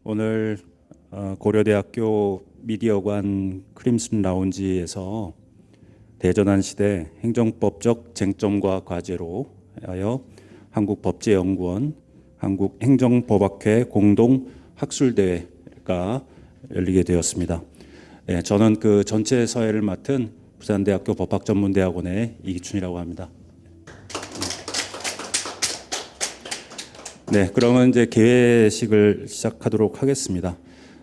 오늘 고려대학교 미디어관 크림슨 라운지에서 대전환시대 행정법적 쟁점과 과제로 하여 한국법제연구원, 한국행정법학회 공동 학술대회가 열리게 되었습니다. 저는 그 전체 서회를 맡은 부산대학교 법학전문대학원의 이기춘이라고 합니다. 네, 그러면 이제 개회식을 시작하도록 하겠습니다.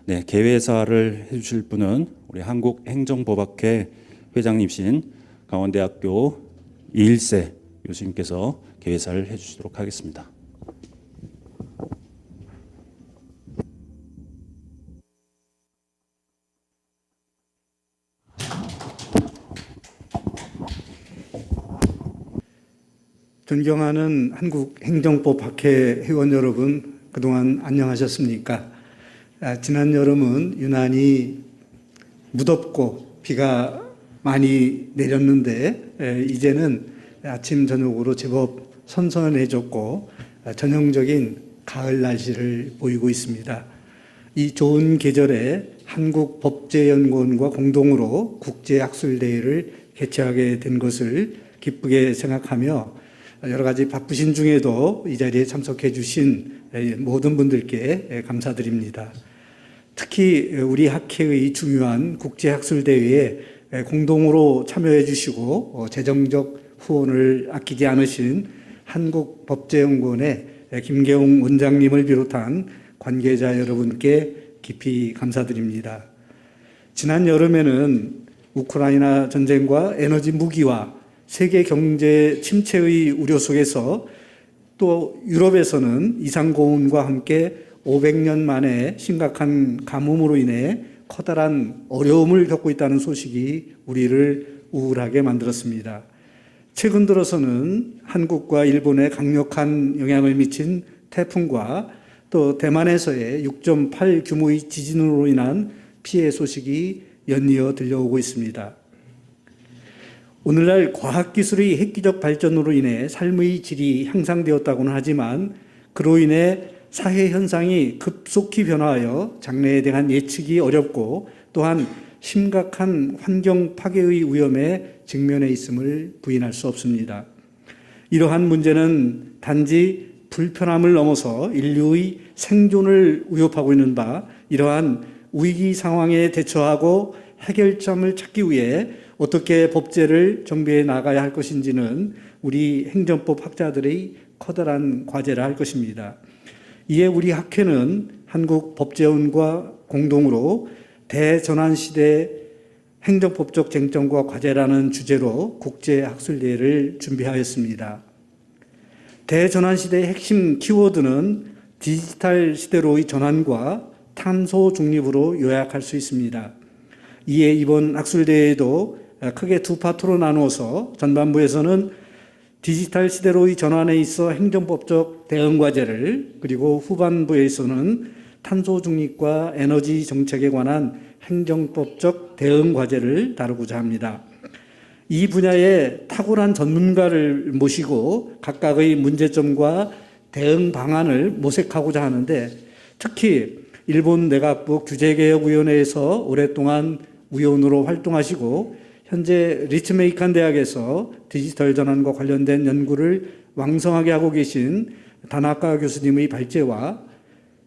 네, 개회사를 해주실 분은 우리 한국행정법학회 회장님이신 강원대학교 이일세 교수님께서 개회사를 해주시도록 하겠습니다. 존경하는 한국행정법학회 회원 여러분, 그동안 안녕하셨습니까? 지난 여름은 유난히 무덥고 비가 많이 내렸는데 이제는 아침 저녁으로 제법 선선해졌고 전형적인 가을 날씨를 보이고 있습니다. 이 좋은 계절에 한국법제연구원과 공동으로 국제학술대회를 개최하게 된 것을 기쁘게 생각하며 여러 가지 바쁘신 중에도 이 자리에 참석해 주신 모든 분들께 감사드립니다. 특히 우리 학회의 중요한 국제학술대회에 공동으로 참여해 주시고 재정적 후원을 아끼지 않으신 한국법제연구원의 김계웅 원장님을 비롯한 관계자 여러분께 깊이 감사드립니다. 지난 여름에는 우크라이나 전쟁과 에너지 무기와 세계 경제 침체의 우려 속에서 또 유럽에서는 이상고온과 함께 500년 만에 심각한 가뭄으로 인해 커다란 어려움을 겪고 있다는 소식이 우리를 우울하게 만들었습니다. 최근 들어서는 한국과 일본에 강력한 영향을 미친 태풍과 또 대만에서의 6.8 규모의 지진으로 인한 피해 소식이 연이어 들려오고 있습니다. 오늘날 과학기술의 획기적 발전으로 인해 삶의 질이 향상되었다고는 하지만 그로 인해 사회 현상이 급속히 변화하여 장래에 대한 예측이 어렵고 또한 심각한 환경 파괴의 위험에 직면해 있음을 부인할 수 없습니다. 이러한 문제는 단지 불편함을 넘어서 인류의 생존을 위협하고 있는 바, 이러한 위기 상황에 대처하고 해결점을 찾기 위해 어떻게 법제를 정비해 나가야 할 것인지는 우리 행정법 학자들의 커다란 과제라 할 것입니다. 이에 우리 학회는 한국법제원과 공동으로 대전환시대 행정법적 쟁점과 과제라는 주제로 국제학술대회를 준비하였습니다. 대전환시대의 핵심 키워드는 디지털 시대로의 전환과 탄소 중립으로 요약할 수 있습니다. 이에 이번 학술대회에도 크게 두 파트로 나누어서 전반부에서는 디지털 시대로의 전환에 있어 행정법적 대응 과제를, 그리고 후반부에서는 탄소 중립과 에너지 정책에 관한 행정법적 대응 과제를 다루고자 합니다. 이 분야에 탁월한 전문가를 모시고 각각의 문제점과 대응 방안을 모색하고자 하는데, 특히 일본 내각부 규제개혁위원회에서 오랫동안 위원으로 활동하시고 현재 리츠메이칸 대학에서 디지털 전환과 관련된 연구를 왕성하게 하고 계신 다나카 교수님의 발제와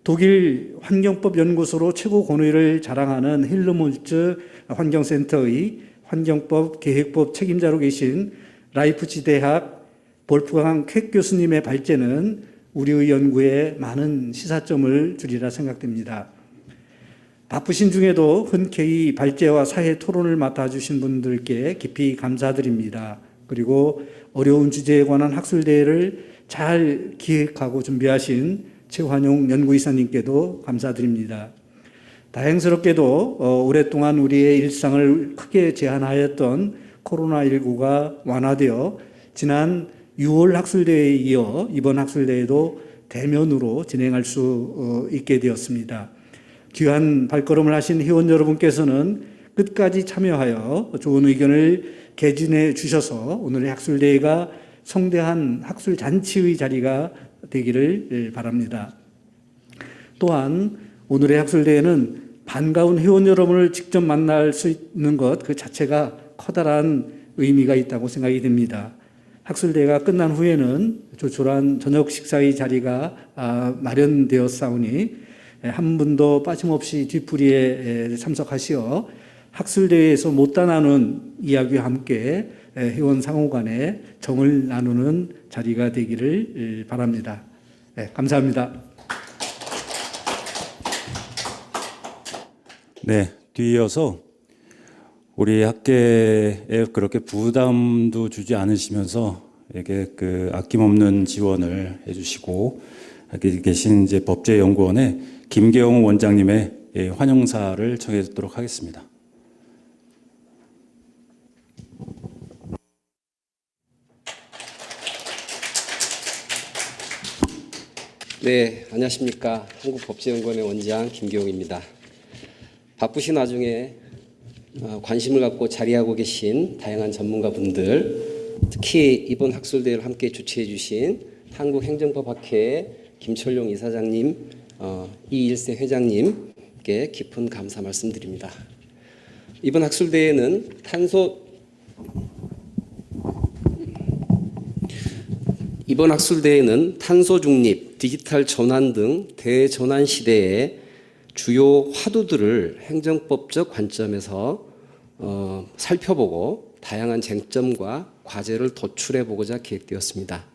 독일 환경법 연구소로 최고 권위를 자랑하는 힐르몰츠 환경센터의 환경법 계획법 책임자로 계신 라이프치 대학 볼프강 쾨 교수님의 발제는 우리의 연구에 많은 시사점을 주리라 생각됩니다. 바쁘신 중에도 흔쾌히 발제와 사회 토론을 맡아주신 분들께 깊이 감사드립니다. 그리고 어려운 주제에 관한 학술대회를 잘 기획하고 준비하신 최환용 연구이사님께도 감사드립니다. 다행스럽게도 오랫동안 우리의 일상을 크게 제한하였던 코로나19가 완화되어 지난 6월 학술대회에 이어 이번 학술대회도 대면으로 진행할 수 있게 되었습니다. 귀한 발걸음을 하신 회원 여러분께서는 끝까지 참여하여 좋은 의견을 개진해 주셔서 오늘의 학술대회가 성대한 학술잔치의 자리가 되기를 바랍니다. 또한 오늘의 학술대회는 반가운 회원 여러분을 직접 만날 수 있는 것 그 자체가 커다란 의미가 있다고 생각이 듭니다. 학술대회가 끝난 후에는 조촐한 저녁 식사의 자리가 마련되었사오니 한 분도 빠짐없이 뒤풀이에 참석하시어 학술대회에서 못다 나눈 이야기와 함께 회원 상호 간에 정을 나누는 자리가 되기를 바랍니다. 감사합니다. 네, 뒤이어서 우리 학계에 그렇게 부담도 주지 않으시면서 이게 그 아낌없는 지원을 해주시고 여기 계신 이제 법제연구원의 김계홍 원장님의 환영사를 청해 듣도록 하겠습니다. 네, 안녕하십니까. 한국법제연구원의 원장 김기용입니다. 바쁘신 와중에 관심을 갖고 자리하고 계신 다양한 전문가분들, 특히 이번 학술대회를 함께 주최해 주신 한국행정법학회 김철용 이사장님, 이일세 회장님께 깊은 감사 말씀드립니다. 이번 학술대회는 탄소 중립, 디지털 전환 등 대전환 시대의 주요 화두들을 행정법적 관점에서 살펴보고 다양한 쟁점과 과제를 도출해 보고자 기획되었습니다.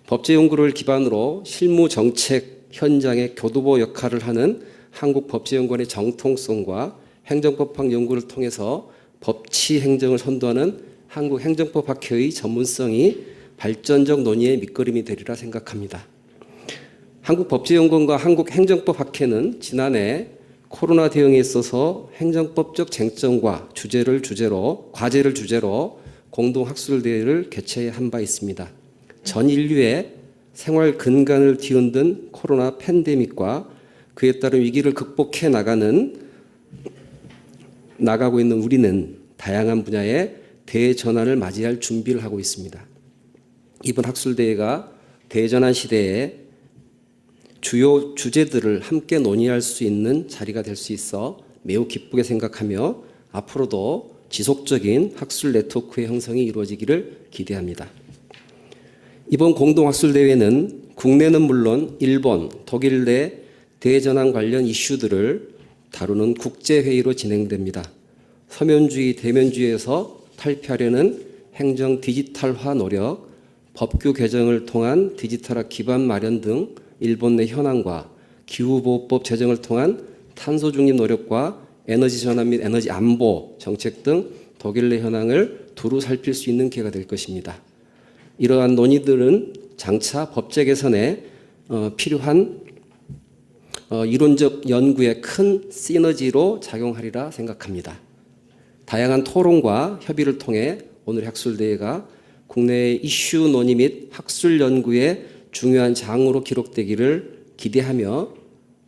법제 연구를 기반으로 실무 정책 현장의 교두보 역할을 하는 한국법제연구원의 정통성과 행정법학 연구를 통해서 법치 행정을 선도하는 한국행정법학회의 전문성이 발전적 논의의 밑거름이 되리라 생각합니다. 한국법제연구원과 한국행정법학회는 지난해 코로나 대응에 있어서 행정법적 쟁점과 과제를 주제로 공동학술대회를 개최한 바 있습니다. 전 인류의 생활 근간을 뒤흔든 코로나 팬데믹과 그에 따른 위기를 극복해 나가고 있는 우리는 다양한 분야의 대전환을 맞이할 준비를 하고 있습니다. 이번 학술대회가 대전환 시대에 주요 주제들을 함께 논의할 수 있는 자리가 될 수 있어 매우 기쁘게 생각하며 앞으로도 지속적인 학술 네트워크의 형성이 이루어지기를 기대합니다. 이번 공동학술대회는 국내는 물론 일본, 독일 내 대전환 관련 이슈들을 다루는 국제회의로 진행됩니다. 서면주의, 대면주의에서 탈피하려는 행정 디지털화 노력, 법규 개정을 통한 디지털화 기반 마련 등 일본 내 현황과 기후보호법 제정을 통한 탄소 중립 노력과 에너지 전환 및 에너지 안보 정책 등 독일 내 현황을 두루 살필 수 있는 기회가 될 것입니다. 이러한 논의들은 장차 법제 개선에 필요한 이론적 연구의 큰 시너지로 작용하리라 생각합니다. 다양한 토론과 협의를 통해 오늘 학술대회가 국내의 이슈 논의 및 학술 연구의 중요한 장으로 기록되기를 기대하며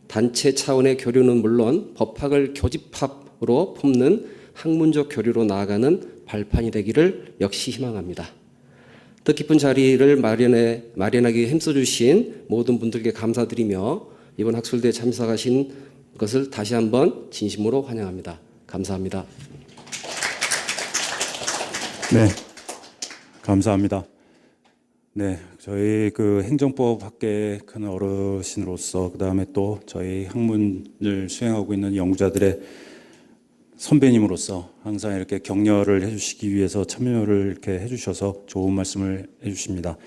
단체 차원의 교류는 물론 법학을 교집합으로 품는 학문적 교류로 나아가는 발판이 되기를 역시 희망합니다. 뜻깊은 자리를 마련하기 위해 힘써주신 모든 분들께 감사드리며 이번 학술대에 참석하신 것을 다시 한번 진심으로 환영합니다. 감사합니다. 네, 감사합니다. 네, 저희 그 행정법 학계의 큰 어르신으로서 그다음에 또 저희 학문을 수행하고 있는 연구자들의 선배님으로서 항상 이렇게 격려를 해주시기 위해서 참여를 이렇게 해주셔서 좋은 말씀을 해주십니다.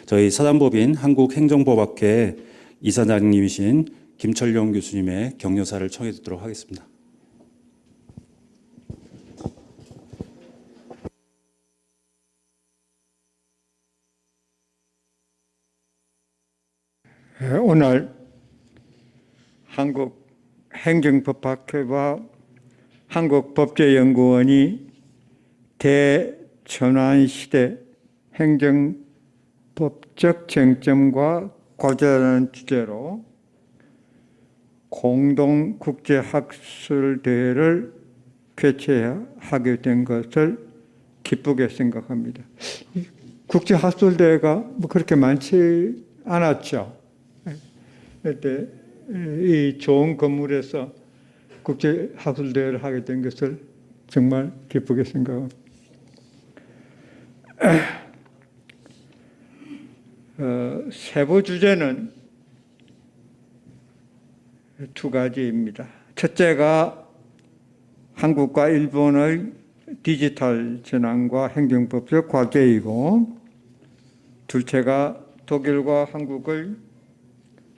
저희 사단법인 한국행정법학회 이사장님이신 김철용 교수님의 격려사를 청해 듣도록 하겠습니다. 오늘 한국행정법학회와 한국법제연구원이 대전환 시대 행정법적 쟁점과 과제라는 주제로 공동 국제학술대회를 개최하게 된 것을 기쁘게 생각합니다. 국제학술대회가 뭐 그렇게 많지 않았죠. 그때 이 좋은 건물에서 국제 학술 대회를 하게 된 것을 정말 기쁘게 생각합니다. 세부 주제는 두 가지입니다. 첫째가 한국과 일본의 디지털 전환과 행정법적 과제이고, 둘째가 독일과 한국의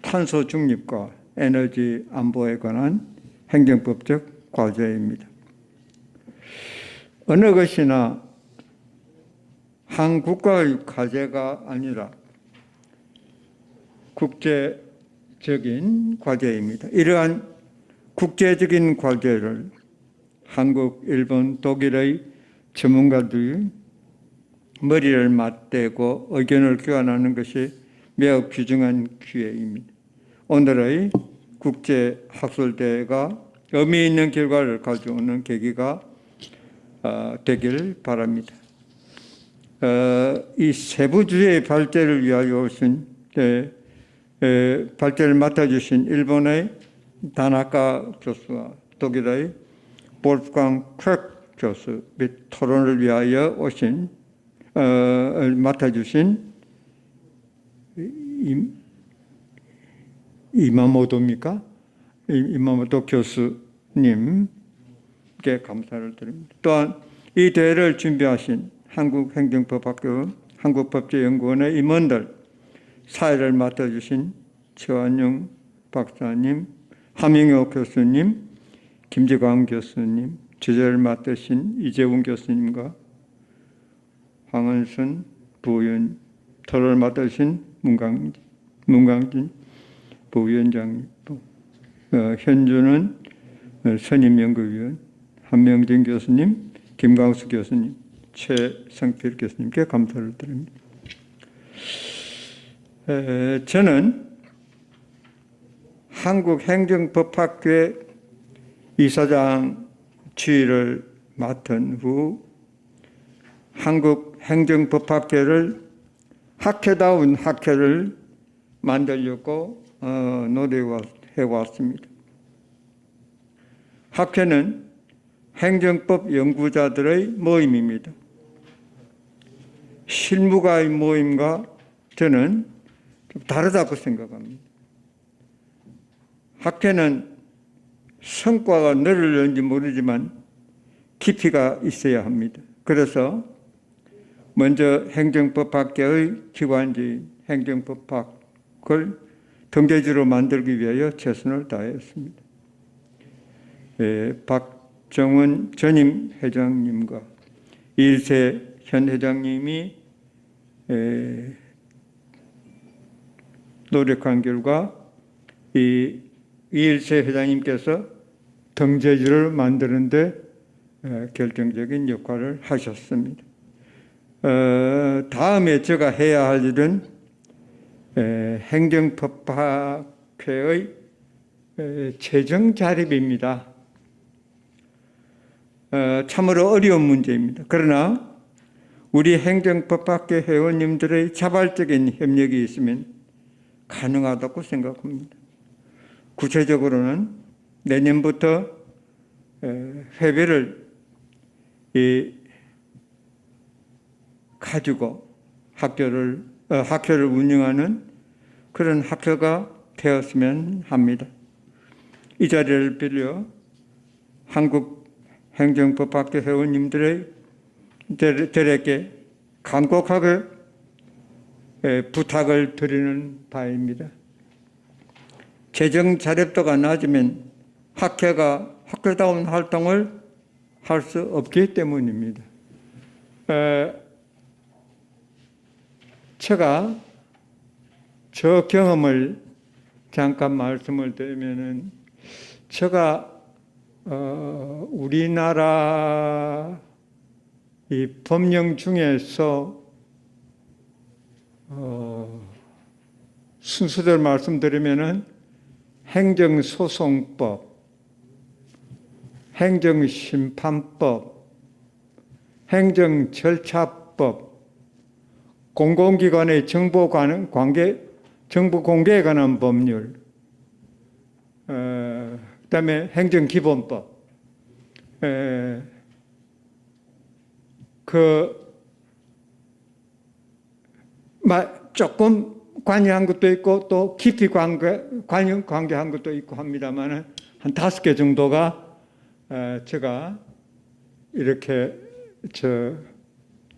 탄소 중립과 에너지 안보에 관한 행정법적 과제입니다. 어느 것이나 한 국가의 과제가 아니라 국제적인 과제입니다. 이러한 국제적인 과제를 한국, 일본, 독일의 전문가들이 머리를 맞대고 의견을 교환하는 것이 매우 귀중한 기회입니다. 오늘의 국제학술대회가 의미 있는 결과를 가져오는 계기가 되길 바랍니다. 이 세부주의 발전을 위하여 오신 발전을 맡아주신 일본의 다나카 교수와 독일의 볼프강 크 교수 및 토론을 위하여 오신 맡아주신 이마모토입니까? 이마모토 교수님께 감사를 드립니다. 또한 이 대회를 준비하신 한국행정법학교 한국법제연구원의 임원들, 사회를 맡아주신 최완용 박사님, 함영호 교수님, 김재광 교수님, 주제를 맡으신 이재훈 교수님과 황은순 부위원, 토론을 맡으신 문강진 부위원장님, 현주는 선임연구위원, 한명진 교수님, 김광수 교수님, 최성필 교수님께 감사를 드립니다. 저는 한국행정법학교의 이사장 지휘를 맡은 후 한국행정법학교를 학회다운 학회를 만들려고 노력해왔습니다. 학회는 행정법 연구자들의 모임입니다. 실무가의 모임과 저는 좀 다르다고 생각합니다. 학회는 성과가 늘을는지 모르지만 깊이가 있어야 합니다. 그래서 먼저 행정법학계의 기관지인 행정법학을 등재지로 만들기 위하여 최선을 다했습니다. 박정은 전임 회장님과 이일세 현 회장님이 노력한 결과 이 이일세 회장님께서 등재지를 만드는 데 결정적인 역할을 하셨습니다. 다음에 제가 해야 할 일은 행정법학회의 재정 자립입니다. 참으로 어려운 문제입니다. 그러나 우리 행정법학회 회원님들의 자발적인 협력이 있으면 가능하다고 생각합니다. 구체적으로는 내년부터 회비를 가지고 학교를 운영하는 그런 학교가 되었으면 합니다. 이 자리를 빌려 한국행정법학교 회원님들에게 간곡하게 부탁을 드리는 바입니다. 재정 자립도가 낮으면 학회가 학교다운 활동을 할 수 없기 때문입니다. 제가 저 경험을 잠깐 말씀을 드리면은 제가 우리나라 이 법령 중에서 순서대로 말씀드리면은 행정소송법, 행정심판법, 행정절차법, 공공기관의 정보 공개에 관한 법률, 그다음에 행정기본법, 조금 관여한 것도 있고 또 깊이 관계한 것도 있고 합니다만 한 5개 정도가 제가 이렇게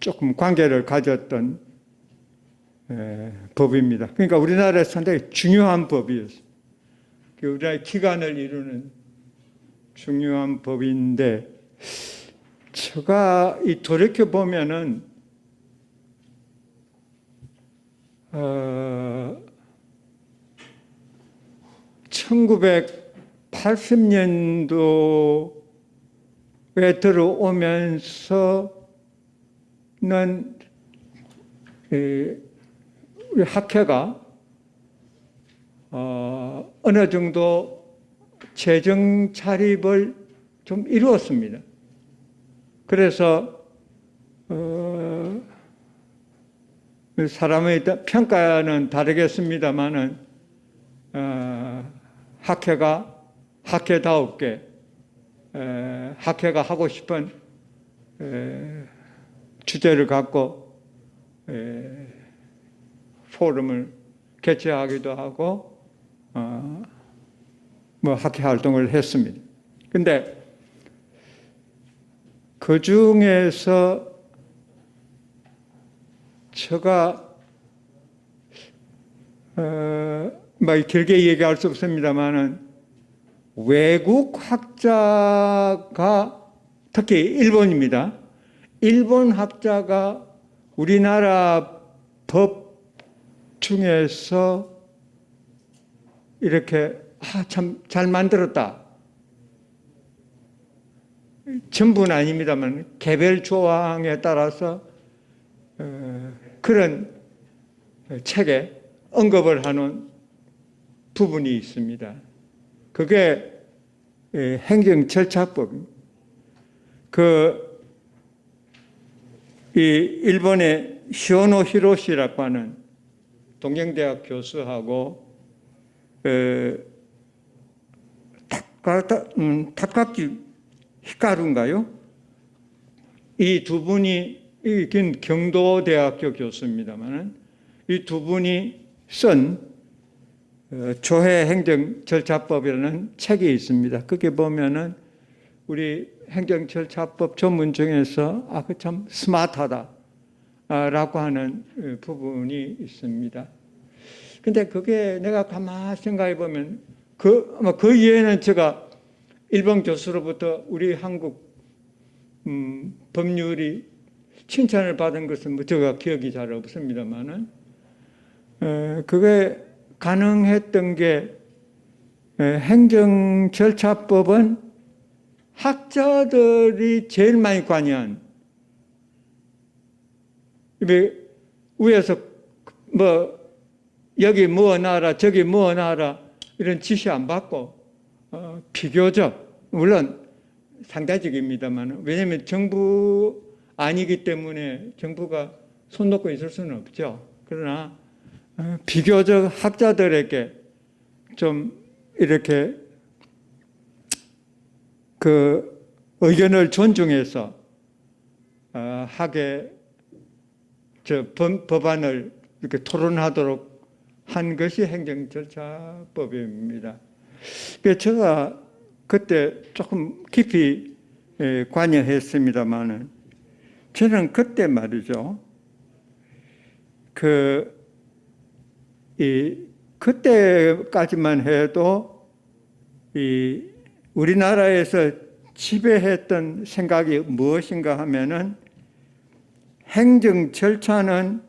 조금 관계를 가졌던 법입니다. 그러니까 우리나라에 상당히 중요한 법이었어요. 우리나라의 기관을 이루는 중요한 법인데 제가 돌이켜 보면은 1980년도에 들어오면서는 우리 학회가 어느 정도 재정 자립을 좀 이루었습니다. 그래서 사람의 평가는 다르겠습니다만은 학회가 학회다웁게 학회가 하고 싶은 주제를 갖고 포럼을 개최하기도 하고 학회 활동을 했습니다. 근데 그 중에서 제가 길게 얘기할 수 없습니다만은 외국 학자가 특히 일본입니다. 일본 학자가 우리나라 법 중에서 이렇게 참 잘 만들었다. 전부는 아닙니다만 개별 조항에 따라서 그런 책에 언급을 하는 부분이 있습니다. 그게 행정절차법입니다. 이 일본의 시오노 히로시라고 하는 동경대학 교수하고 타카키 히카루인가요? 이 두 분이 경도대학교 교수입니다만 이 두 분이 쓴 조회 행정절차법이라는 책이 있습니다. 거기에 보면은 우리 행정절차법 전문 중에서 그 참 스마트하다라고 하는 부분이 있습니다. 근데 그게 내가 가만히 생각해 보면 그 이후에는 제가 일본 교수로부터 우리 한국 법률이 칭찬을 받은 것은 제가 기억이 잘 없습니다만은 그게 가능했던 게 행정절차법은 학자들이 제일 많이 관여한 위에서 여기 뭐 놔라 저기 뭐 놔라 이런 지시 안 받고 비교적 물론 상대적입니다만 왜냐하면 정부 아니기 때문에 정부가 손 놓고 있을 수는 없죠. 그러나 비교적 학자들에게 좀 이렇게 그 의견을 존중해서 하게 법안을 이렇게 토론하도록 한 것이 행정절차법입니다. 그래서 제가 그때 조금 깊이 관여했습니다만은 저는 그때 말이죠. 그때까지만 해도 우리나라에서 지배했던 생각이 무엇인가 하면은 행정 절차는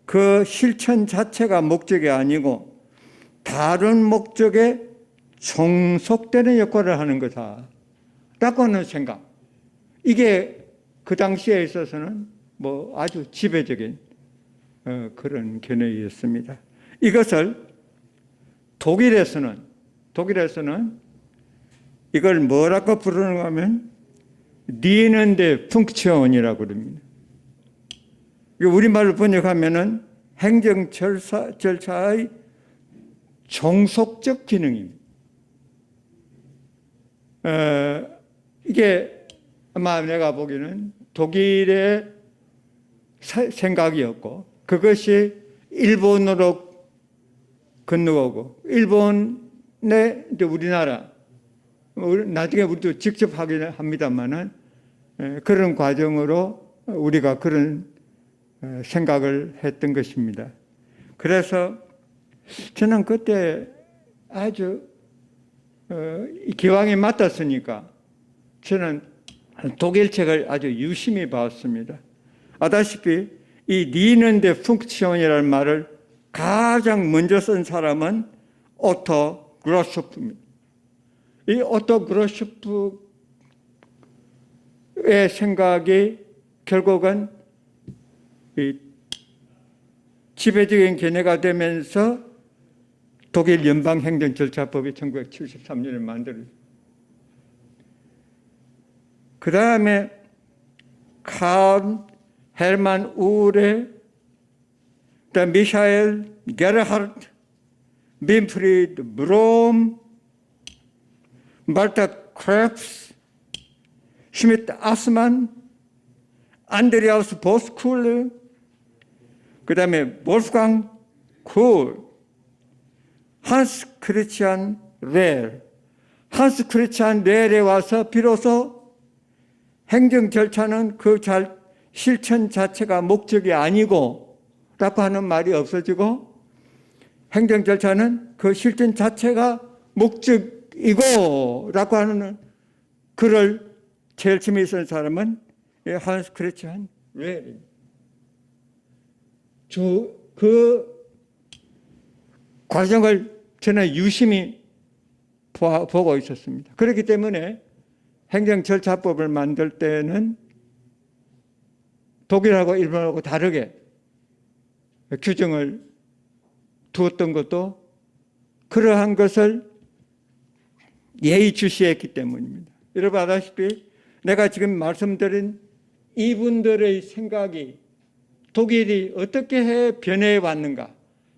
그 실천 자체가 목적이 아니고 다른 목적에 종속되는 역할을 하는 거다. 라고 하는 생각. 이게 그 당시에 있어서는 아주 지배적인 그런 견해였습니다. 이것을 독일에서는 이걸 뭐라고 부르는가 하면 리엔데 펑크션이라고 그럽니다. 우리말로 번역하면은 행정 절차의 종속적 기능입니다. 이게 아마 내가 보기에는 독일의 생각이었고 그것이 일본으로 건너오고 일본의 이제 우리나라 나중에 우리도 직접 하긴 합니다만은 그런 과정으로 우리가 그런 생각을 했던 것입니다. 그래서 저는 그때 아주 기왕에 맡았으니까 저는 독일 책을 아주 유심히 봤습니다. 아다시피 이 리는데 펑크션이라는 말을 가장 먼저 쓴 사람은 오토 그로쇼프입니다. 이 오토 그로쇼프의 생각이 결국은 이 지배적인 견해가 되면서 독일 연방행정절차법이 1973년에 만들어졌습니다. 그 다음에 칼 헬만 우레, 미샤엘 게르하르트, 빈프리드 브롬, 말타 크랩스, 슈미트 아스만, 안드레아우스 보스쿨, 그 다음에 볼프강 쿨, 한스 크리스찬 레일, 한스 크리스찬 레일에 와서 비로소 행정 절차는 그 실천 자체가 목적이 아니고 라고 하는 말이 없어지고 행정 절차는 그 실천 자체가 목적이고 라고 하는 글을 제일 처음에 쓴 사람은 한스 크리스찬 레일입니다. 그 과정을 저는 유심히 보고 있었습니다. 그렇기 때문에 행정절차법을 만들 때는 독일하고 일본하고 다르게 규정을 두었던 것도 그러한 것을 예의주시했기 때문입니다. 여러분 아다시피 내가 지금 말씀드린 이분들의 생각이 독일이 어떻게 변해 왔는가,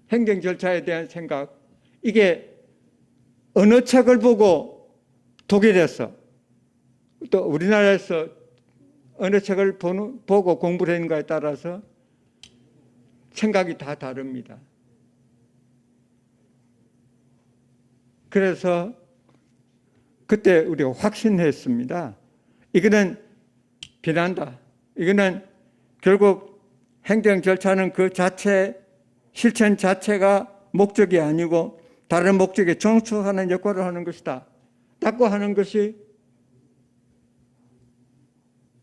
행정절차에 대한 생각, 이게 어느 책을 보고 독일에서 또 우리나라에서 어느 책을 보고 공부를 했는가에 따라서 생각이 다 다릅니다. 그래서 그때 우리가 확신했습니다. 이거는 비난다. 이거는 결국 행정 절차는 그 자체, 실천 자체가 목적이 아니고 다른 목적에 종속하는 역할을 하는 것이다. 라고 하는 것이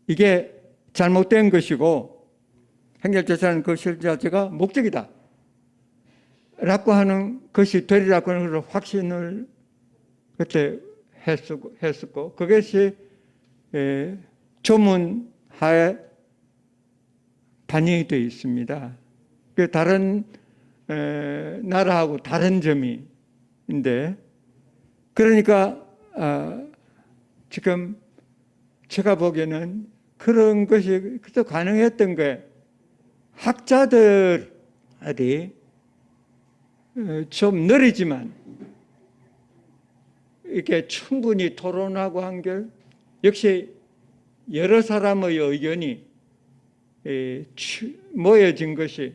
이게 잘못된 것이고 행정절차는 그 실천 자체가 목적이다. 라고 하는 것이 되리라고 하는 것을 확신을 그때 했었고 그것이 조문하에 반영이 되어 있습니다. 그 다른 나라하고 다른 점인데 그러니까 지금 제가 보기에는 그런 것이 그때 가능했던 게 학자들이 좀 느리지만 이렇게 충분히 토론하고 한결 역시 여러 사람의 의견이 모여진 것이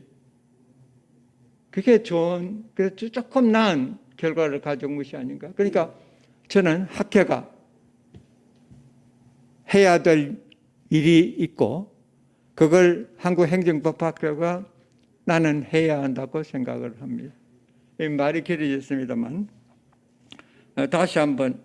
그게 좋은, 그래서 조금 나은 결과를 가져온 것이 아닌가. 그러니까 저는 학회가 해야 될 일이 있고 그걸 한국행정법학회가 나는 해야 한다고 생각을 합니다. 말이 길어졌습니다만 다시 한번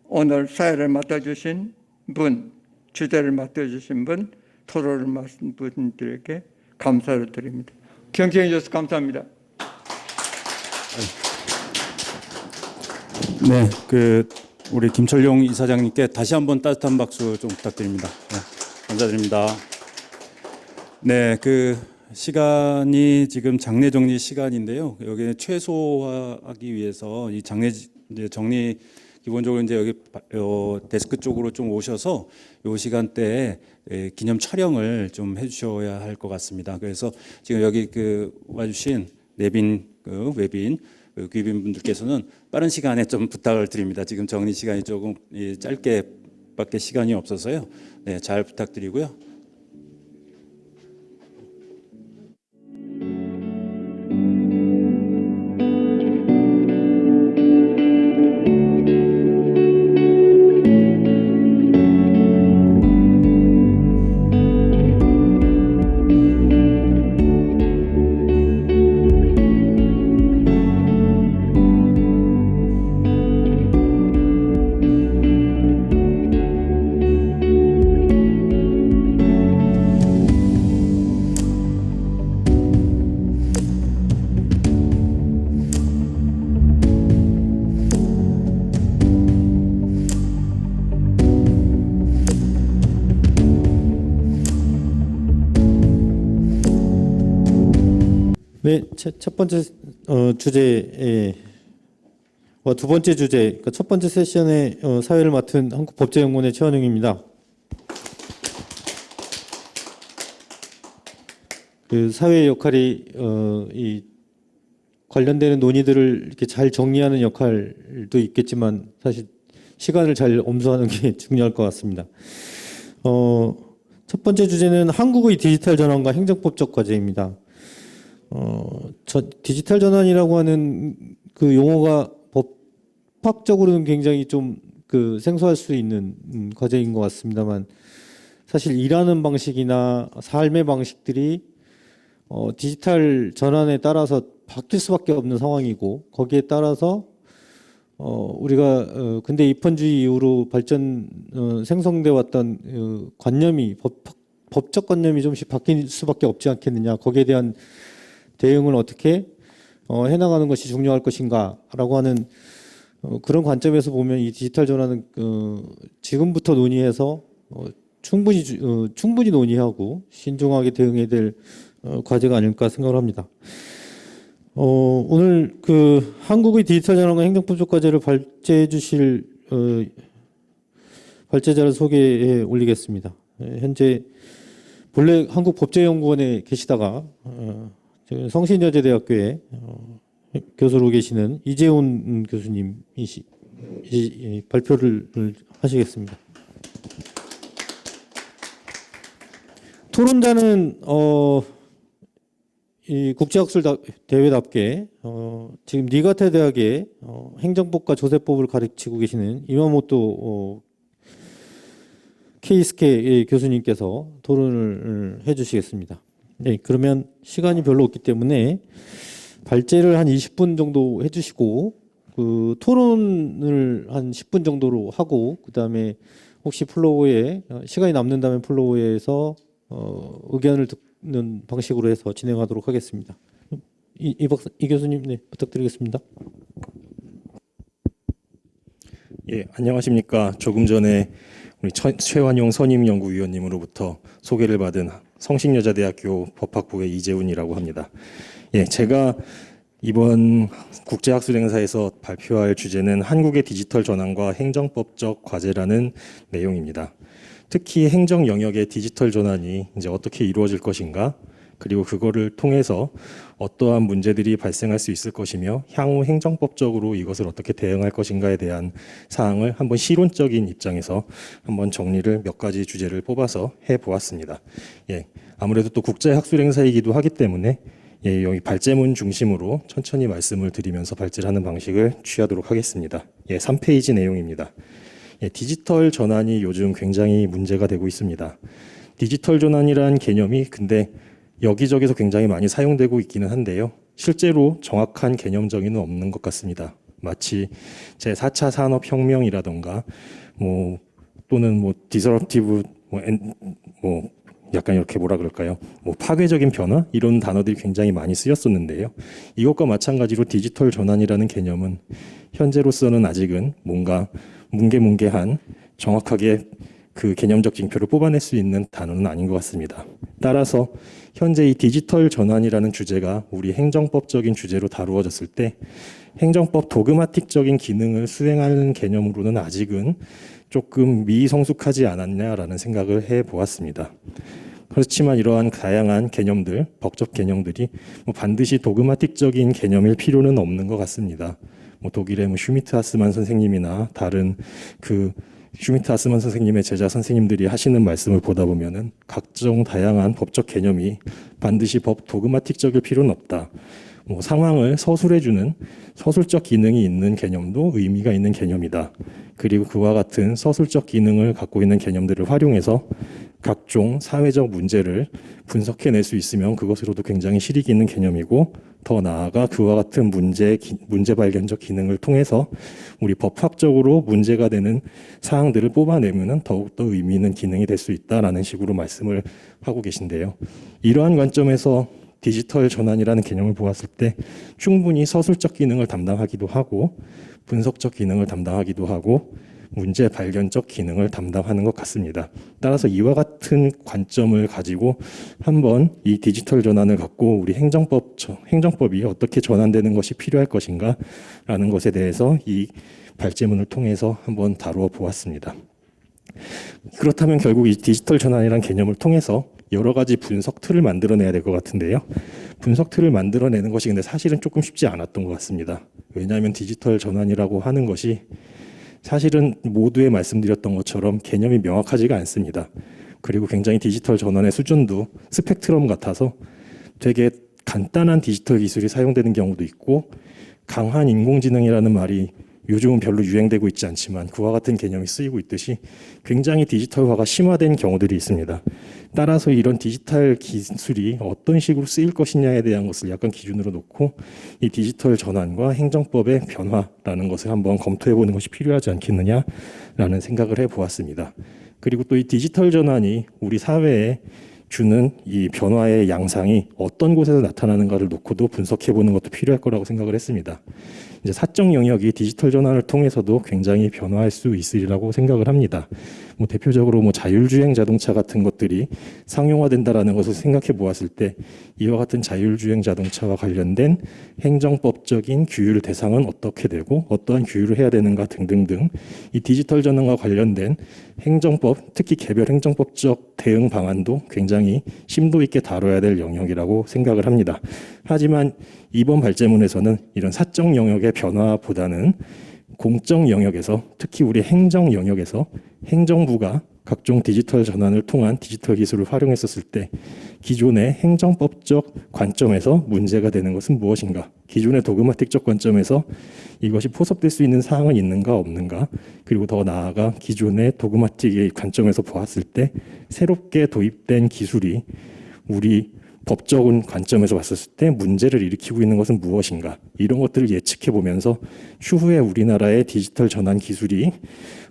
오늘 사회를 맡아주신 분, 주제를 맡아주신 분, 토론을 맡은 분들에게 감사를 드립니다. 경청해 주셔서 감사합니다. 네, 우리 김철용 이사장님께 다시 한번 따뜻한 박수 좀 부탁드립니다. 네, 감사드립니다. 네, 시간이 지금 장례 정리 시간인데요. 여기 최소화하기 위해서 이 장례 이제 정리 기본적으로 이제 여기 데스크 쪽으로 좀 오셔서 요 시간대에 기념 촬영을 좀 해주셔야 할 것 같습니다. 그래서 지금 여기 와주신 내빈 외빈 그 귀빈분들께서는 빠른 시간에 좀 부탁을 드립니다. 지금 정리 시간이 조금 짧게밖에 시간이 없어서요. 네, 잘 부탁드리고요. 네, 첫 번째 주제와 두 번째 주제, 그러니까 첫 번째 세션의 사회를 맡은 한국법제연구원의 최원영입니다. 그 사회의 역할이 이 관련되는 논의들을 이렇게 잘 정리하는 역할도 있겠지만 사실 시간을 잘 엄수하는 게 중요할 것 같습니다. 첫 번째 주제는 한국의 디지털 전환과 행정법적 과제입니다. 디지털 전환이라고 하는 그 용어가 법학적으로는 굉장히 좀 그 생소할 수 있는 과제인 것 같습니다만 사실 일하는 방식이나 삶의 방식들이 디지털 전환에 따라서 바뀔 수밖에 없는 상황이고 거기에 따라서 우리가 근대 입헌주의 이후로 생성돼 왔던 관념이 법적 관념이 좀씩 바뀔 수밖에 없지 않겠느냐, 거기에 대한 대응을 어떻게 해나가는 것이 중요할 것인가라고 하는 그런 관점에서 보면 이 디지털 전환은 지금부터 논의해서 충분히 논의하고 신중하게 대응해야 될 과제가 아닐까 생각을 합니다. 오늘 그 한국의 디지털 전환과 행정법적 과제를 발제해 주실 발제자를 소개해 올리겠습니다. 현재 본래 한국법제연구원에 계시다가 성신여제대학교에 교수로 계시는 이재훈 교수님이 발표를 하시겠습니다. 토론자는 이 국제학술 대회답게 지금 니가타 대학의 행정법과 조세법을 가르치고 계시는 이마모토 케이스케 교수님께서 토론을 해주시겠습니다. 네, 그러면 시간이 별로 없기 때문에 발제를 한 20분 정도 해주시고 그 토론을 한 10분 정도로 하고 그 다음에 혹시 플로어에 시간이 남는다면 플로어에서 의견을 듣는 방식으로 해서 진행하도록 하겠습니다. 이 교수님, 네, 부탁드리겠습니다. 예, 안녕하십니까. 조금 전에 우리 최완용 선임연구위원님으로부터 소개를 받은 성신여자대학교 법학부의 이재훈이라고 합니다. 예, 제가 이번 국제학술 행사에서 발표할 주제는 한국의 디지털 전환과 행정법적 과제라는 내용입니다. 특히 행정 영역의 디지털 전환이 이제 어떻게 이루어질 것인가, 그리고 그거를 통해서 어떠한 문제들이 발생할 수 있을 것이며 향후 행정법적으로 이것을 어떻게 대응할 것인가에 대한 사항을 한번 실론적인 입장에서 한번 정리를 몇 가지 주제를 뽑아서 해보았습니다. 예, 아무래도 또 국제학술 행사이기도 하기 때문에 예, 여기 발제문 중심으로 천천히 말씀을 드리면서 발제를 하는 방식을 취하도록 하겠습니다. 예, 3페이지 내용입니다. 예, 디지털 전환이 요즘 굉장히 문제가 되고 있습니다. 디지털 전환이란 개념이 근데 여기저기서 굉장히 많이 사용되고 있기는 한데요. 실제로 정확한 개념 정의는 없는 것 같습니다. 마치 제4차 산업혁명이라던가 또는 디스럽티브 약간 이렇게 뭐라 그럴까요? 파괴적인 변화? 이런 단어들이 굉장히 많이 쓰였었는데요. 이것과 마찬가지로 디지털 전환이라는 개념은 현재로서는 아직은 뭔가 뭉게뭉게한 정확하게 그 개념적 징표를 뽑아낼 수 있는 단어는 아닌 것 같습니다. 따라서 현재 이 디지털 전환이라는 주제가 우리 행정법적인 주제로 다루어졌을 때 행정법 도그마틱적인 기능을 수행하는 개념으로는 아직은 조금 미성숙하지 않았냐라는 생각을 해보았습니다. 그렇지만 이러한 다양한 개념들, 법적 개념들이 뭐 반드시 도그마틱적인 개념일 필요는 없는 것 같습니다. 뭐 독일의 뭐 슈미트 하스만 선생님이나 다른 그 슈미트 하스만 선생님의 제자 선생님들이 하시는 말씀을 보다 보면은 각종 다양한 법적 개념이 반드시 도그마틱적일 필요는 없다. 뭐 상황을 서술해주는 서술적 기능이 있는 개념도 의미가 있는 개념이다. 그리고 그와 같은 서술적 기능을 갖고 있는 개념들을 활용해서 각종 사회적 문제를 분석해낼 수 있으면 그것으로도 굉장히 실익이 있는 개념이고, 더 나아가 그와 같은 문제 발견적 기능을 통해서 우리 법학적으로 문제가 되는 사항들을 뽑아내면 더욱더 의미 있는 기능이 될 수 있다라는 식으로 말씀을 하고 계신데요. 이러한 관점에서 디지털 전환이라는 개념을 보았을 때 충분히 서술적 기능을 담당하기도 하고 분석적 기능을 담당하기도 하고 문제 발견적 기능을 담당하는 것 같습니다. 따라서 이와 같은 관점을 가지고 한번 이 디지털 전환을 갖고 우리 행정법이 어떻게 전환되는 것이 필요할 것인가 라는 것에 대해서 이 발제문을 통해서 한번 다루어 보았습니다. 그렇다면 결국 이 디지털 전환이라는 개념을 통해서 여러 가지 분석 틀을 만들어내야 될 것 같은데요. 분석 틀을 만들어내는 것이 근데 사실은 조금 쉽지 않았던 것 같습니다. 왜냐하면 디지털 전환이라고 하는 것이 사실은 모두에 말씀드렸던 것처럼 개념이 명확하지가 않습니다. 그리고 굉장히 디지털 전환의 수준도 스펙트럼 같아서 되게 간단한 디지털 기술이 사용되는 경우도 있고 강한 인공지능이라는 말이 요즘은 별로 유행되고 있지 않지만 그와 같은 개념이 쓰이고 있듯이 굉장히 디지털화가 심화된 경우들이 있습니다. 따라서 이런 디지털 기술이 어떤 식으로 쓰일 것이냐에 대한 것을 약간 기준으로 놓고 이 디지털 전환과 행정법의 변화라는 것을 한번 검토해 보는 것이 필요하지 않겠느냐라는 생각을 해보았습니다. 그리고 또 이 디지털 전환이 우리 사회에 주는 이 변화의 양상이 어떤 곳에서 나타나는가를 놓고도 분석해 보는 것도 필요할 거라고 생각을 했습니다. 이제 사적 영역이 디지털 전환을 통해서도 굉장히 변화할 수 있으리라고 생각을 합니다. 뭐 대표적으로 뭐 자율주행 자동차 같은 것들이 상용화된다라는 것을 생각해 보았을 때 이와 같은 자율주행 자동차와 관련된 행정법적인 규율 대상은 어떻게 되고 어떠한 규율을 해야 되는가 등등등 이 디지털 전환과 관련된 행정법, 특히 개별 행정법적 대응 방안도 굉장히 심도 있게 다뤄야 될 영역이라고 생각을 합니다. 하지만 이번 발제문에서는 이런 사적 영역의 변화보다는 공적 영역에서 특히 우리 행정 영역에서 행정부가 각종 디지털 전환을 통한 디지털 기술을 활용했었을 때 기존의 행정법적 관점에서 문제가 되는 것은 무엇인가? 기존의 도그마틱적 관점에서 이것이 포섭될 수 있는 사항은 있는가 없는가? 그리고 더 나아가 기존의 도그마틱의 관점에서 보았을 때 새롭게 도입된 기술이 우리 법적인 관점에서 봤을 때 문제를 일으키고 있는 것은 무엇인가? 이런 것들을 예측해 보면서 추후에 우리나라의 디지털 전환 기술이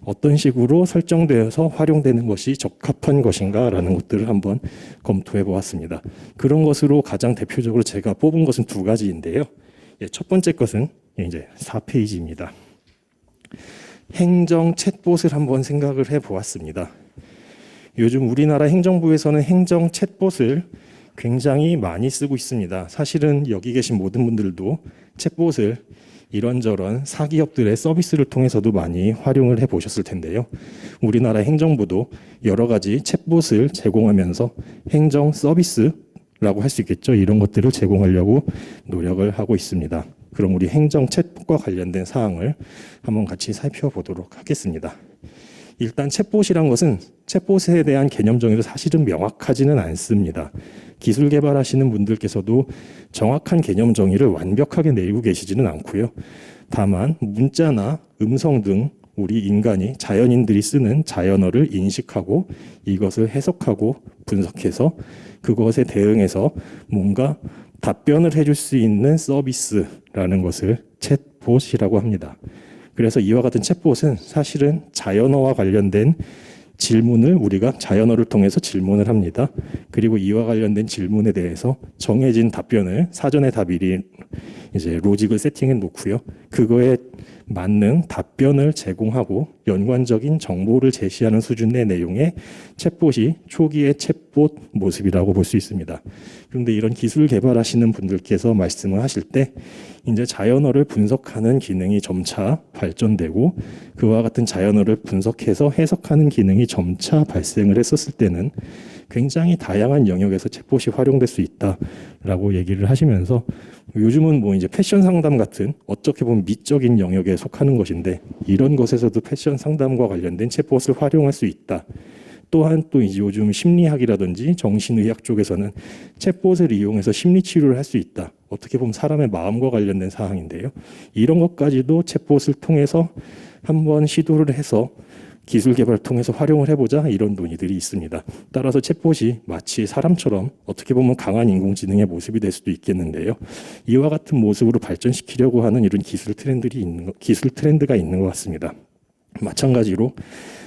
어떤 식으로 설정되어서 활용되는 것이 적합한 것인가라는 것들을 한번 검토해 보았습니다. 그런 것으로 가장 대표적으로 제가 뽑은 것은 두 가지인데요. 첫 번째 것은 이제 4페이지입니다. 행정 챗봇을 한번 생각을 해 보았습니다. 요즘 우리나라 행정부에서는 행정 챗봇을 굉장히 많이 쓰고 있습니다. 사실은 여기 계신 모든 분들도 챗봇을 이런저런 사기업들의 서비스를 통해서도 많이 활용을 해보셨을 텐데요. 우리나라 행정부도 여러 가지 챗봇을 제공하면서 행정 서비스라고 할 수 있겠죠. 이런 것들을 제공하려고 노력을 하고 있습니다. 그럼 우리 행정 챗봇과 관련된 사항을 한번 같이 살펴보도록 하겠습니다. 일단 챗봇이란 것은 챗봇에 대한 개념 정의도 사실은 명확하지는 않습니다. 기술 개발하시는 분들께서도 정확한 개념 정의를 완벽하게 내리고 계시지는 않고요. 다만 문자나 음성 등 우리 인간이 자연인들이 쓰는 자연어를 인식하고 이것을 해석하고 분석해서 그것에 대응해서 뭔가 답변을 해줄 수 있는 서비스라는 것을 챗봇이라고 합니다. 그래서 이와 같은 챗봇은 사실은 자연어와 관련된 질문을 우리가 자연어를 통해서 질문을 합니다. 그리고 이와 관련된 질문에 대해서 정해진 답변을 사전에 다 미리 이제 로직을 세팅해 놓고요. 그거에 맞는 답변을 제공하고 연관적인 정보를 제시하는 수준의 내용의 챗봇이 초기의 챗봇 모습이라고 볼 수 있습니다. 그런데 이런 기술 개발하시는 분들께서 말씀을 하실 때 이제 자연어를 분석하는 기능이 점차 발전되고 그와 같은 자연어를 분석해서 해석하는 기능이 점차 발생을 했었을 때는 굉장히 다양한 영역에서 챗봇이 활용될 수 있다라고 얘기를 하시면서 요즘은 뭐 이제 패션 상담 같은 어떻게 보면 미적인 영역에 속하는 것인데 이런 것에서도 패션 상담과 관련된 챗봇을 활용할 수 있다. 또한 또 이제 요즘 심리학이라든지 정신의학 쪽에서는 챗봇을 이용해서 심리 치료를 할 수 있다. 어떻게 보면 사람의 마음과 관련된 사항인데요. 이런 것까지도 챗봇을 통해서 한번 시도를 해서 기술 개발을 통해서 활용을 해보자 이런 논의들이 있습니다. 따라서 챗봇이 마치 사람처럼 어떻게 보면 강한 인공지능의 모습이 될 수도 있겠는데요. 이와 같은 모습으로 발전시키려고 하는 이런 기술 트렌드가 있는 것 같습니다. 마찬가지로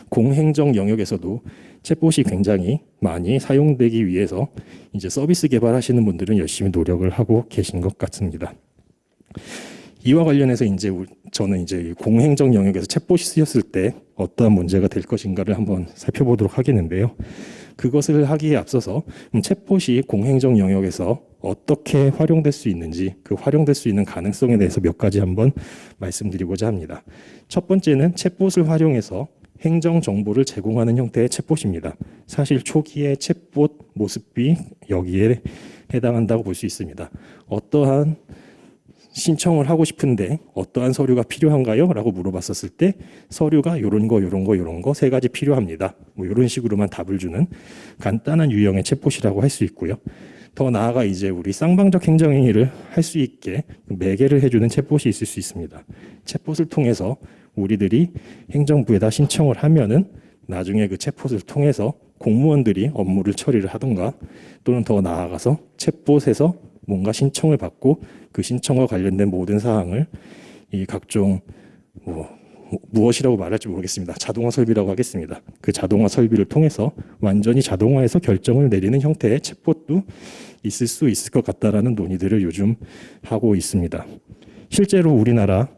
공행정 영역에서도 챗봇이 굉장히 많이 사용되기 위해서 이제 서비스 개발하시는 분들은 열심히 노력을 하고 계신 것 같습니다. 이와 관련해서 저는 이제 공행정 영역에서 챗봇이 쓰였을 때 어떠한 문제가 될 것인가를 한번 살펴보도록 하겠는데요. 그것을 하기에 앞서서 챗봇이 공행정 영역에서 어떻게 활용될 수 있는지 그 활용될 수 있는 가능성에 대해서 몇 가지 한번 말씀드리고자 합니다. 첫 번째는 챗봇을 활용해서 행정 정보를 제공하는 형태의 챗봇입니다. 사실 초기의 챗봇 모습이 여기에 해당한다고 볼 수 있습니다. 어떠한 신청을 하고 싶은데 어떠한 서류가 필요한가요? 라고 물어봤었을 때 서류가 요런 거 세 가지 필요합니다. 뭐 이런 식으로만 답을 주는 간단한 유형의 챗봇이라고 할 수 있고요. 더 나아가 이제 우리 쌍방적 행정행위를 할 수 있게 매개를 해주는 챗봇이 있을 수 있습니다. 챗봇을 통해서 우리들이 행정부에다 신청을 하면은 나중에 그 챗봇을 통해서 공무원들이 업무를 처리를 하던가 또는 더 나아가서 챗봇에서 뭔가 신청을 받고 그 신청과 관련된 모든 사항을 이 각종 무엇이라고 말할지 모르겠습니다. 자동화 설비라고 하겠습니다. 그 자동화 설비를 통해서 완전히 자동화해서 결정을 내리는 형태의 챗봇도 있을 수 있을 것 같다라는 논의들을 요즘 하고 있습니다. 실제로 우리나라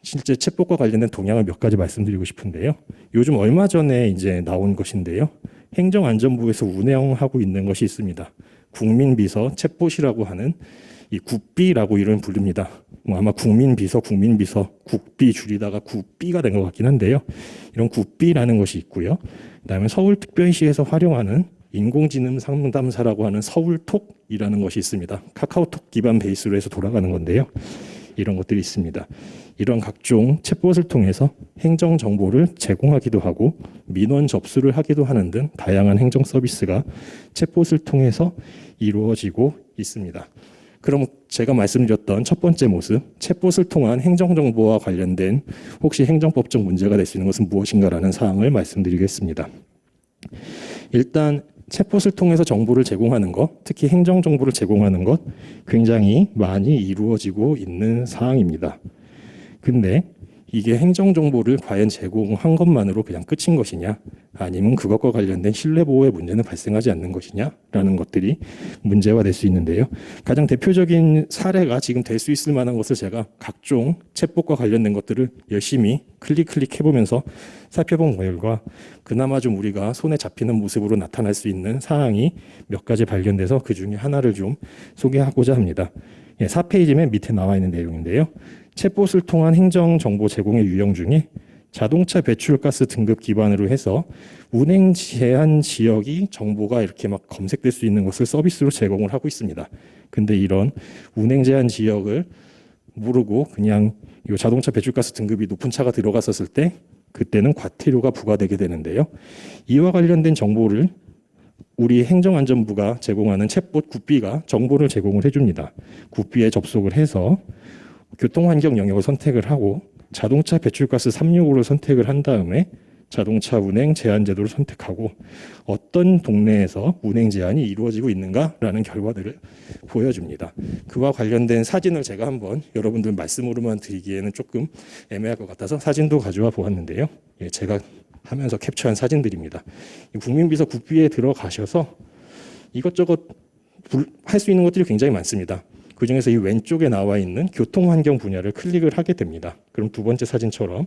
실제 챗봇과 관련된 동향을 몇 가지 말씀드리고 싶은데요. 요즘 얼마 전에 이제 나온 것인데요. 행정안전부에서 운영하고 있는 것이 있습니다. 국민비서 챗봇이라고 하는 이 국비라고 이름을 부릅니다. 아마 국민비서, 국비 줄이다가 국비가 된 것 같긴 한데요. 이런 국비라는 것이 있고요. 그다음에 서울특별시에서 활용하는 인공지능 상담사라고 하는 서울톡이라는 것이 있습니다. 카카오톡 기반 베이스로 해서 돌아가는 건데요. 이런 것들이 있습니다. 이런 각종 챗봇을 통해서 행정 정보를 제공하기도 하고 민원 접수를 하기도 하는 등 다양한 행정 서비스가 챗봇을 통해서 이루어지고 있습니다. 그럼 제가 말씀드렸던 첫 번째 모습, 챗봇을 통한 행정정보와 관련된 혹시 행정법적 문제가 될 수 있는 것은 무엇인가라는 사항을 말씀드리겠습니다. 일단 챗봇을 통해서 정보를 제공하는 것, 특히 행정정보를 제공하는 것 굉장히 많이 이루어지고 있는 사항입니다. 근데 이게 행정정보를 과연 제공한 것만으로 그냥 끝인 것이냐, 아니면 그것과 관련된 신뢰보호의 문제는 발생하지 않는 것이냐라는 것들이 문제가 될 수 있는데요. 가장 대표적인 사례가 지금 될 수 있을 만한 것을 제가 각종 챗봇과 관련된 것들을 열심히 클릭해보면서 살펴본 결과 그나마 좀 우리가 손에 잡히는 모습으로 나타날 수 있는 사항이 몇 가지 발견돼서 그 중에 하나를 좀 소개하고자 합니다. 4페이지 맨 밑에 나와 있는 내용인데요. 챗봇을 통한 행정정보 제공의 유형 중에 자동차 배출가스 등급 기반으로 해서 운행 제한 지역이 정보가 이렇게 막 검색될 수 있는 것을 서비스로 제공을 하고 있습니다. 근데 이런 운행 제한 지역을 모르고 그냥 이 자동차 배출가스 등급이 높은 차가 들어갔었을 때 그때는 과태료가 부과되게 되는데요. 이와 관련된 정보를 우리 행정안전부가 제공하는 챗봇 국비가 정보를 제공을 해줍니다. 국비에 접속을 해서 교통환경 영역을 선택을 하고 자동차 배출가스 365를 선택을 한 다음에 자동차 운행 제한 제도를 선택하고 어떤 동네에서 운행 제한이 이루어지고 있는가라는 결과들을 보여줍니다. 그와 관련된 사진을 제가 한번 여러분들 말씀으로만 드리기에는 조금 애매할 것 같아서 사진도 가져와 보았는데요. 제가 하면서 캡처한 사진들입니다. 국민비서 국비에 들어가셔서 이것저것 할 수 있는 것들이 굉장히 많습니다. 그중에서 이 왼쪽에 나와 있는 교통환경 분야를 클릭을 하게 됩니다. 그럼 두 번째 사진처럼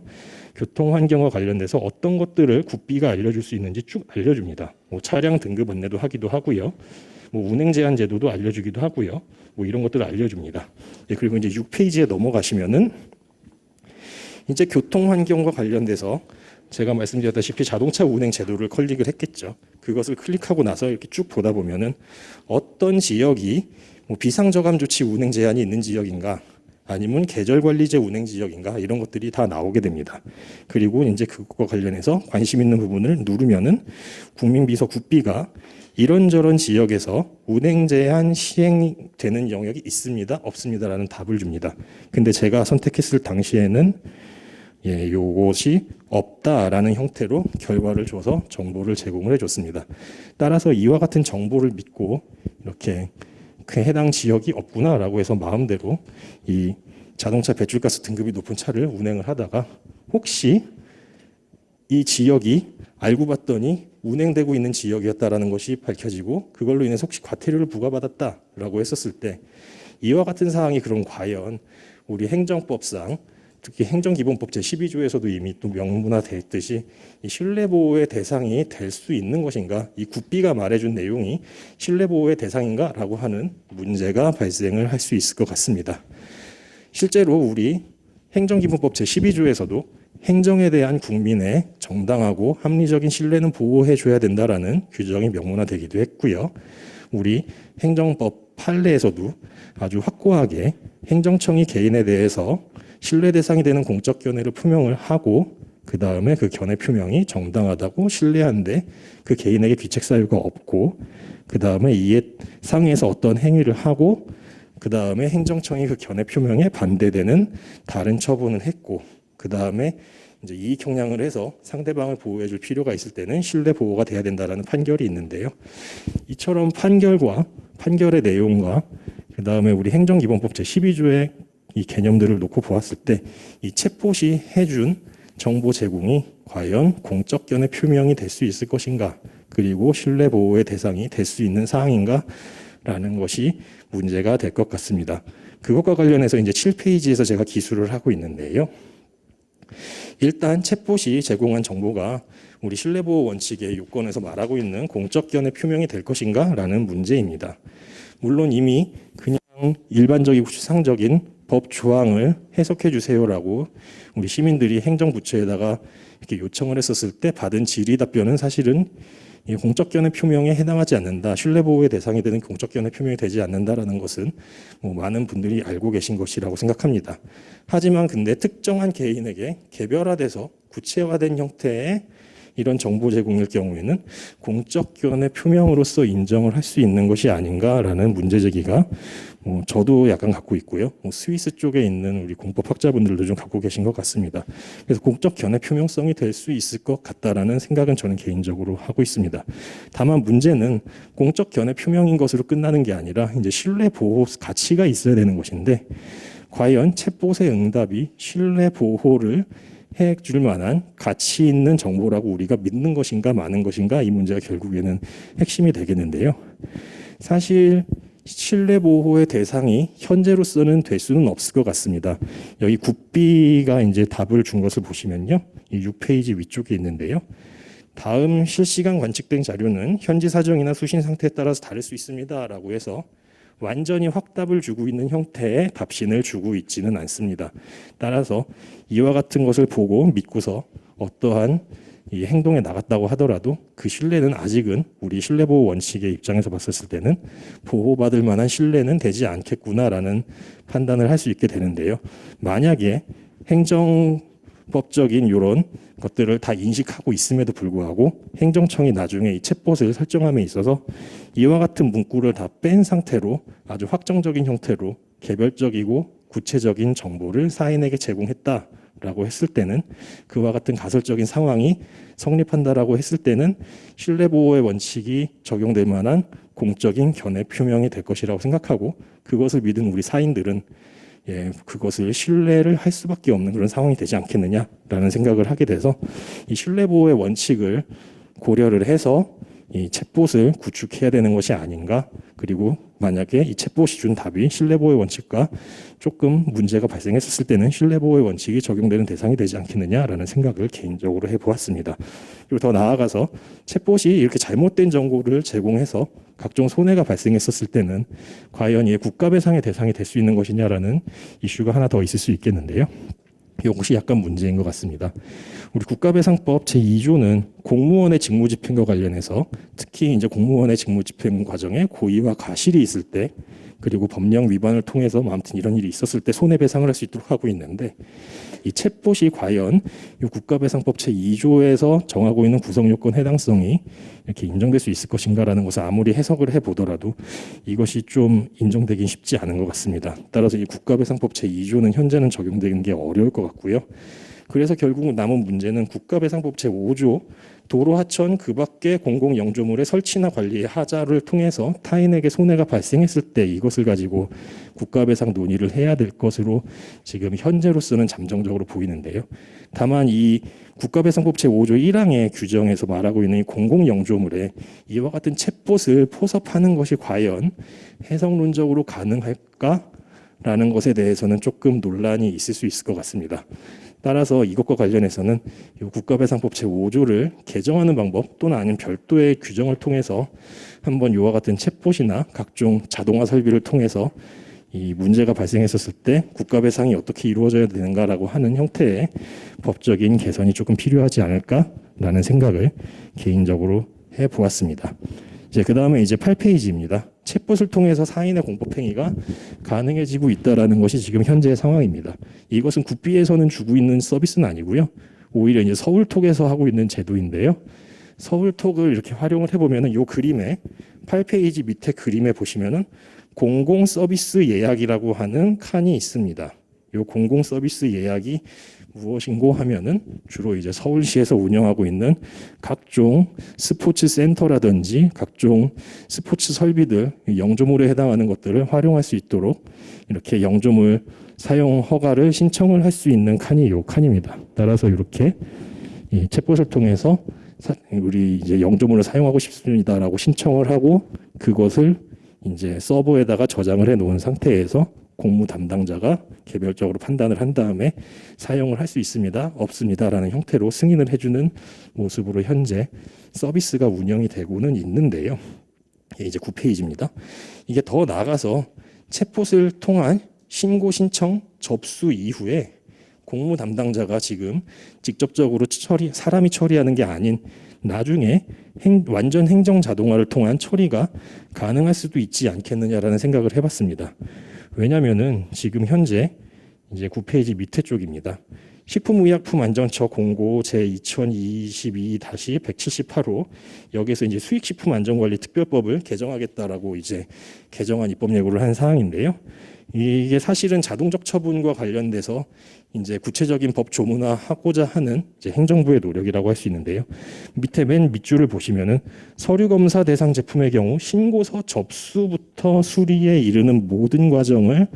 교통환경과 관련돼서 어떤 것들을 국비가 알려줄 수 있는지 쭉 알려줍니다. 차량 등급 안내도 하기도 하고요. 운행 제한 제도도 알려주기도 하고요. 이런 것들을 알려줍니다. 그리고 이제 6페이지에 넘어가시면은 이제 교통환경과 관련돼서 제가 말씀드렸다시피 자동차 운행 제도를 클릭을 했겠죠. 그것을 클릭하고 나서 이렇게 쭉 보다 보면은 어떤 지역이 뭐 비상저감 조치 운행 제한이 있는 지역인가, 아니면 계절관리제 운행 지역인가, 이런 것들이 다 나오게 됩니다. 그리고 이제 그것과 관련해서 관심 있는 부분을 누르면은 국민비서 국비가 이런저런 지역에서 운행 제한 시행되는 영역이 있습니다, 없습니다라는 답을 줍니다. 근데 제가 선택했을 당시에는 요것이 없다라는 형태로 결과를 줘서 정보를 제공을 해줬습니다. 따라서 이와 같은 정보를 믿고 이렇게 그 해당 지역이 없구나라고 해서 마음대로 이 자동차 배출가스 등급이 높은 차를 운행을 하다가 혹시 이 지역이 알고 봤더니 운행되고 있는 지역이었다라는 것이 밝혀지고 그걸로 인해서 혹시 과태료를 부과받았다라고 했었을 때 이와 같은 사항이 그럼 과연 우리 행정법상 특히 행정기본법 제12조에서도 이미 또 명문화되어 있듯이 이 신뢰보호의 대상이 될 수 있는 것인가, 이 국비가 말해준 내용이 신뢰보호의 대상인가라고 하는 문제가 발생을 할 수 있을 것 같습니다. 실제로 우리 행정기본법 제12조에서도 행정에 대한 국민의 정당하고 합리적인 신뢰는 보호해줘야 된다라는 규정이 명문화되기도 했고요. 우리 행정법 판례에서도 아주 확고하게 행정청이 개인에 대해서 신뢰 대상이 되는 공적 견해를 표명을 하고 그 다음에 그 견해 표명이 정당하다고 신뢰하는데 그 개인에게 귀책 사유가 없고 그 다음에 이에 상해서 어떤 행위를 하고 그 다음에 행정청이 그 견해 표명에 반대되는 다른 처분을 했고 그 다음에 이제 이익 형량을 해서 상대방을 보호해줄 필요가 있을 때는 신뢰 보호가 돼야 된다라는 판결이 있는데요. 이처럼 판결과 판결의 내용과 그 다음에 우리 행정기본법 제12조의 이 개념들을 놓고 보았을 때 이 챗봇이 해준 정보 제공이 과연 공적 견해 표명이 될 수 있을 것인가, 그리고 신뢰 보호의 대상이 될 수 있는 사항인가라는 것이 문제가 될 것 같습니다. 그것과 관련해서 이제 7페이지에서 제가 기술을 하고 있는데요. 일단 챗봇이 제공한 정보가 우리 신뢰보호 원칙의 요건에서 말하고 있는 공적 견해 표명이 될 것인가라는 문제입니다. 물론 이미 그냥 일반적이고 추상적인 법 조항을 해석해 주세요라고 우리 시민들이 행정부처에다가 이렇게 요청을 했었을 때 받은 질의 답변은 사실은 이 공적 견해 표명에 해당하지 않는다, 신뢰 보호의 대상이 되는 공적 견해 표명이 되지 않는다라는 것은 뭐 많은 분들이 알고 계신 것이라고 생각합니다. 하지만 근데 특정한 개인에게 개별화돼서 구체화된 형태의 이런 정보 제공일 경우에는 공적 견해 표명으로서 인정을 할 수 있는 것이 아닌가라는 문제 제기가 저도 약간 갖고 있고요. 스위스 쪽에 있는 우리 공법학자분들도 좀 갖고 계신 것 같습니다. 그래서 공적 견해 표명성이 될 수 있을 것 같다라는 생각은 저는 개인적으로 하고 있습니다. 다만 문제는 공적 견해 표명인 것으로 끝나는 게 아니라 이제 신뢰 보호 가치가 있어야 되는 것인데 과연 챗봇의 응답이 신뢰 보호를 해줄 만한 가치 있는 정보라고 우리가 믿는 것인가 마는 것인가, 이 문제가 결국에는 핵심이 되겠는데요. 사실 신뢰 보호의 대상이 현재로서는 될 수는 없을 것 같습니다. 여기 국비가 이제 답을 준 것을 보시면요, 이 6페이지 위쪽에 있는데요. 다음 실시간 관측된 자료는 현지 사정이나 수신 상태에 따라서 다를 수 있습니다라고 해서 완전히 확답을 주고 있는 형태의 답신을 주고 있지는 않습니다. 따라서 이와 같은 것을 보고 믿고서 어떠한 이 행동에 나갔다고 하더라도 그 신뢰는 아직은 우리 신뢰보호 원칙의 입장에서 봤었을 때는 보호받을 만한 신뢰는 되지 않겠구나라는 판단을 할 수 있게 되는데요. 만약에 행정법적인 이런 것들을 다 인식하고 있음에도 불구하고 행정청이 나중에 이 챗봇을 설정함에 있어서 이와 같은 문구를 다 뺀 상태로 아주 확정적인 형태로 개별적이고 구체적인 정보를 사인에게 제공했다라고 했을 때는 그와 같은 가설적인 상황이 성립한다라고 했을 때는 신뢰보호의 원칙이 적용될 만한 공적인 견해 표명이 될 것이라고 생각하고 그것을 믿은 우리 사인들은 그것을 신뢰를 할 수밖에 없는 그런 상황이 되지 않겠느냐라는 생각을 하게 돼서 이 신뢰보호의 원칙을 고려를 해서 이 챗봇을 구축해야 되는 것이 아닌가, 그리고 만약에 이 챗봇이 준 답이 신뢰보호의 원칙과 조금 문제가 발생했을 때는 신뢰보호의 원칙이 적용되는 대상이 되지 않겠느냐라는 생각을 개인적으로 해보았습니다. 그리고 더 나아가서 챗봇이 이렇게 잘못된 정보를 제공해서 각종 손해가 발생했었을 때는 과연 이 국가배상의 대상이 될 수 있는 것이냐라는 이슈가 하나 더 있을 수 있겠는데요. 이것이 약간 문제인 것 같습니다. 우리 국가배상법 제2조는 공무원의 직무집행과 관련해서 특히 이제 공무원의 직무집행 과정에 고의와 과실이 있을 때 그리고 법령 위반을 통해서 뭐 아무튼 이런 일이 있었을 때 손해배상을 할 수 있도록 하고 있는데 이 챗봇이 과연 이 국가배상법 제2조에서 정하고 있는 구성요건 해당성이 이렇게 인정될 수 있을 것인가라는 것을 아무리 해석을 해보더라도 이것이 좀 인정되긴 쉽지 않은 것 같습니다. 따라서 이 국가배상법 제2조는 현재는 적용되는 게 어려울 것 같고요. 그래서 결국 남은 문제는 국가배상법 제5조 도로 하천 그 밖의 공공영조물의 설치나 관리의 하자를 통해서 타인에게 손해가 발생했을 때 이것을 가지고 국가배상 논의를 해야 될 것으로 지금 현재로서는 잠정적으로 보이는데요. 다만 이 국가배상법 제5조 1항의 규정에서 말하고 있는 이 공공영조물에 이와 같은 챗봇을 포섭하는 것이 과연 해석론적으로 가능할까라는 것에 대해서는 조금 논란이 있을 수 있을 것 같습니다. 따라서 이것과 관련해서는 국가배상법 제5조를 개정하는 방법 또는 아니면 별도의 규정을 통해서 한번 이와 같은 챗봇이나 각종 자동화 설비를 통해서 이 문제가 발생했었을 때 국가배상이 어떻게 이루어져야 되는가라고 하는 형태의 법적인 개선이 조금 필요하지 않을까라는 생각을 개인적으로 해보았습니다. 그 다음에 이제 8페이지입니다. 챗봇을 통해서 사인의 공법행위가 가능해지고 있다라는 것이 지금 현재의 상황입니다. 이것은 국비에서는 주고 있는 서비스는 아니고요. 오히려 이제 서울톡에서 하고 있는 제도인데요. 서울톡을 이렇게 활용을 해보면은 이 그림에 8페이지 밑에 그림에 보시면은 공공 서비스 예약이라고 하는 칸이 있습니다. 이 공공 서비스 예약이 무엇인고 하면은 주로 이제 서울시에서 운영하고 있는 각종 스포츠 센터라든지 각종 스포츠 설비들 영조물에 해당하는 것들을 활용할 수 있도록 이렇게 영조물 사용 허가를 신청을 할 수 있는 칸이 이 칸입니다. 따라서 이렇게 이 챗봇을 통해서 우리 이제 영조물을 사용하고 싶습니다라고 신청을 하고 그것을 이제 서버에다가 저장을 해 놓은 상태에서 공무 담당자가 개별적으로 판단을 한 다음에 사용을 할 수 있습니다, 없습니다라는 형태로 승인을 해주는 모습으로 현재 서비스가 운영이 되고는 있는데요. 이제 9페이지입니다. 이게 더 나아가서 챗봇을 통한 신고 신청 접수 이후에 공무 담당자가 지금 직접적으로 사람이 처리하는 게 아닌 나중에 완전 행정 자동화를 통한 처리가 가능할 수도 있지 않겠느냐라는 생각을 해봤습니다. 왜냐하면은 지금 현재 이제 9페이지 밑에 쪽입니다. 식품의약품안전처 공고 제 2022-178호 여기서 이제 수익식품안전관리특별법을 개정하겠다라고 이제 개정안 입법 예고를 한 사항인데요. 이게 사실은 자동적 처분과 관련돼서 이제 구체적인 법 조문화하고자 하는 이제 행정부의 노력이라고 할 수 있는데요. 밑에 맨 밑줄을 보시면은 서류 검사 대상 제품의 경우 신고서 접수부터 수리에 이르는 모든 과정을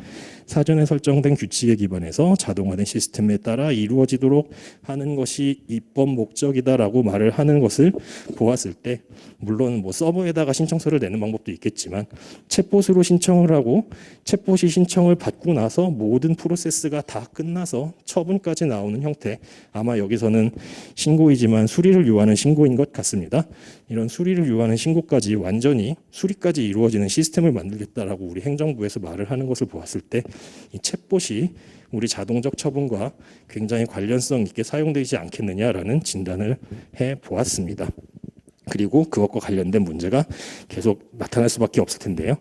사전에 설정된 규칙에 기반해서 자동화된 시스템에 따라 이루어지도록 하는 것이 입법 목적이다라고 말을 하는 것을 보았을 때 물론 뭐 서버에다가 신청서를 내는 방법도 있겠지만 챗봇으로 신청을 하고 챗봇이 신청을 받고 나서 모든 프로세스가 다 끝나서 처분까지 나오는 형태 아마 여기서는 신고이지만 수리를 요하는 신고인 것 같습니다. 이런 수리를 요하는 신고까지 완전히 수리까지 이루어지는 시스템을 만들겠다라고 우리 행정부에서 말을 하는 것을 보았을 때 이 챗봇이 우리 자동적 처분과 굉장히 관련성 있게 사용되지 않겠느냐라는 진단을 해 보았습니다. 그리고 그것과 관련된 문제가 계속 나타날 수밖에 없을 텐데요.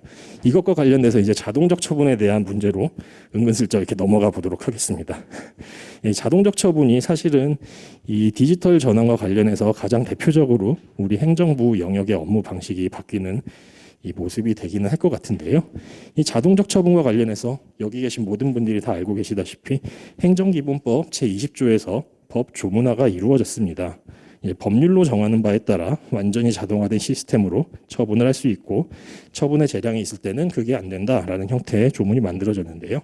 이것과 관련돼서 이제 자동적 처분에 대한 문제로 은근슬쩍 이렇게 넘어가 보도록 하겠습니다. 이 자동적 처분이 사실은 이 디지털 전환과 관련해서 가장 대표적으로 우리 행정부 영역의 업무 방식이 바뀌는 이 모습이 되기는 할 것 같은데요. 이 자동적 처분과 관련해서 여기 계신 모든 분들이 다 알고 계시다시피 행정기본법 제20조에서 법 조문화가 이루어졌습니다. 법률로 정하는 바에 따라 완전히 자동화된 시스템으로 처분을 할 수 있고 처분의 재량이 있을 때는 그게 안 된다라는 형태의 조문이 만들어졌는데요.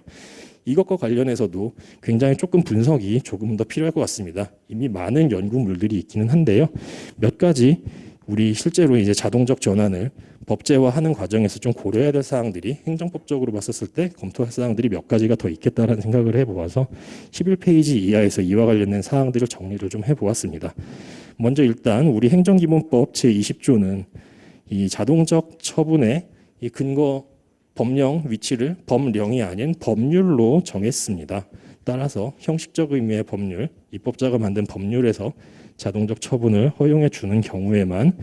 이것과 관련해서도 굉장히 조금 분석이 조금 더 필요할 것 같습니다. 이미 많은 연구물들이 있기는 한데요. 몇 가지 우리 실제로 이제 자동적 전환을 법제화하는 과정에서 좀 고려해야 될 사항들이 행정법적으로 봤었을 때 검토할 사항들이 몇 가지가 더 있겠다라는 생각을 해보아서 11페이지 이하에서 이와 관련된 사항들을 정리를 좀 해보았습니다. 먼저 일단 우리 행정기본법 제20조는 이 자동적 처분의 이 근거 법령 위치를 법령이 아닌 법률로 정했습니다. 따라서 형식적 의미의 법률, 입법자가 만든 법률에서 자동적 처분을 허용해 주는 경우에만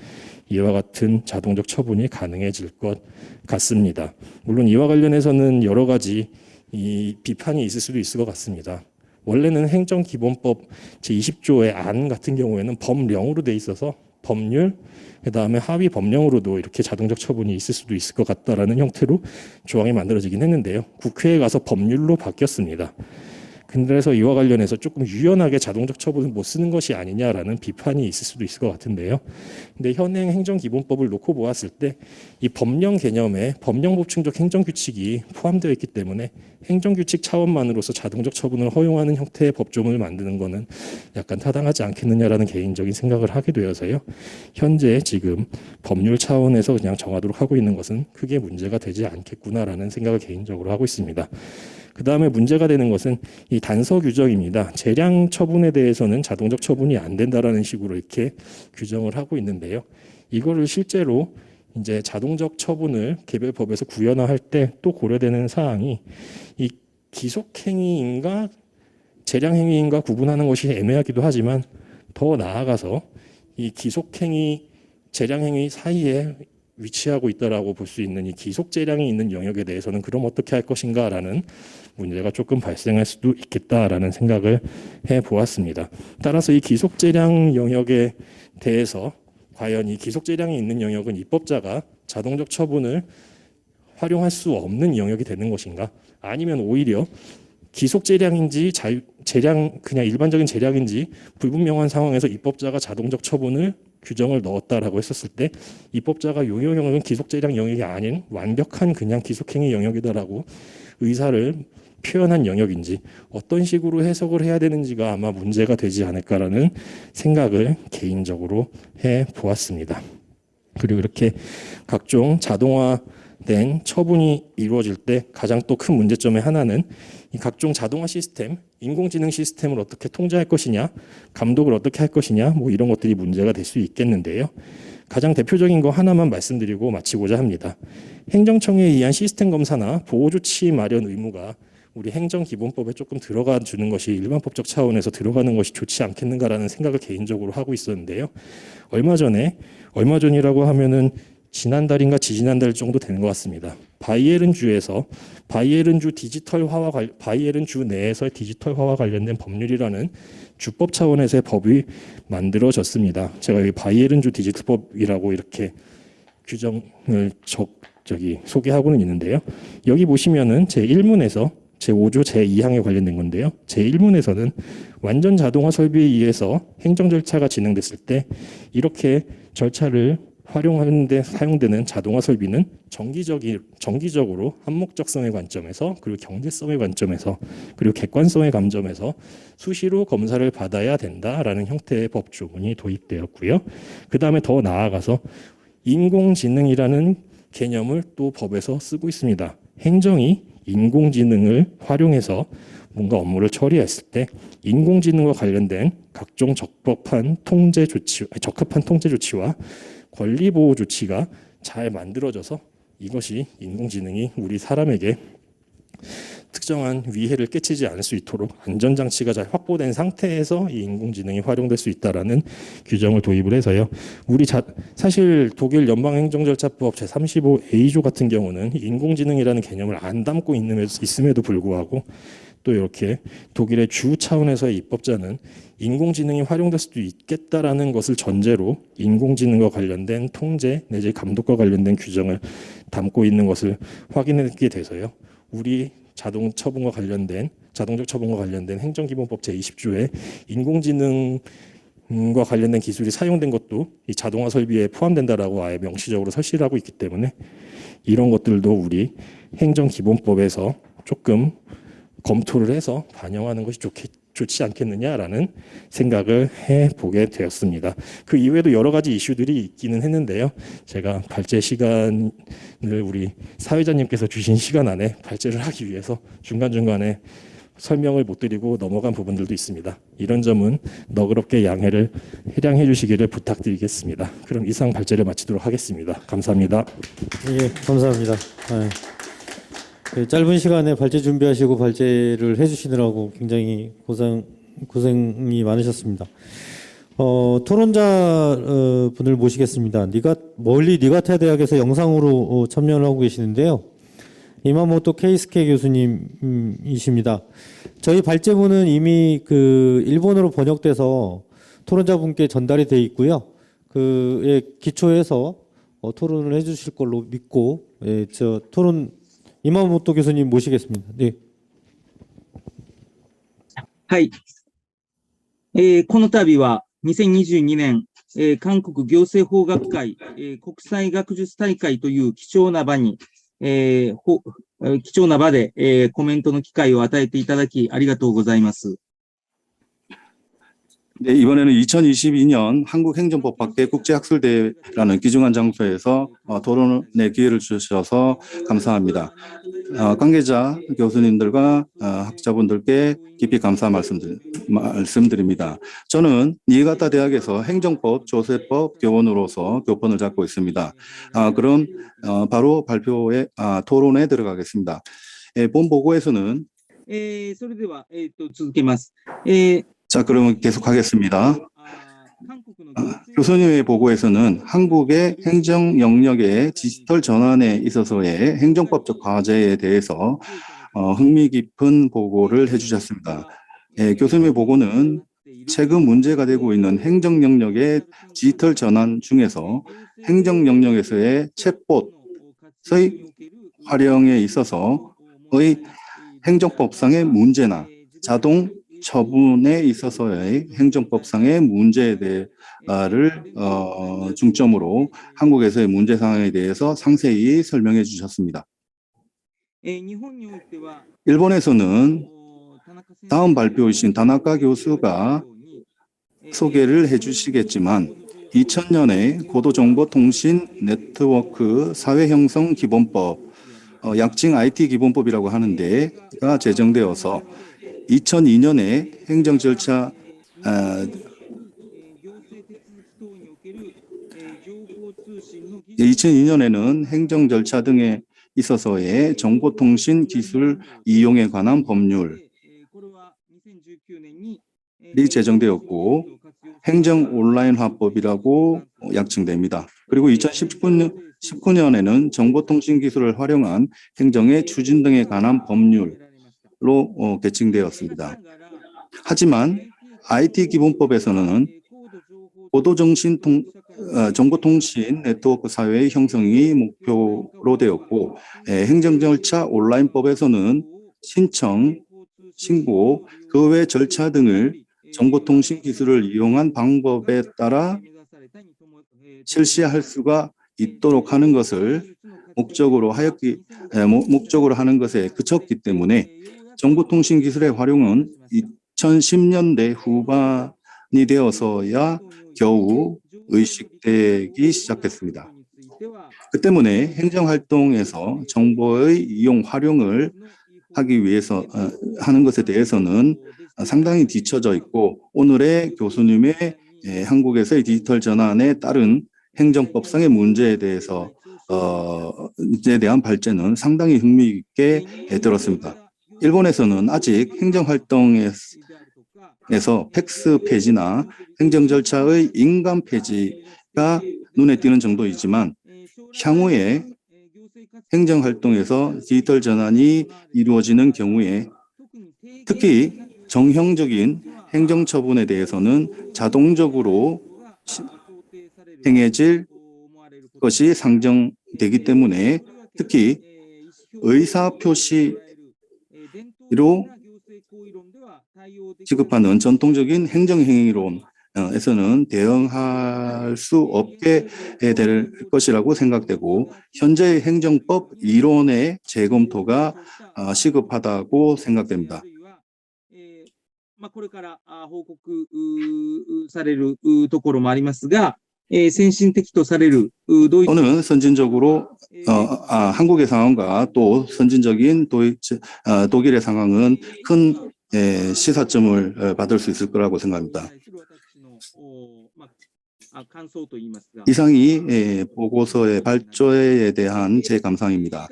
이와 같은 자동적 처분이 가능해질 것 같습니다. 물론 이와 관련해서는 여러 가지 이 비판이 있을 수도 있을 것 같습니다. 원래는 행정기본법 제20조의 안 같은 경우에는 법령으로 돼 있어서 법률, 그다음에 하위 법령으로도 이렇게 자동적 처분이 있을 수도 있을 것 같다라는 형태로 조항이 만들어지긴 했는데요. 국회에 가서 법률로 바뀌었습니다. 그래서 이와 관련해서 조금 유연하게 자동적 처분을 못 쓰는 것이 아니냐라는 비판이 있을 수도 있을 것 같은데요. 근데 현행 행정기본법을 놓고 보았을 때 이 법령 개념에 법령법칙적 행정규칙이 포함되어 있기 때문에 행정규칙 차원만으로서 자동적 처분을 허용하는 형태의 법조문을 만드는 것은 약간 타당하지 않겠느냐라는 개인적인 생각을 하게 되어서요. 현재 지금 법률 차원에서 그냥 정하도록 하고 있는 것은 크게 문제가 되지 않겠구나라는 생각을 개인적으로 하고 있습니다. 그 다음에 문제가 되는 것은 이 단서 규정입니다. 재량 처분에 대해서는 자동적 처분이 안 된다라는 식으로 이렇게 규정을 하고 있는데요. 이거를 실제로 이제 자동적 처분을 개별법에서 구현화할 때 또 고려되는 사항이 이 기속행위인가 재량행위인가 구분하는 것이 애매하기도 하지만 더 나아가서 이 기속행위, 재량행위 사이에 위치하고 있다라고 볼 수 있는 이 기속재량이 있는 영역에 대해서는 그럼 어떻게 할 것인가라는 문제가 조금 발생할 수도 있겠다라는 생각을 해보았습니다. 따라서 이 기속재량 영역에 대해서 과연 이 기속재량이 있는 영역은 입법자가 자동적 처분을 활용할 수 없는 영역이 되는 것인가? 아니면 오히려 기속재량인지 재량 그냥 일반적인 재량인지 불분명한 상황에서 입법자가 자동적 처분을 규정을 넣었다라고 했었을 때 입법자가 용역 영역은 기속재량 영역이 아닌 완벽한 그냥 기속행위 영역이다라고 의사를 표현한 영역인지 어떤 식으로 해석을 해야 되는지가 아마 문제가 되지 않을까라는 생각을 개인적으로 해보았습니다. 그리고 이렇게 각종 자동화된 처분이 이루어질 때 가장 또 큰 문제점의 하나는 이 각종 자동화 시스템, 인공지능 시스템을 어떻게 통제할 것이냐, 감독을 어떻게 할 것이냐, 뭐 이런 것들이 문제가 될 수 있겠는데요. 가장 대표적인 거 하나만 말씀드리고 마치고자 합니다. 행정청에 의한 시스템 검사나 보호조치 마련 의무가 우리 행정기본법에 조금 들어가 주는 것이 일반법적 차원에서 들어가는 것이 좋지 않겠는가라는 생각을 개인적으로 하고 있었는데요. 얼마 전이라고 하면은 지난달인가 지지난달 정도 되는 것 같습니다. 바이에른주에서 바이에른주 내에서의 디지털화와 관련된 법률이라는 주법 차원에서의 법이 만들어졌습니다. 제가 여기 바이에른주 디지털법이라고 이렇게 규정을 소개하고는 있는데요. 여기 보시면은 제1문에서 제5조 제2항에 관련된 건데요. 제1문에서는 완전 자동화 설비에 의해서 행정 절차가 진행됐을 때 이렇게 절차를 활용하는 데 사용되는 자동화 설비는 정기적으로 한목적성의 관점에서 그리고 경제성의 관점에서 그리고 객관성의 관점에서 수시로 검사를 받아야 된다라는 형태의 법조문이 도입되었고요. 그 다음에 더 나아가서 인공지능이라는 개념을 또 법에서 쓰고 있습니다. 행정이 인공지능을 활용해서 뭔가 업무를 처리했을 때 인공지능과 관련된 각종 적합한 통제 조치와 권리 보호 조치가 잘 만들어져서 이것이 인공지능이 우리 사람에게 특정한 위해를 끼치지 않을 수 있도록 안전장치가 잘 확보된 상태에서 이 인공지능이 활용될 수 있다라는 규정을 도입을 해서요. 사실 독일 연방행정절차법 제35A조 같은 경우는 인공지능이라는 개념을 안 담고 있음에도 불구하고 또 이렇게 독일의 주 차원에서의 입법자는 인공지능이 활용될 수도 있겠다라는 것을 전제로 인공지능과 관련된 통제 내지 감독과 관련된 규정을 담고 있는 것을 확인하게 돼서요. 우리 자동적 처분과 관련된 행정기본법 제20조에 인공지능과 관련된 기술이 사용된 것도 이 자동화 설비에 포함된다라고 아예 명시적으로 설치를 하고 있기 때문에 이런 것들도 우리 행정기본법에서 조금 검토를 해서 반영하는 것이 좋지 않겠느냐라는 생각을 해보게 되었습니다. 그 이외에도 여러 가지 이슈들이 있기는 했는데요. 제가 발제 시간을 우리 사회자님께서 주신 시간 안에 발제를 하기 위해서 중간중간에 설명을 못 드리고 넘어간 부분들도 있습니다. 이런 점은 너그럽게 해량해 주시기를 부탁드리겠습니다. 그럼 이상 발제를 마치도록 하겠습니다. 감사합니다. 예, 감사합니다. 네. 짧은 시간에 발제 준비하시고 발제를 해주시느라고 굉장히 고생이 많으셨습니다. 토론자 분을 모시겠습니다. 멀리 니가타 대학에서 영상으로 참여를 하고 계시는데요. 이마모토 케이스케 교수님이십니다. 저희 발제문은 이미 일본어로 번역돼서 토론자분께 전달이 돼 있고요. 그에 기초해서 토론을 해주실 걸로 믿고, 이마모토 교수님 모시겠습니다. 네. はい。この度は2022年、韓国行政法学会、国際学術大会という貴重な場で、コメントの機会を与えていただきありがとうございます。 네, 이번에는 2022년 한국행정법학회 국제학술대회라는 귀중한 장소에서 토론의 기회를 주셔서 감사합니다. 관계자 교수님들과 학자분들께 깊이 감사 말씀드립니다. 저는 니가타 대학에서 행정법, 조세법 교원으로서 교pon을 잡고 있습니다. 그럼 바로 토론에 들어가겠습니다. 본 보고에서는 それでは、続けます。 자, 그러면 계속하겠습니다. 교수님의 보고에서는 한국의 행정 영역의 디지털 전환에 있어서의 행정법적 과제에 대해서 흥미 깊은 보고를 해주셨습니다. 교수님의 보고는 최근 문제가 되고 있는 행정 영역의 디지털 전환 중에서 행정 영역에서의 챗봇의 활용에 있어서의 행정법상의 문제나 자동 처분에 있어서의 행정법상의 문제에 대해를 중점으로 한국에서의 문제 상황에 대해서 상세히 설명해 주셨습니다. 일본에서는 다음 발표이신 다나카 교수가 소개를 해 주시겠지만 2000년에 고도정보통신 네트워크 사회형성 기본법, 약칭 IT 기본법이라고 하는데가 제정되어서 2002년에 행정 절차 2002년에는 행정 절차 등에 있어서의 정보통신 기술 이용에 관한 법률이 제정되었고 행정 온라인화법이라고 약칭됩니다. 그리고 2019년에는 정보통신 기술을 활용한 행정의 추진 등에 관한 법률 로 개칭되었습니다. 하지만 IT 기본법에서는 정보통신 네트워크 사회의 형성이 목표로 되었고 행정절차 온라인법에서는 신청, 신고, 그 외 절차 등을 정보통신 기술을 이용한 방법에 따라 실시할 수가 있도록 하는 것을 목적으로 하는 것에 그쳤기 때문에 정보통신 기술의 활용은 2010년대 후반이 되어서야 겨우 의식되기 시작했습니다. 그 때문에 행정활동에서 정보의 이용 활용을 하기 위해서 하는 것에 대해서는 상당히 뒤처져 있고 오늘의 교수님의 한국에서의 디지털 전환에 따른 행정법상의 문제에 대해서 에 대한 발제는 상당히 흥미있게 들었습니다. 일본에서는 아직 행정활동에서 팩스 폐지나 행정 절차의 인간 폐지가 눈에 띄는 정도이지만 향후에 행정활동에서 디지털 전환이 이루어지는 경우에 특히 정형적인 행정처분에 대해서는 자동적으로 행해질 것이 상정되기 때문에 특히 의사표시로 취급하는 전통적인 행정행위론에서는 대응할 수 없게 될 것이라고 생각되고 현재의 행정법 이론의 재검토가 시급하다고 생각됩니다. これから報告されるところもありますが、先進的とされる 또는 선진적으로 한국의 상황과 또 선진적인 독일의 상황은 큰 시사점을 받을 수 있을 거라고 생각합니다. 이상이 보고서의 발조에 대한 제 감상입니다.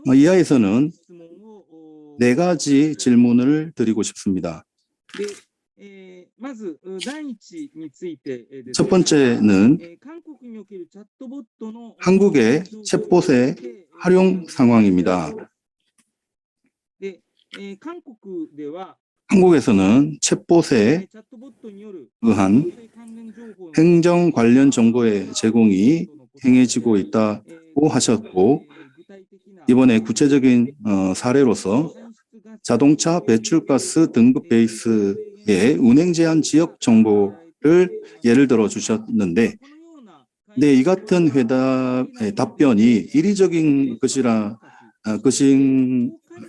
이하에서는 네 가지 질문을 드리고 싶습니다. で、まず、第一についてです 첫 が、 번째는 韓国におけるチャットボットの 한국의 챗봇의 활용 상황입니다. で、韓国では 한국에서는 챗봇에 チャットボットによる 의한 関連情報の 행정 관련 정보의 제공이 행해지고 있다고 하셨고, 이번에 구체적인 사례로서 자동차 배출가스 등급 베이스의 운행 제한 지역 정보를 예를 들어 주셨는데, 네, 이 같은 회답의 답변이 이리적인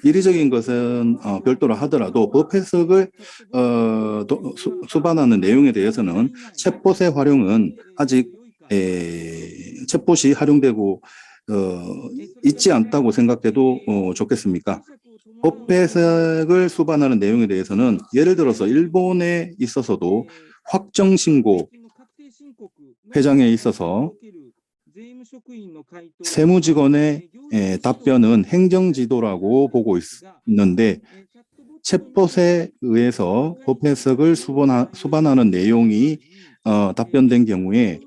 이리적인 것은 별도로 하더라도 법 해석을 수반하는 내용에 대해서는 챗봇의 활용은 아직 챗봇이 활용되고 있지 않다고 생각해도 좋겠습니까? 법 해석을 수반하는 내용에 대해서는 예를 들어서 일본에 있어서도 확정 신고 회장에 있어서 세무직원의 답변은 행정지도라고 보고 있는데, 챗봇에 의해서 법 해석을 수반하는 내용이 답변된 경우에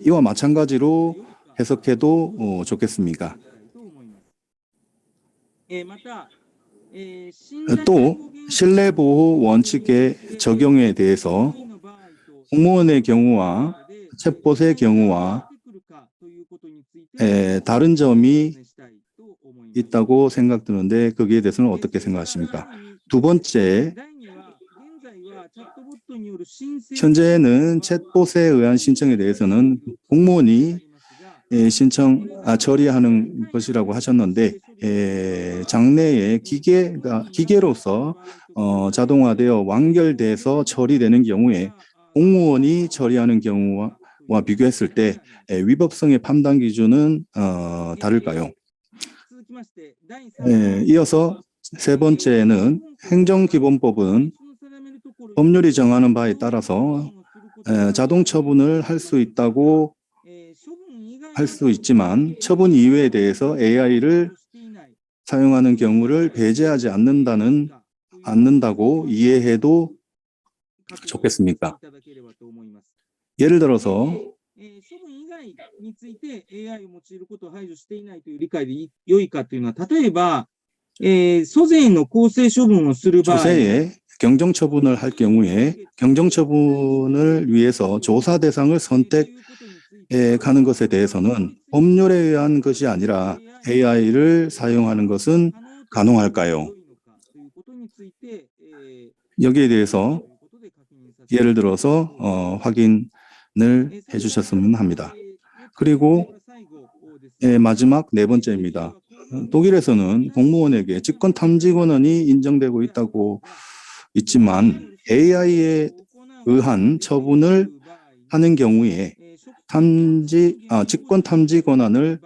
이와 마찬가지로 해석해도 좋겠습니까? 또 신뢰보호 원칙의 적용에 대해서 공무원의 경우와 챗봇의 경우와 다른 점이 있다고 생각드는데 거기에 대해서는 어떻게 생각하십니까? 두 번째, 현재는 챗봇에 의한 신청에 대해서는 공무원이 처리하는 것이라고 하셨는데, 장내에 기계로서 자동화되어 완결돼서 처리되는 경우에 공무원이 처리하는 경우와 비교했을 때 위법성의 판단 기준은 다를까요? 이어서 세 번째는 행정기본법은 법률이 정하는 바에 따라서 자동 처분을 할 수 있지만 처분 이외에 대해서 AI를 사용하는 경우를 배제하지 않는다고 이해해도 좋겠습니까? 예를 들어서 処分以外について AI を用いることを排除していないという理解で良いかというのは、例えば、租税の公正処分をする場合、 조세에 경정처분을 할 경우에 경정처분을 위해서 조사 대상을 선택하는 것에 대해서는 법률에 의한 것이 아니라 AI를 사용하는 것은 가능할까요? 여기에 대해서 예를 들어서 확인을 해주셨으면 합니다. 그리고 마지막 네 번째입니다. 독일에서는 공무원에게 직권 탐지 권한이 인정되고 있지만 AI에 의한 처분을 하는 경우에 직권 탐지 권한을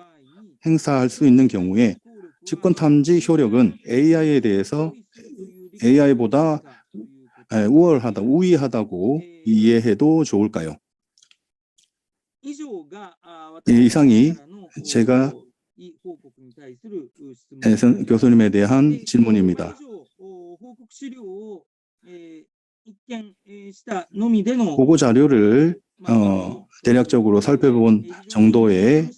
행사할 수 있는 경우에 직권 탐지 효력은 AI보다 우위하다고 이해해도 좋을까요? 이상이 제가 교수님에 대한 질문입니다. 보고 자료를 대략적으로 살펴본 정도의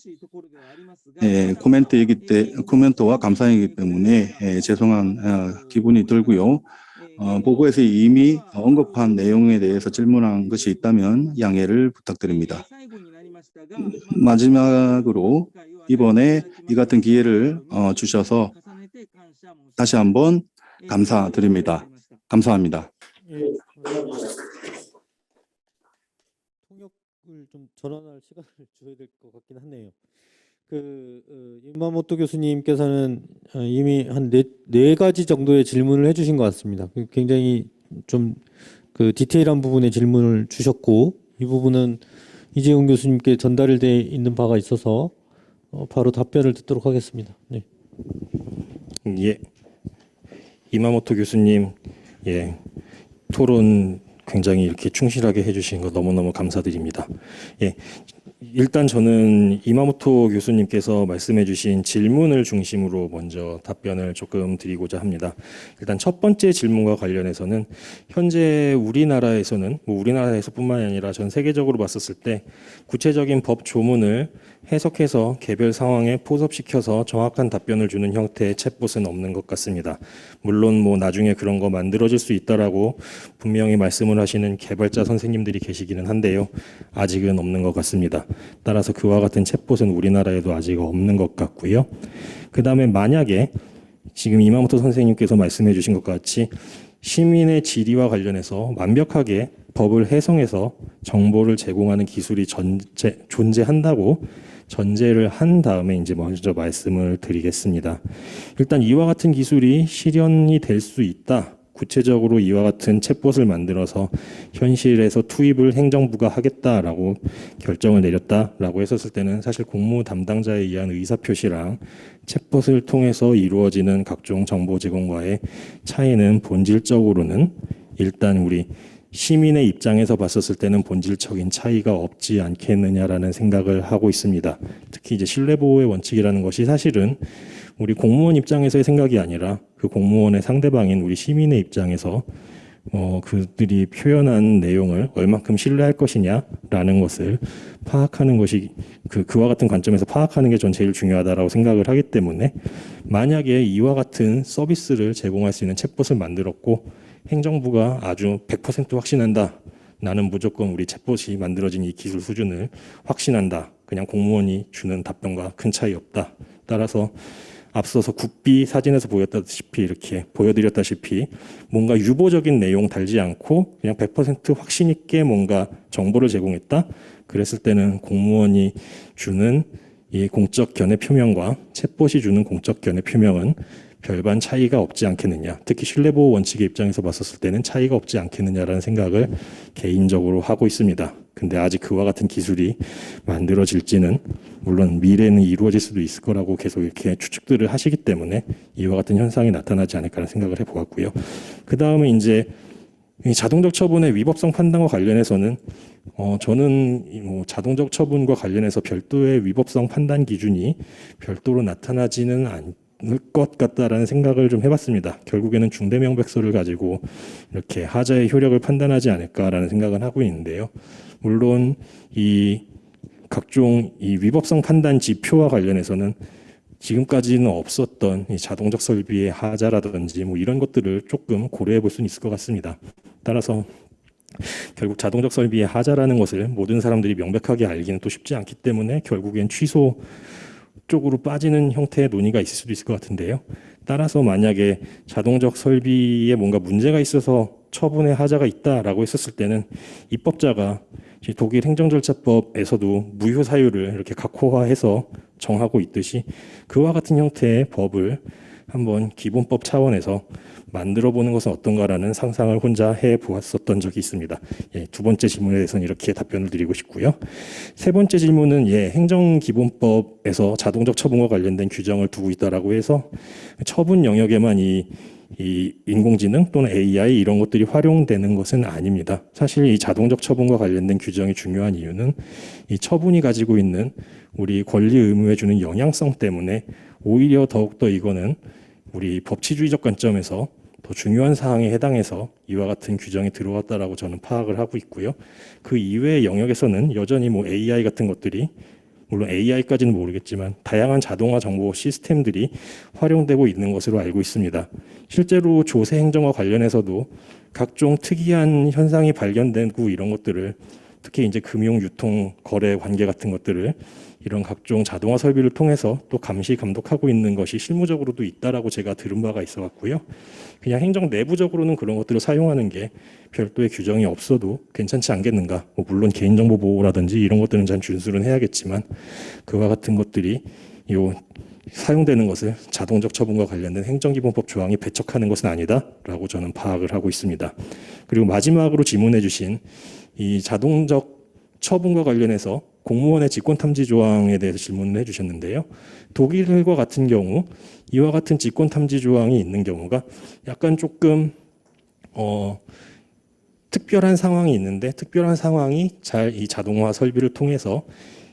코멘트와 감상이기 때문에 죄송한 기분이 들고요. 보고에서 이미 언급한 내용에 대해서 질문한 것이 있다면 양해를 부탁드립니다. 마지막으로 이번에 이 같은 기회를 주셔서 다시 한번 감사드립니다. 감사합니다. 통역을 좀 전환할 시간을 줘야 될 것 같긴 하네요. 이마모토 교수님께서는 이미 한 네 가지 정도의 질문을 해주신 것 같습니다. 굉장히 좀 디테일한 부분의 질문을 주셨고, 이 부분은 이재용 교수님께 전달돼 있는 바가 있어서 바로 답변을 듣도록 하겠습니다. 네. 예, 이마모토 교수님, 예, 토론 굉장히 이렇게 충실하게 해주신 거 너무너무 감사드립니다. 예, 일단 저는 이마모토 교수님께서 말씀해 주신 질문을 중심으로 먼저 답변을 조금 드리고자 합니다. 일단 첫 번째 질문과 관련해서는 현재 우리나라에서는 우리나라에서뿐만이 아니라 전 세계적으로 봤었을 때 구체적인 법 조문을 해석해서 개별 상황에 포섭시켜서 정확한 답변을 주는 형태의 챗봇은 없는 것 같습니다. 물론 나중에 그런 거 만들어질 수 있다라고 분명히 말씀을 하시는 개발자 선생님들이 계시기는 한데요. 아직은 없는 것 같습니다. 따라서 그와 같은 챗봇은 우리나라에도 아직 없는 것 같고요. 그 다음에 만약에 지금 이마모토 선생님께서 말씀해 주신 것 같이 시민의 질의와 관련해서 완벽하게 법을 해석해서 정보를 제공하는 기술이 존재한다고 전제를 한 다음에 이제 먼저 말씀을 드리겠습니다. 일단 이와 같은 기술이 실현이 될 수 있다. 구체적으로 이와 같은 챗봇을 만들어서 현실에서 투입을 행정부가 하겠다라고 결정을 내렸다라고 했었을 때는 사실 공무 담당자에 의한 의사표시랑 챗봇을 통해서 이루어지는 각종 정보 제공과의 차이는 본질적으로는 일단 우리 시민의 입장에서 봤었을 때는 본질적인 차이가 없지 않겠느냐라는 생각을 하고 있습니다. 특히 이제 신뢰보호의 원칙이라는 것이 사실은 우리 공무원 입장에서의 생각이 아니라 그 공무원의 상대방인 우리 시민의 입장에서 그들이 표현한 내용을 얼만큼 신뢰할 것이냐라는 것을 파악하는 것이 그와 같은 관점에서 파악하는 게 전 제일 중요하다라고 생각을 하기 때문에 만약에 이와 같은 서비스를 제공할 수 있는 챗봇을 만들었고 행정부가 아주 100% 확신한다. 나는 무조건 우리 챗봇이 만들어진 이 기술 수준을 확신한다. 그냥 공무원이 주는 답변과 큰 차이 없다. 따라서 앞서서 굿비 사진에서 보여드렸다시피 뭔가 유보적인 내용 달지 않고 그냥 100% 확신 있게 뭔가 정보를 제공했다. 그랬을 때는 공무원이 주는 이 공적 견해 표명과 챗봇이 주는 공적 견해 표명은 별반 차이가 없지 않겠느냐. 특히 신뢰보호 원칙의 입장에서 봤었을 때는 차이가 없지 않겠느냐라는 생각을 개인적으로 하고 있습니다. 근데 아직 그와 같은 기술이 만들어질지는 물론 미래는 이루어질 수도 있을 거라고 계속 이렇게 추측들을 하시기 때문에 이와 같은 현상이 나타나지 않을까라는 생각을 해보았고요. 그 다음에 이제 이 자동적 처분의 위법성 판단과 관련해서는 저는 자동적 처분과 관련해서 별도의 위법성 판단 기준이 별도로 나타나지는 않을 것 같다라는 생각을 좀 해봤습니다. 결국에는 중대명백서를 가지고 이렇게 하자의 효력을 판단하지 않을까라는 생각을 하고 있는데요. 물론 이 각종 이 위법성 판단 지표와 관련해서는 지금까지는 없었던 이 자동적 설비의 하자라든지 이런 것들을 조금 고려해 볼 수는 있을 것 같습니다. 따라서 결국 자동적 설비의 하자라는 것을 모든 사람들이 명백하게 알기는 또 쉽지 않기 때문에 결국엔 취소 쪽으로 빠지는 형태의 논의가 있을 수도 있을 것 같은데요. 따라서 만약에 자동적 설비에 뭔가 문제가 있어서 처분의 하자가 있다라고 했었을 때는 입법자가 독일 행정절차법에서도 무효 사유를 이렇게 각호화해서 정하고 있듯이 그와 같은 형태의 법을 한번 기본법 차원에서 만들어 보는 것은 어떤가라는 상상을 혼자 해 보았었던 적이 있습니다. 두 번째 질문에 대해서는 이렇게 답변을 드리고 싶고요. 세 번째 질문은 행정기본법에서 자동적 처분과 관련된 규정을 두고 있다라고 해서 처분 영역에만 이 인공지능 또는 AI 이런 것들이 활용되는 것은 아닙니다. 사실 이 자동적 처분과 관련된 규정이 중요한 이유는 이 처분이 가지고 있는 우리 권리 의무에 주는 영향성 때문에 오히려 더욱더 이거는 우리 법치주의적 관점에서 더 중요한 사항에 해당해서 이와 같은 규정이 들어왔다라고 저는 파악을 하고 있고요. 그 이외의 영역에서는 여전히 AI 같은 것들이 물론 AI까지는 모르겠지만 다양한 자동화 정보 시스템들이 활용되고 있는 것으로 알고 있습니다. 실제로 조세 행정과 관련해서도 각종 특이한 현상이 발견되고 이런 것들을 특히 이제 금융, 유통, 거래 관계 같은 것들을 이런 각종 자동화 설비를 통해서 또 감시, 감독하고 있는 것이 실무적으로도 있다라고 제가 들은 바가 있어 갖고요. 그냥 행정 내부적으로는 그런 것들을 사용하는 게 별도의 규정이 없어도 괜찮지 않겠는가. 물론 개인정보 보호라든지 이런 것들은 잘 준수는 해야겠지만 그와 같은 것들이 사용되는 것을 자동적 처분과 관련된 행정기본법 조항이 배척하는 것은 아니다라고 저는 파악을 하고 있습니다. 그리고 마지막으로 질문해 주신 이 자동적 처분과 관련해서 공무원의 직권탐지 조항에 대해서 질문을 해주셨는데요. 독일과 같은 경우 이와 같은 직권탐지 조항이 있는 경우가 약간 조금 특별한 상황이 있는데 특별한 상황이 잘 이 자동화 설비를 통해서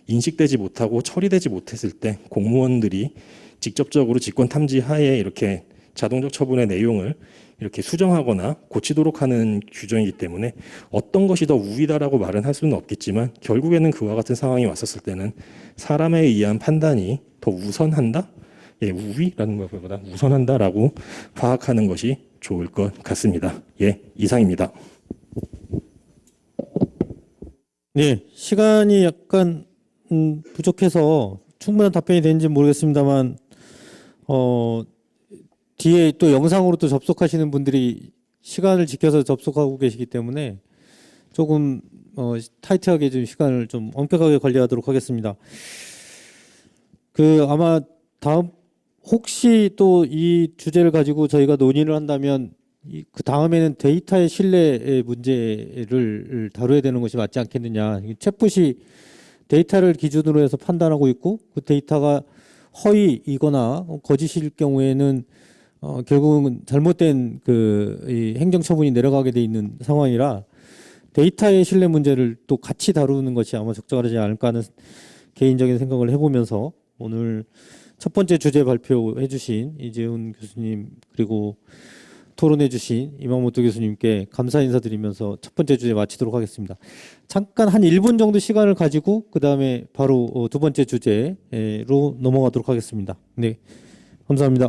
인식되지 못하고 처리되지 못했을 때 공무원들이 직접적으로 직권 탐지 하에 이렇게 자동적 처분의 내용을 이렇게 수정하거나 고치도록 하는 규정이기 때문에 어떤 것이 더 우위다라고 말은 할 수는 없겠지만 결국에는 그와 같은 상황이 왔었을 때는 사람에 의한 판단이 더 우선한다? 예, 우위라는 것보다 우선한다라고 파악하는 것이 좋을 것 같습니다. 예, 이상입니다. 네, 시간이 약간 부족해서 충분한 답변이 되는지 모르겠습니다만 뒤에 또 영상으로 또 접속하시는 분들이 시간을 지켜서 접속하고 계시기 때문에 조금 타이트하게 좀 시간을 좀 엄격하게 관리하도록 하겠습니다. 그 아마 다음 혹시 또 이 주제를 가지고 저희가 논의를 한다면 그 다음에는 데이터의 신뢰의 문제를 다뤄야 되는 것이 맞지 않겠느냐. 챗봇이 데이터를 기준으로 해서 판단하고 있고 그 데이터가 허위이거나 거짓일 경우에는 결국은 잘못된 이 행정처분이 내려가게 돼 있는 상황이라 데이터의 신뢰 문제를 또 같이 다루는 것이 아마 적절하지 않을까 하는 개인적인 생각을 해보면서 오늘 첫 번째 주제 발표해 주신 이재훈 교수님 그리고 토론해 주신 이망모토 교수님께 감사 인사드리면서 첫 번째 주제 마치도록 하겠습니다. 잠깐 한 1분 정도 시간을 가지고 그 다음에 바로 두 번째 주제로 넘어가도록 하겠습니다. 네, 감사합니다.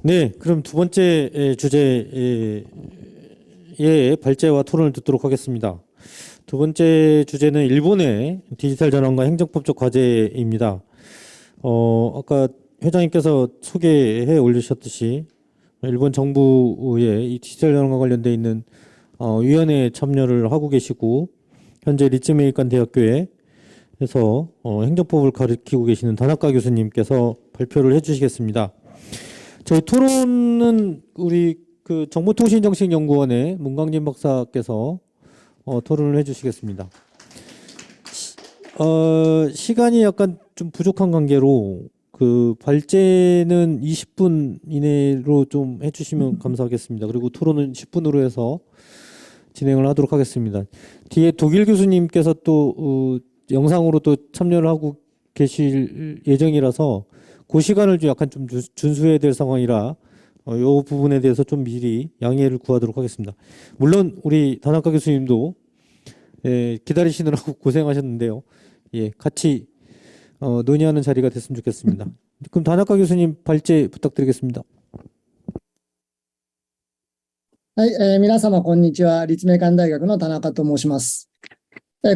네, 그럼 두 번째 주제의 발제와 토론을 듣도록 하겠습니다. 두 번째 주제는 일본의 디지털 전환과 행정법적 과제입니다. 아까 회장님께서 소개해 올리셨듯이 일본 정부의 이 디지털 전환과 관련돼 있는 위원회에 참여를 하고 계시고 현재 리츠메이칸 대학교에서 행정법을 가르치고 계시는 다나카 교수님께서 발표를 해주시겠습니다. 저희 토론은 우리 그 정보통신정책연구원의 문광진 박사께서 토론을 해주시겠습니다. 시간이 약간 좀 부족한 관계로 그 발제는 20분 이내로 좀 해주시면 감사하겠습니다. 그리고 토론은 10분으로 해서 진행을 하도록 하겠습니다. 뒤에 독일 교수님께서 또 영상으로 또 참여를 하고 계실 예정이라서 그 시간을 좀 약간 좀 준수해야 될 상황이라 이 부분에 대해서 좀 미리 양해를 구하도록 하겠습니다. 물론 우리 다나카 교수님도 기다리시느라고 고생하셨는데요. 예, 같이 논의하는 자리가 됐으면 좋겠습니다. 그럼 다나카 교수님 발제 부탁드리겠습니다. はい、皆様こんにちは。立命館大学の田中と申します。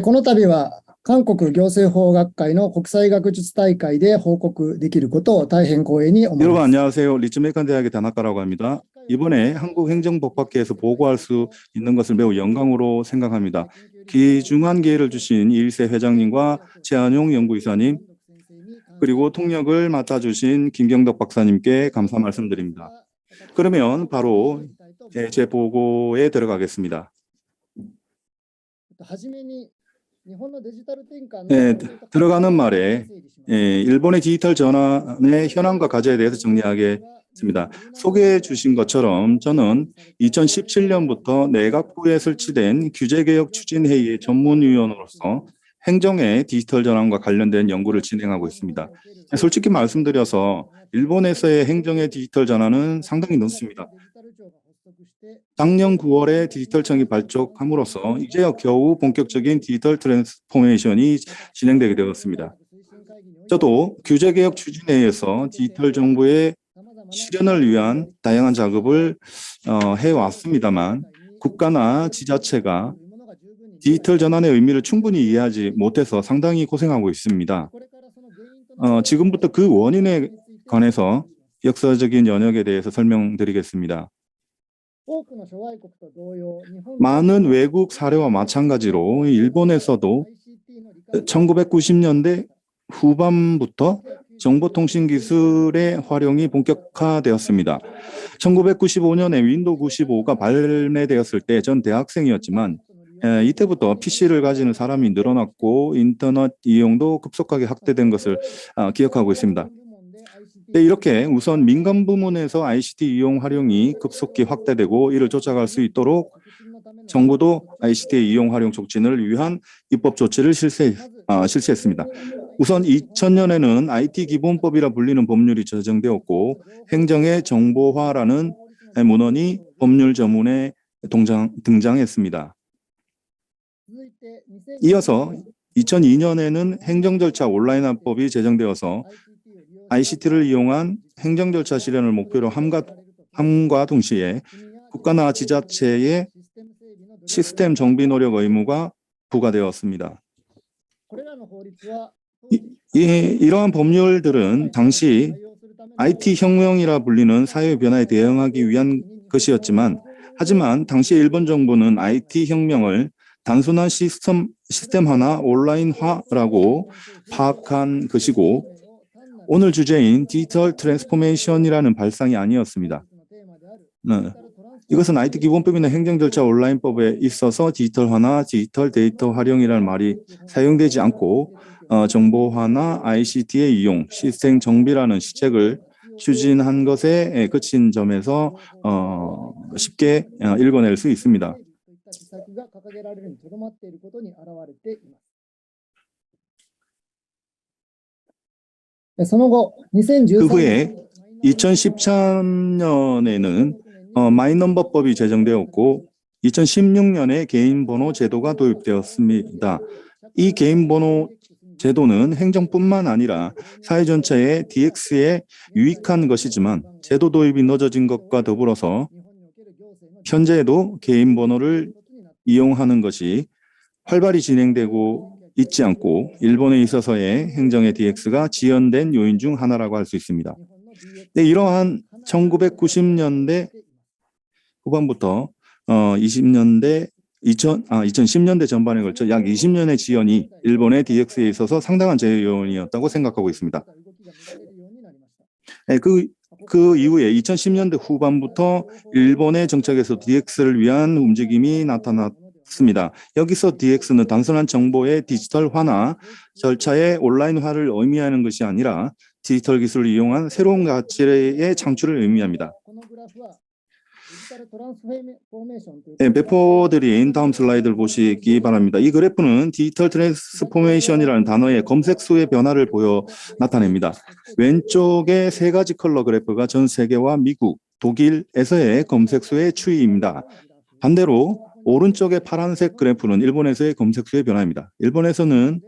この度は韓国行政法学会の国際学術大会で報告できることを大変光栄に思い 여러분 ます。 안녕하세요. 리츠메칸 대학의 다나카라고 합니다. 이번에 한국행정법학회에서 보고할 수 있는 것을 매우 영광으로 생각합니다. 귀중한 기회를 주신 이일세 회장님과 최한용 연구이사님 그리고 통역을 맡아주신 김경덕 박사님께 감사 말씀드립니다. 그러면 바로 제 보고에 들어가겠습니다. 네, 들어가는 말에 일본의 디지털 전환의 현황과 과제에 대해서 정리하겠습니다. 소개해 주신 것처럼 저는 2017년부터 내각부에 설치된 규제개혁 추진회의의 전문위원으로서 행정의 디지털 전환과 관련된 연구를 진행하고 있습니다. 솔직히 말씀드려서 일본에서의 행정의 디지털 전환은 상당히 늦습니다. 작년 9월에 디지털청이 발족함으로써 이제야 겨우 본격적인 디지털 트랜스포메이션이 진행되게 되었습니다. 저도 규제개혁 추진회의에서 디지털 정부의 실현을 위한 다양한 작업을 해왔습니다만 국가나 지자체가 디지털 전환의 의미를 충분히 이해하지 못해서 상당히 고생하고 있습니다. 지금부터 그 원인에 관해서 역사적인 영역에 대해서 설명드리겠습니다. 많은 외국 사례와 마찬가지로 일본에서도 1990년대 후반부터 정보통신 기술의 활용이 본격화되었습니다. 1995년에 윈도우 95가 발매되었을 때 전 대학생이었지만 이때부터 PC를 가지는 사람이 늘어났고 인터넷 이용도 급속하게 확대된 것을 기억하고 있습니다. 네, 이렇게 우선 민간 부문에서 ICT 이용 활용이 급속히 확대되고 이를 쫓아갈 수 있도록 정부도 ICT 이용 활용 촉진을 위한 입법 조치를 실시했습니다. 우선 2000년에는 IT 기본법이라 불리는 법률이 제정되었고 행정의 정보화라는 문헌이 법률 전문에 등장했습니다. 이어서 2002년에는 행정절차 온라인화법이 제정되어서 ICT를 이용한 행정절차 실현을 목표로 함과 동시에 국가나 지자체의 시스템 정비 노력 의무가 부과되었습니다. 이러한 법률들은 당시 IT 혁명이라 불리는 사회 변화에 대응하기 위한 것이었지만 하지만 당시 일본 정부는 IT 혁명을 단순한 시스템화나 온라인화라고 파악한 것이고 오늘 주제인 디지털 트랜스포메이션이라는 발상이 아니었습니다. 이것은 IT 기본법이나 행정절차 온라인법에 있어서 디지털화나 디지털 데이터 활용이라는 말이 사용되지 않고 정보화나 ICT의 이용, 시스템 정비라는 시책을 추진한 것에 그친 점에서 쉽게 읽어낼 수 있습니다. 그 후에 2013년에는 마이넘버법이 제정되었고 2016년에 개인번호 제도가 도입되었습니다. 이 개인번호 제도는 행정뿐만 아니라 사회 전체의 DX에 유익한 것이지만 제도 도입이 늦어진 것과 더불어서 현재에도 개인번호를 이용하는 것이 활발히 진행되고 있지 않고 일본에 있어서의 행정의 DX가 지연된 요인 중 하나라고 할 수 있습니다. 네, 이러한 1990년대 후반부터 2010년대 전반에 걸쳐 약 20년의 지연이 일본의 DX에 있어서 상당한 제어 요인이었다고 생각하고 있습니다. 네, 그 이후에 2010년대 후반부터 일본의 정책에서 DX를 위한 움직임이 나타났습니다. 여기서 DX는 단순한 정보의 디지털화나 절차의 온라인화를 의미하는 것이 아니라 디지털 기술을 이용한 새로운 가치의 창출을 의미합니다. 네, 배포드린 다음 슬라이드를 보시기 바랍니다. 이 그래프는 디지털 트랜스포메이션이라는 단어의 검색수의 변화를 나타냅니다. 왼쪽의 세 가지 컬러 그래프가 전 세계와 미국, 독일에서의 검색수의 추이입니다. 반대로 오른쪽의 파란색 그래프는 일본에서의 검색수의 변화입니다. 일본에서는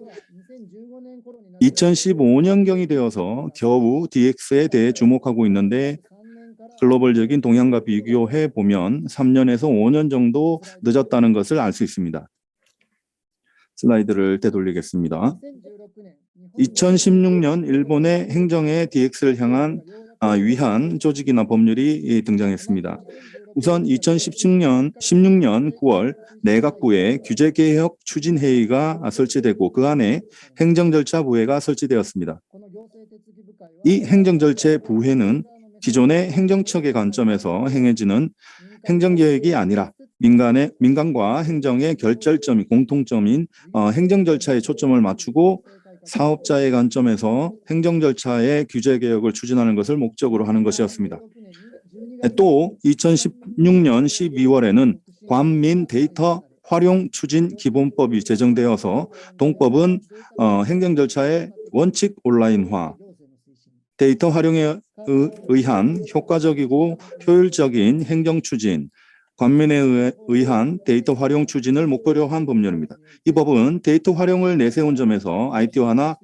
2015년경이 되어서 겨우 DX에 대해 주목하고 있는데 글로벌적인 동향과 비교해 보면 3년에서 5년 정도 늦었다는 것을 알 수 있습니다. 슬라이드를 되돌리겠습니다. 2016년 일본의 행정의 DX를 향한 위한 조직이나 법률이 등장했습니다. 우선 2016년 9월 내각부에 규제개혁 추진회의가 설치되고 그 안에 행정절차부회가 설치되었습니다. 이 행정절차부회는 기존의 행정척의 관점에서 행해지는 행정개혁이 아니라 민간과 행정의 결절점이 공통점인 행정절차에 초점을 맞추고 사업자의 관점에서 행정절차의 규제개혁을 추진하는 것을 목적으로 하는 것이었습니다. 또 2016년 12월에는 관민 데이터 활용 추진 기본법이 제정되어서 동법은 행정절차의 원칙 온라인화, 데이터 활용에 의한 효과적이고 효율적인 행정 추진, 관민에 의한 데이터 활용 추진을 목표로 한 법률입니다. 이 법은 데이터 활용을 내세운 점에서 IT화나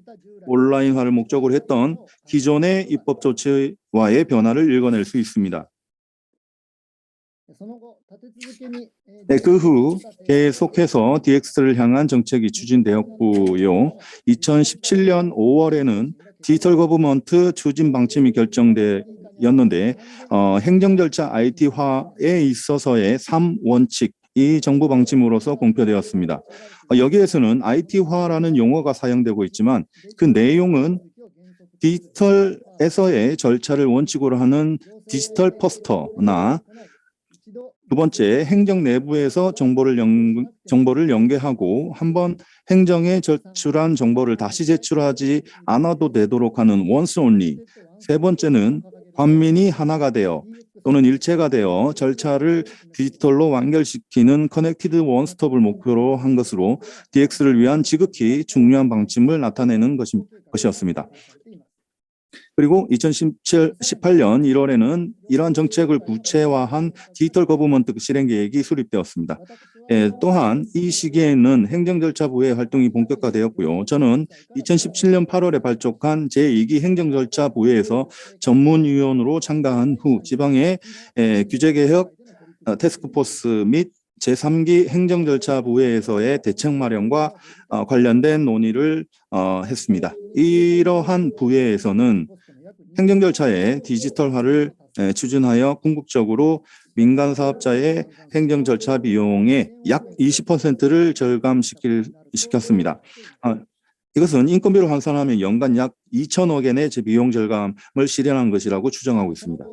온라인화를 목적으로 했던 기존의 입법 조치와의 변화를 읽어낼 수 있습니다. 그 후 계속해서 DX를 향한 정책이 추진되었고요. 2017년 5월에는 디지털 거버먼트 추진 방침이 결정되었는데 행정절차 IT화에 있어서의 3원칙이 정부 방침으로서 공표되었습니다. 여기에서는 IT화라는 용어가 사용되고 있지만 그 내용은 디지털에서의 절차를 원칙으로 하는 디지털 퍼스트나 두 번째, 행정 내부에서 정보를 연계하고 한번 행정에 제출한 정보를 다시 제출하지 않아도 되도록 하는 once only. 세 번째는 관민이 하나가 되어 또는 일체가 되어 절차를 디지털로 완결시키는 커넥티드 원스톱을 목표로 한 것으로 DX를 위한 지극히 중요한 방침을 나타내는 것이었습니다. 그리고 2018년 1월에는 이러한 정책을 구체화한 디지털 거버먼트 실행 계획이 수립되었습니다. 또한 이 시기에는 행정절차부의 활동이 본격화되었고요. 저는 2017년 8월에 발족한 제2기 행정절차부회에서 전문위원으로 참가한 후 지방의 규제개혁 태스크포스 및 제3기 행정절차부회에서의 대책 마련과 관련된 논의를 했습니다. 이러한 부회에서는 행정절차의 디지털화를 추진하여 궁극적으로 민간 사업자의 행정절차 비용의 약 20%를 절감시켰습니다. 이것은 인건비로 환산하면 연간 약 2천억엔의 비용 절감을 실현한 것이라고 추정하고 있습니다.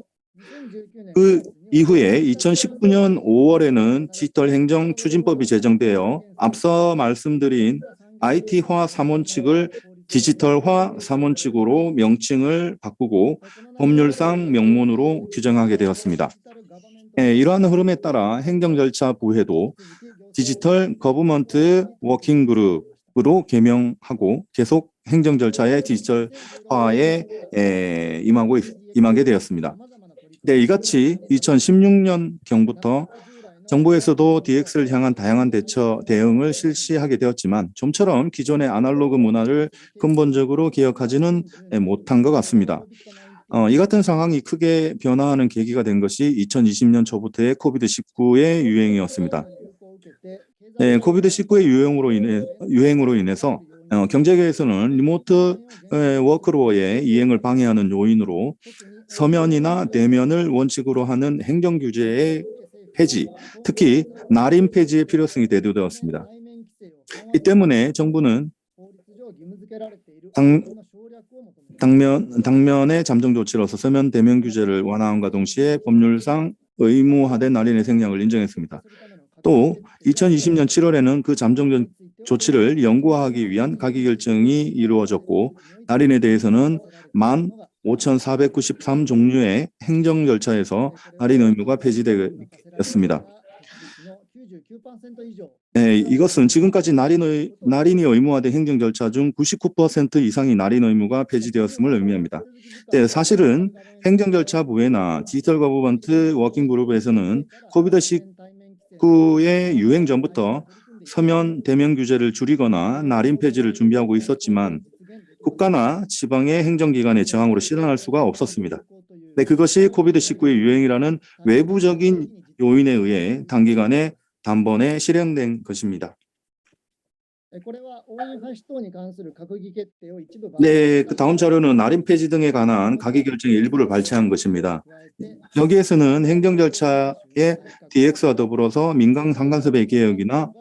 그 이후에 2019년 5월에는 디지털 행정 추진법이 제정되어 앞서 말씀드린 IT화 3원칙을 디지털화 3원칙으로 명칭을 바꾸고 법률상 명문으로 규정하게 되었습니다. 이러한 흐름에 따라 행정절차부회도 디지털 거버먼트 워킹그룹으로 개명하고 계속 행정절차의 디지털화에 임하게 되었습니다. 네, 이같이 2016년경부터 정부에서도 DX를 향한 다양한 대응을 실시하게 되었지만 좀처럼 기존의 아날로그 문화를 근본적으로 개혁하지는 못한 것 같습니다. 이 같은 상황이 크게 변화하는 계기가 된 것이 2020년 초부터의 코비드-19의 유행이었습니다. 코비드-19의 유행으로 인해서 경제계에서는 리모트 워크로의 이행을 방해하는 요인으로 서면이나 대면을 원칙으로 하는 행정규제의 폐지, 특히 날인 폐지의 필요성이 대두되었습니다. 이 때문에 정부는 당면의 잠정 조치로서 서면 대면 규제를 완화함과 동시에 법률상 의무화된 날인의 생략을 인정했습니다. 또 2020년 7월에는 그 잠정 조치를 영구화하기 위한 가기 결정이 이루어졌고 날인에 대해서는 15,493 종류의 행정 절차에서 날인 의무가 폐지되었습니다. 이것은 지금까지 날인이 의무화된 행정 절차 중 99% 이상이 날인 의무가 폐지되었음을 의미합니다. 사실은 행정절차부회나 디지털 거버먼트 워킹그룹에서는 코비드-19의 유행 전부터 서면 대면 규제를 줄이거나 날인 폐지를 준비하고 있었지만 국가나 지방의 행정기관의 저항으로 실현할 수가 없었습니다. 그것이 코비드-19의 유행이라는 외부적인 요인에 의해 단기간에 단번에 실행된 것입니다. これは応援廃止等に関する閣議決定を一部 네, 그 다음 자료는 날인 폐지 등에 관한 가기 결정의 일부를 발췌한 것입니다. 여기에서는 행정 절차의 DX와 더불어서 민간 상간섭의 개혁이나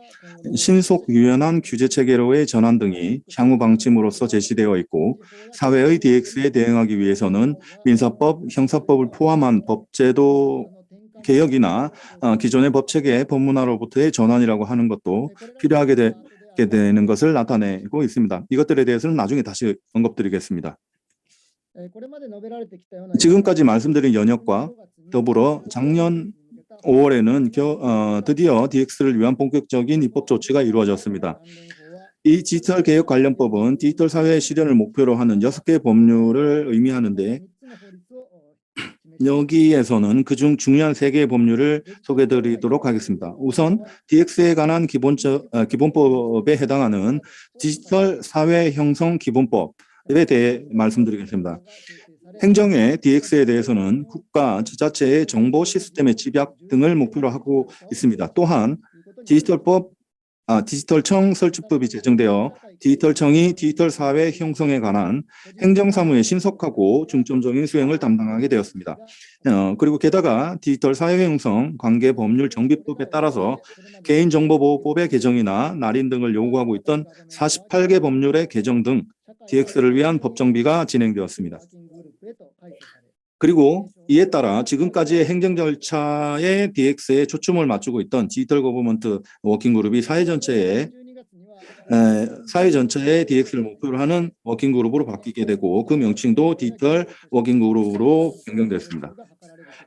신속 유연한 규제 체계로의 전환 등이 향후 방침으로서 제시되어 있고, 사회의 DX에 대응하기 위해서는 민사법, 형사법을 포함한 법제도 개혁이나 기존의 법체계 법문화로부터의 전환이라고 하는 것도 필요하게 되는 것을 나타내고 있습니다. 이것들에 대해서는 나중에 다시 언급드리겠습니다. 지금까지 말씀드린 연역과 더불어 작년 5월에는 드디어 DX를 위한 본격적인 입법 조치가 이루어졌습니다. 이 디지털 개혁 관련법은 디지털 사회 실현을 목표로 하는 6개의 법률을 의미하는데, 여기에서는 그중 중요한 3개의 법률을 소개해드리도록 하겠습니다. 우선 DX에 관한 기본법에 해당하는 디지털 사회 형성 기본법에 대해 말씀드리겠습니다. 행정의 DX에 대해서는 국가, 지자체의 정보 시스템의 집약 등을 목표로 하고 있습니다. 또한 디지털청 설치법이 제정되어 디지털청이 디지털 사회 형성에 관한 행정사무의 신속하고 중점적인 수행을 담당하게 되었습니다. 그리고 게다가 디지털 사회 형성 관계 법률 정비법에 따라서 개인정보보호법의 개정이나 날인 등을 요구하고 있던 48개 법률의 개정 등 DX를 위한 법 정비가 진행되었습니다. 그리고 이에 따라 지금까지의 행정 절차의 DX에 초점을 맞추고 있던 디지털 거버먼트 워킹그룹이 사회 전체의 DX를 목표로 하는 워킹그룹으로 바뀌게 되고, 그 명칭도 디지털 워킹그룹으로 변경됐습니다.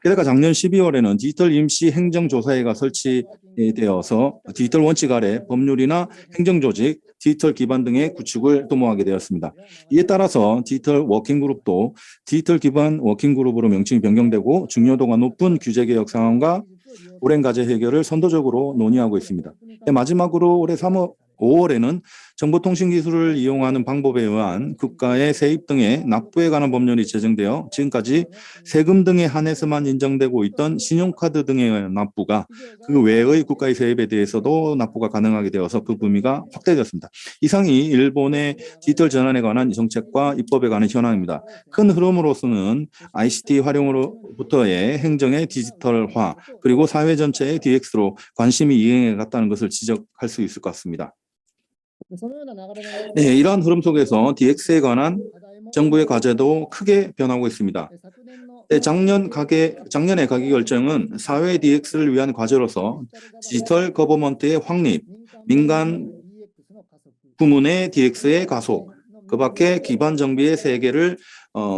게다가 작년 12월에는 디지털 임시 행정조사회가 설치되어서 디지털 원칙 아래 법률이나 행정조직, 디지털 기반 등의 구축을 도모하게 되었습니다. 이에 따라서 디지털 워킹그룹도 디지털 기반 워킹그룹으로 명칭이 변경되고, 중요도가 높은 규제개혁 상황과 오랜 과제 해결을 선도적으로 논의하고 있습니다. 마지막으로 올해 5월에는 정보통신기술을 이용하는 방법에 의한 국가의 세입 등의 납부에 관한 법률이 제정되어 지금까지 세금 등에 한해서만 인정되고 있던 신용카드 등의 납부가 그 외의 국가의 세입에 대해서도 납부가 가능하게 되어서 그 범위가 확대되었습니다. 이상이 일본의 디지털 전환에 관한 정책과 입법에 관한 현황입니다. 큰 흐름으로서는 ICT 활용으로부터의 행정의 디지털화, 그리고 사회 전체의 DX로 관심이 이행해 갔다는 것을 지적할 수 있을 것 같습니다. 네, 이러한 흐름 속에서 DX에 관한 정부의 과제도 크게 변하고 있습니다. 네, 작년의 가기 결정은 사회 DX를 위한 과제로서 디지털 거버먼트의 확립, 민간 부문의 DX의 가속, 그 밖에 기반 정비의 세계를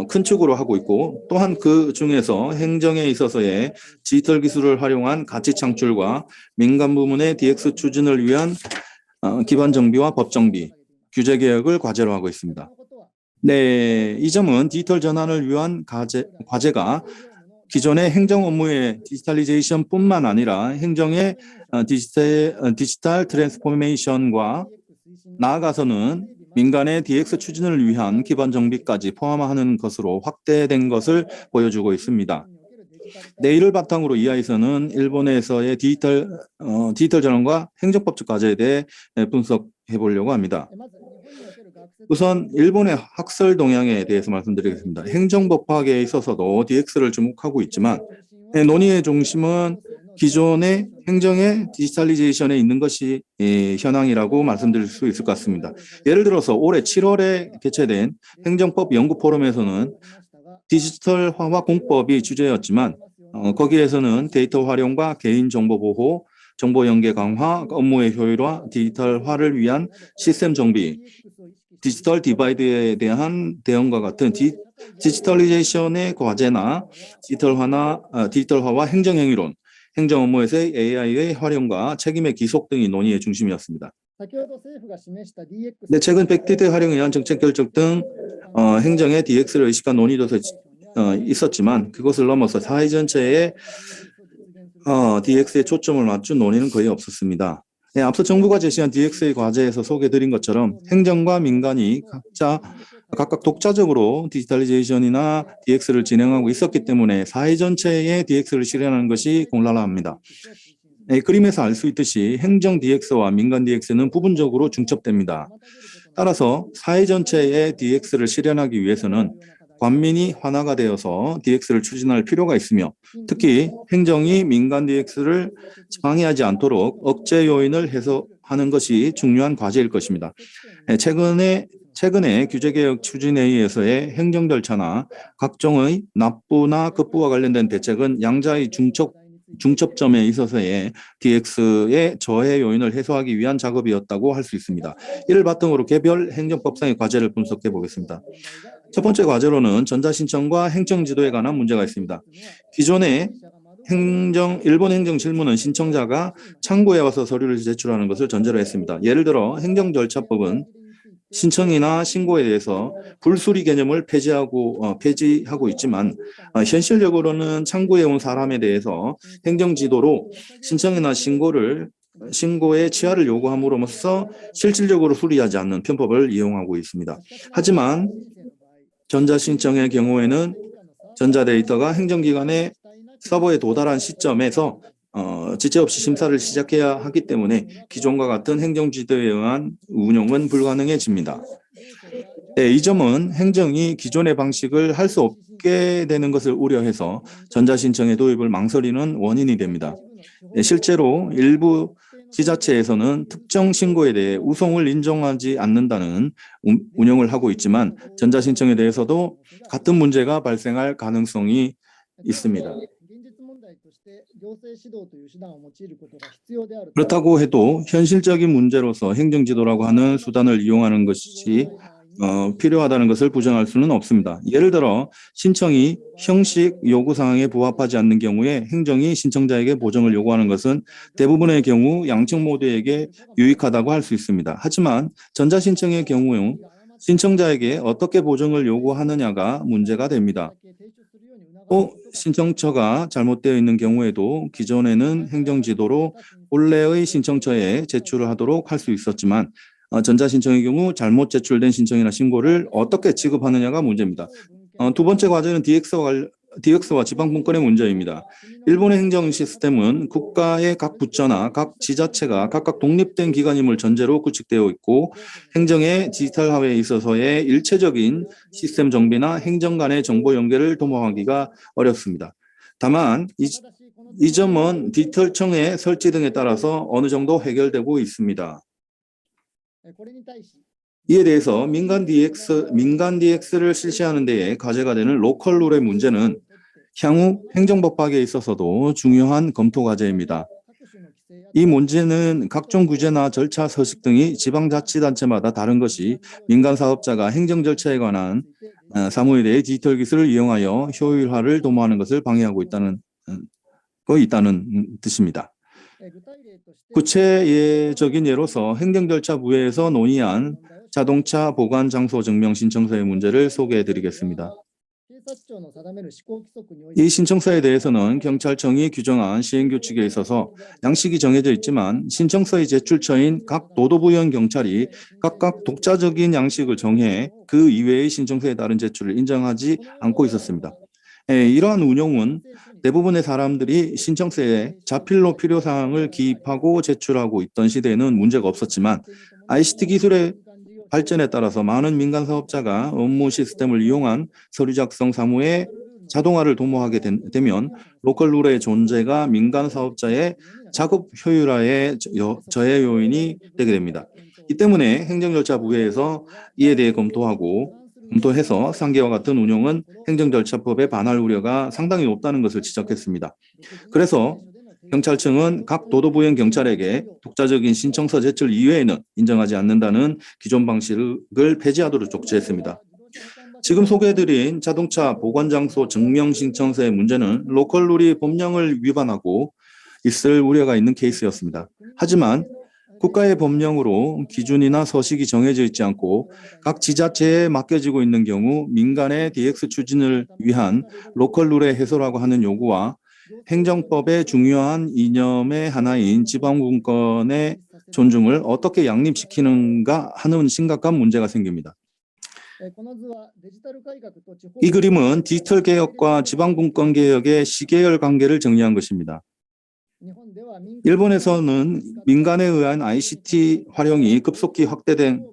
큰 축으로 하고 있고, 또한 그 중에서 행정에 있어서의 디지털 기술을 활용한 가치 창출과 민간 부문의 DX 추진을 위한 기반 정비와 법 정비, 규제 개혁을 과제로 하고 있습니다. 네, 이 점은 디지털 전환을 위한 과제가 기존의 행정 업무의 디지털리제이션뿐만 아니라 행정의 디지털 트랜스포메이션과 나아가서는 민간의 DX 추진을 위한 기반 정비까지 포함하는 것으로 확대된 것을 보여주고 있습니다. 내일을 바탕으로 이하에서는 일본에서의 디지털 전환과 행정법적 과제에 대해 분석해 보려고 합니다. 우선 일본의 학설 동향에 대해서 말씀드리겠습니다. 행정법학에 있어서도 DX를 주목하고 있지만 논의의 중심은 기존의 행정의 디지털리제이션에 있는 것이 현황이라고 말씀드릴 수 있을 것 같습니다. 예를 들어서 올해 7월에 개최된 행정법 연구 포럼에서는 디지털화와 공법이 주제였지만 거기에서는 데이터 활용과 개인정보 보호, 정보 연계 강화, 업무의 효율화, 디지털화를 위한 시스템 정비, 디지털 디바이드에 대한 대응과 같은 디지털리제이션의 과제나 디지털화와 행정행위론, 행정 업무에서의 AI의 활용과 책임의 기속 등이 논의의 중심이었습니다. 네, 최근 빅데이터 활용에 의한 정책 결정 등 행정의 DX를 의식한 논의도 있었지만 그것을 넘어서 사회 전체의 DX에 초점을 맞춘 논의는 거의 없었습니다. 네, 앞서 정부가 제시한 DX의 과제에서 소개드린 것처럼 행정과 민간이 각각 독자적으로 디지털리제이션이나 DX를 진행하고 있었기 때문에 사회 전체의 DX를 실현하는 것이 곤란합니다. 그림에서 알 수 있듯이 행정 DX와 민간 DX는 부분적으로 중첩됩니다. 따라서 사회 전체의 DX를 실현하기 위해서는 관민이 하나가 되어서 DX를 추진할 필요가 있으며 특히 행정이 민간 DX를 방해하지 않도록 억제 요인을 해소하는 것이 중요한 과제일 것입니다. 최근에 규제개혁 추진회의에서의 행정 절차나 각종의 납부나 급부와 관련된 대책은 양자의 중첩점에 있어서의 DX의 저해 요인을 해소하기 위한 작업이었다고 할 수 있습니다. 이를 바탕으로 개별 행정법상의 과제를 분석해 보겠습니다. 첫 번째 과제로는 전자신청과 행정지도에 관한 문제가 있습니다. 기존의 일본 행정 실무는 신청자가 창구에 와서 서류를 제출하는 것을 전제로 했습니다. 예를 들어 행정절차법은 신청이나 신고에 대해서 불수리 개념을 폐지하고 있지만 현실적으로는 창구에 온 사람에 대해서 행정지도로 신청이나 신고의 취하를 요구함으로써 실질적으로 수리하지 않는 편법을 이용하고 있습니다. 하지만 전자신청의 경우에는 전자데이터가 행정기관의 서버에 도달한 시점에서 지체 없이 심사를 시작해야 하기 때문에 기존과 같은 행정지도에 의한 운용은 불가능해집니다. 이 점은 행정이 기존의 방식을 할 수 없게 되는 것을 우려해서 전자신청의 도입을 망설이는 원인이 됩니다. 실제로 일부 지자체에서는 특정 신고에 대해 우송을 인정하지 않는다는 운영을 하고 있지만 전자신청에 대해서도 같은 문제가 발생할 가능성이 있습니다. 그렇다고 해도 현실적인 문제로서 행정지도라고 하는 수단을 이용하는 것이 필요하다는 것을 부정할 수는 없습니다. 예를 들어 신청이 형식 요구사항에 부합하지 않는 경우에 행정이 신청자에게 보정을 요구하는 것은 대부분의 경우 양측 모두에게 유익하다고 할 수 있습니다. 하지만 전자신청의 경우 신청자에게 어떻게 보정을 요구하느냐가 문제가 됩니다. 또 신청처가 잘못되어 있는 경우에도 기존에는 행정지도로 본래의 신청처에 제출을 하도록 할 수 있었지만 전자신청의 경우 잘못 제출된 신청이나 신고를 어떻게 지급하느냐가 문제입니다. 두 번째 과제는 DX와 지방분권의 문제입니다. 일본의 행정 시스템은 국가의 각 부처나 각 지자체가 각각 독립된 기관임을 전제로 구축되어 있고 행정의 디지털화에 있어서의 일체적인 시스템 정비나 행정 간의 정보 연계를 도모하기가 어렵습니다. 다만 이 점은 디지털청의 설치 등에 따라서 어느 정도 해결되고 있습니다. 이에 대해서 민간 DX를 실시하는 데에 과제가 되는 로컬 룰의 문제는 향후 행정법학에 있어서도 중요한 검토 과제입니다. 이 문제는 각종 규제나 절차 서식 등이 지방자치단체마다 다른 것이 민간 사업자가 행정 절차에 관한 사무에 대해 디지털 기술을 이용하여 효율화를 도모하는 것을 방해하고 있다는 뜻입니다. 구체적인 예로서 행정절차 부회에서 논의한 자동차 보관 장소 증명 신청서의 문제를 소개해 드리겠습니다. 이 신청서에 대해서는 경찰청이 규정한 시행규칙에 있어서 양식이 정해져 있지만 신청서의 제출처인 각 도도부현 경찰이 각각 독자적인 양식을 정해 그 이외의 신청서에 따른 제출을 인정하지 않고 있었습니다. 이러한 운용은 대부분의 사람들이 신청서에 자필로 필요사항을 기입하고 제출하고 있던 시대에는 문제가 없었지만 ICT 기술의 발전에 따라서 많은 민간 사업자가 업무 시스템을 이용한 서류 작성 사무의 자동화를 도모하게 되면 로컬 룰의 존재가 민간 사업자의 작업 효율화의 저해 요인이 되게 됩니다. 이 때문에 행정절차 부회에서 이에 대해 검토해서 상계와 같은 운용은 행정절차법에 반할 우려가 상당히 높다는 것을 지적했습니다. 그래서 경찰청은 각 도도부현 경찰에게 독자적인 신청서 제출 이외에는 인정하지 않는다는 기존 방식을 폐지하도록 족치했습니다. 지금 소개해드린 자동차 보관장소 증명 신청서의 문제는 로컬 룰이 법령을 위반하고 있을 우려가 있는 케이스였습니다. 하지만 국가의 법령으로 기준이나 서식이 정해져 있지 않고 각 지자체에 맡겨지고 있는 경우 민간의 DX 추진을 위한 로컬 룰의 해소라고 하는 요구와 행정법의 중요한 이념의 하나인 지방분권의 존중을 어떻게 양립시키는가 하는 심각한 문제가 생깁니다. 이 그림은 디지털 개혁과 지방분권 개혁의 시계열 관계를 정리한 것입니다. 일본에서는 민간에 의한 ICT 활용이 급속히 확대된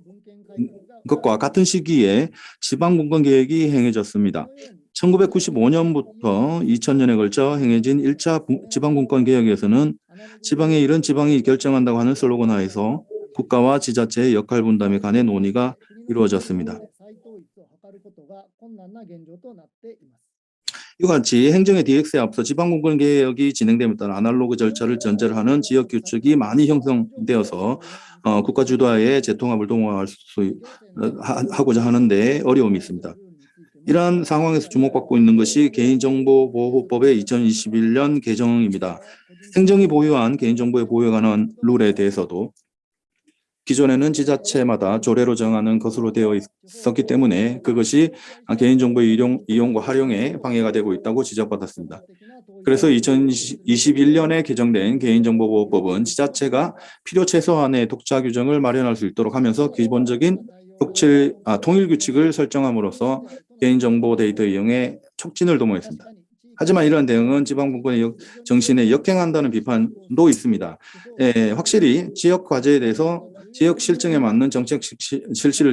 것과 같은 시기에 지방분권 계획이 행해졌습니다. 1995년부터 2000년에 걸쳐 행해진 1차 지방분권 개혁에서는 지방의 일은 지방이 결정한다고 하는 슬로건 하에서 국가와 지자체의 역할 분담에 관해 논의가 이루어졌습니다. 이와 같이 행정의 DX에 앞서 지방분권 개혁이 진행됨에 따라 아날로그 절차를 전제로 하는 지역 규칙이 많이 형성되어서 국가 주도하에 재통합을 하고자 하는데 어려움이 있습니다. 이러한 상황에서 주목받고 있는 것이 개인정보보호법의 2021년 개정입니다. 행정이 보유한 개인정보의 보호에 관한 룰에 대해서도 기존에는 지자체마다 조례로 정하는 것으로 되어 있었기 때문에 그것이 개인정보의 이용과 활용에 방해가 되고 있다고 지적받았습니다. 그래서 2021년에 개정된 개인정보보호법은 지자체가 필요 최소한의 독자 규정을 마련할 수 있도록 하면서 기본적인 통일 규칙을 설정함으로써 개인정보 데이터 이용에 촉진을 도모했습니다. 하지만 이러한 대응은 지방분권의 정신에 역행한다는 비판도 있습니다. 확실히 지역 과제에 대해서 지역 실정에 맞는 정책 실시를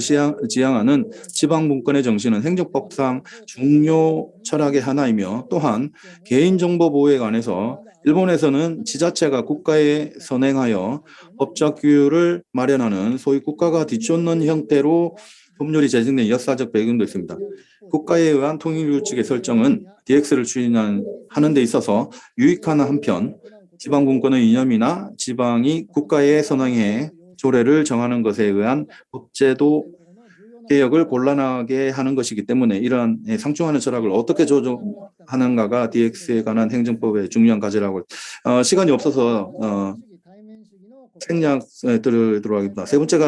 지향하는 지방분권의 정신은 행정법상 중요 철학의 하나이며 또한 개인정보 보호에 관해서 일본에서는 지자체가 국가에 선행하여 법적 규율을 마련하는 소위 국가가 뒤쫓는 형태로 법률이 제정된 역사적 배경도 있습니다. 국가에 의한 통일규칙의 설정은 DX를 추진하는 데 있어서 유익한 한편 지방분권의 이념이나 지방이 국가에 선행해 조례를 정하는 것에 의한 법제도 개혁을 곤란하게 하는 것이기 때문에 이러한 상충하는 철학을 어떻게 조정하는가가 DX에 관한 행정법의 중요한 과제라고 시간이 없어서 생략 들어가겠습니다. 세 번째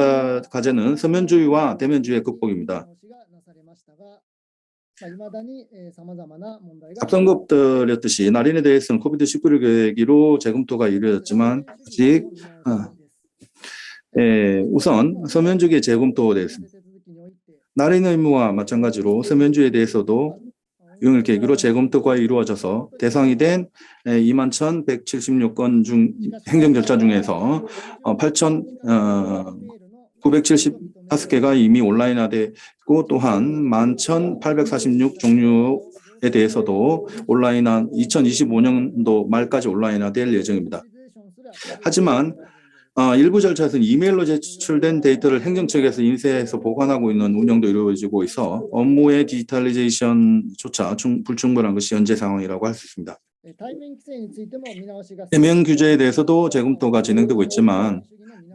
과제는 서면주의와 대면주의의 극복입니다. 앞선 드렸듯이 날인에 대해서는 코비드-19를 계기로 재검토가 이루어졌지만 아직 우선 서면주의 재검토되었습니다. 날인 의무와 마찬가지로 서면주의에 대해서도 이용을 계기로 재검토가 이루어져서 대상이 된 21,176건 중 행정 절차 중에서 8,975개가 이미 온라인화되고 또한 11,846 종류에 대해서도 2025년도 말까지 온라인화될 예정입니다. 하지만 일부 절차에서는 이메일로 제출된 데이터를 행정처에서 인쇄해서 보관하고 있는 운영도 이루어지고 있어 업무의 디지털리제이션조차 불충분한 것이 현재 상황이라고 할 수 있습니다. 대면 규제에 대해서도 재검토가 진행되고 있지만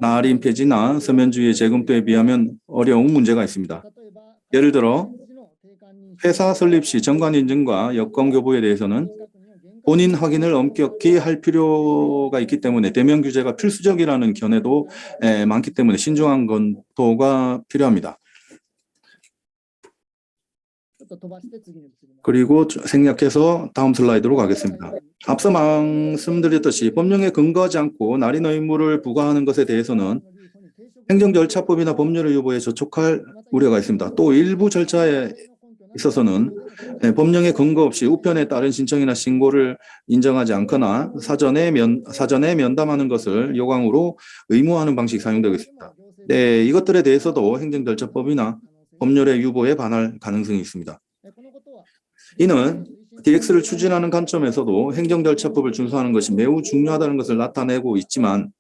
날인 폐지나 서면주의 재검토에 비하면 어려운 문제가 있습니다. 예를 들어 회사 설립 시 정관 인증과 여권 교부에 대해서는 본인 확인을 엄격히 할 필요가 있기 때문에 대면 규제가 필수적이라는 견해도 많기 때문에 신중한 검토가 필요합니다. 그리고 생략해서 다음 슬라이드로 가겠습니다. 앞서 말씀드렸듯이 법령에 근거하지 않고 날인 의무를 부과하는 것에 대해서는 행정절차법이나 법률의 유보에 저촉할 우려가 있습니다. 또 일부 절차에 있어서는 법령에 근거 없이 우편에 따른 신청이나 신고를 인정하지 않거나 사전에 면담하는 것을 요강으로 의무화하는 방식이 사용되고 있습니다. 이것들에 대해서도 행정절차법이나 법률의 유보에 반할 가능성이 있습니다. 이는 DX를 추진하는 관점에서도 행정절차법을 준수하는 것이 매우 중요하다는 것을 나타내고 있지만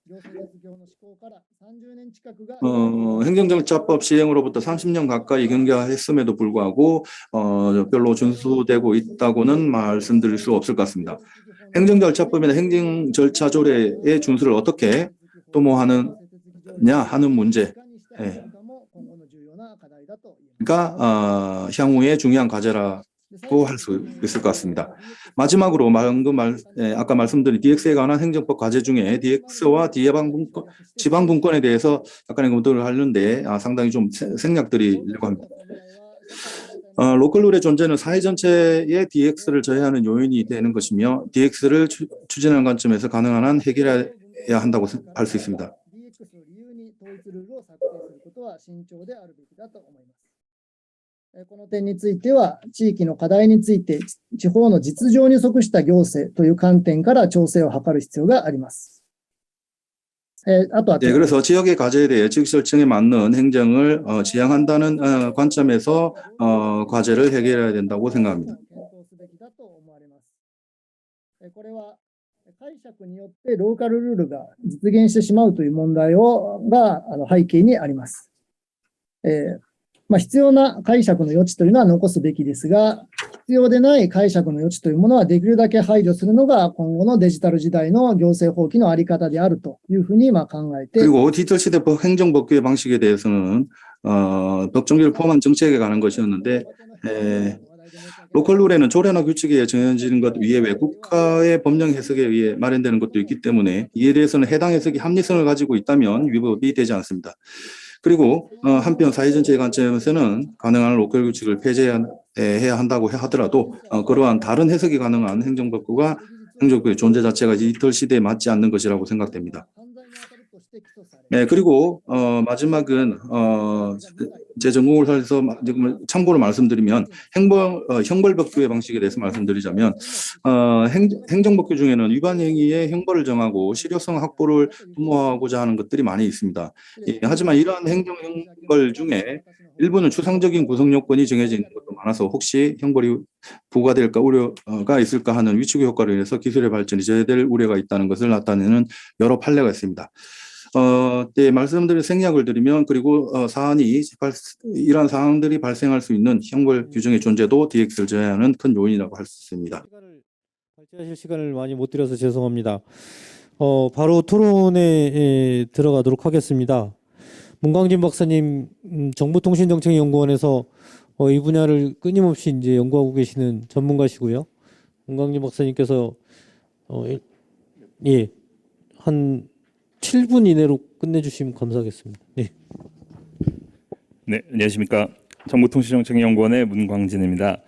행정절차법 시행으로부터 30년 가까이 경과했음에도 불구하고 별로 준수되고 있다고는 말씀드릴 수 없을 것 같습니다. 행정절차법이나 행정절차조례의 준수를 어떻게 도모하느냐 하는 문제. 그러니까 향후의 중요한 과제라고 할 수 있을 것 같습니다. 마지막으로 아까 말씀드린 DX에 관한 행정법 과제 중에 DX와 지방분권에 대해서 약간의 검토를 하는데 상당히 좀 생략드리려고 합니다. 로컬룰의 존재는 사회 전체의 DX를 저해하는 요인이 되는 것이며 DX를 추진하는 관점에서 가능한 한 해결해야 한다고 할 수 있습니다. この点については、地域の課題について、地方の実情に即した行政という観点から調整を図る必要があります。あとは、 네, 그래서 지역의 과제에 대해 지역설정에 맞는 행정을 지향한다는 관점에서 과제를 해결해야 된다고 생각합니다. これは解釈によってローカルルールが実現してしまうという問題が背景にあります。必要な解釈の余地というのは残すべきですが、必要でない解釈の余地というものはできるだけ排除するのが今後のデジタル時代の行政法規のあり方であるというふうに考えて、 그리고 디지털 시대 행정법규의 방식에 대해서는 법정규를 포함한 정책에 관한 것이었는데 로컬 룰에는 조례나 규칙에 정해지는 것 이외에 국가의 법령 해석에 의해 마련되는 것도 있기 때문에 이에 대해서는 해당 해석이 합리성을 가지고 있다면 위법이 되지 않습니다. 그리고 한편 사회 전체의 관점에서는 가능한 로컬 규칙을 폐지해야 한다고 하더라도 그러한 다른 해석이 가능한 행정법규의 존재 자체가 디지털 시대에 맞지 않는 것이라고 생각됩니다. 네, 그리고 마지막은 제 전공을 살려서 참고로 말씀드리면 형벌법규의 방식에 대해서 말씀드리자면 행정법규 중에는 위반 행위의 형벌을 정하고 실효성 확보를 도모하고자 하는 것들이 많이 있습니다. 하지만 이러한 행정형벌 중에 일부는 추상적인 구성 요건이 정해져 있는 것도 많아서 혹시 형벌이 부과될까 우려가 있을까 하는 위축의 효과로 인해서 기술의 발전이 저해될 우려가 있다는 것을 나타내는 여러 판례가 있습니다. 네, 말씀드린 생략을 드리면 그리고 이러한 사항들이 발생할 수 있는 형벌 규정의 존재도 DX를 저해하는 큰 요인이라고 할 수 있습니다. 발제하실 시간을 많이 못 드려서 죄송합니다. 바로 토론에 들어가도록 하겠습니다. 문광진 박사님, 정보통신정책연구원에서 이 분야를 끊임없이 이제 연구하고 계시는 전문가시고요. 문광진 박사님께서 한 7분 이내로 끝내주시면 감사하겠습니다. 네. 네, 안녕하십니까. 정보통신정책연구원의 문광진입니다.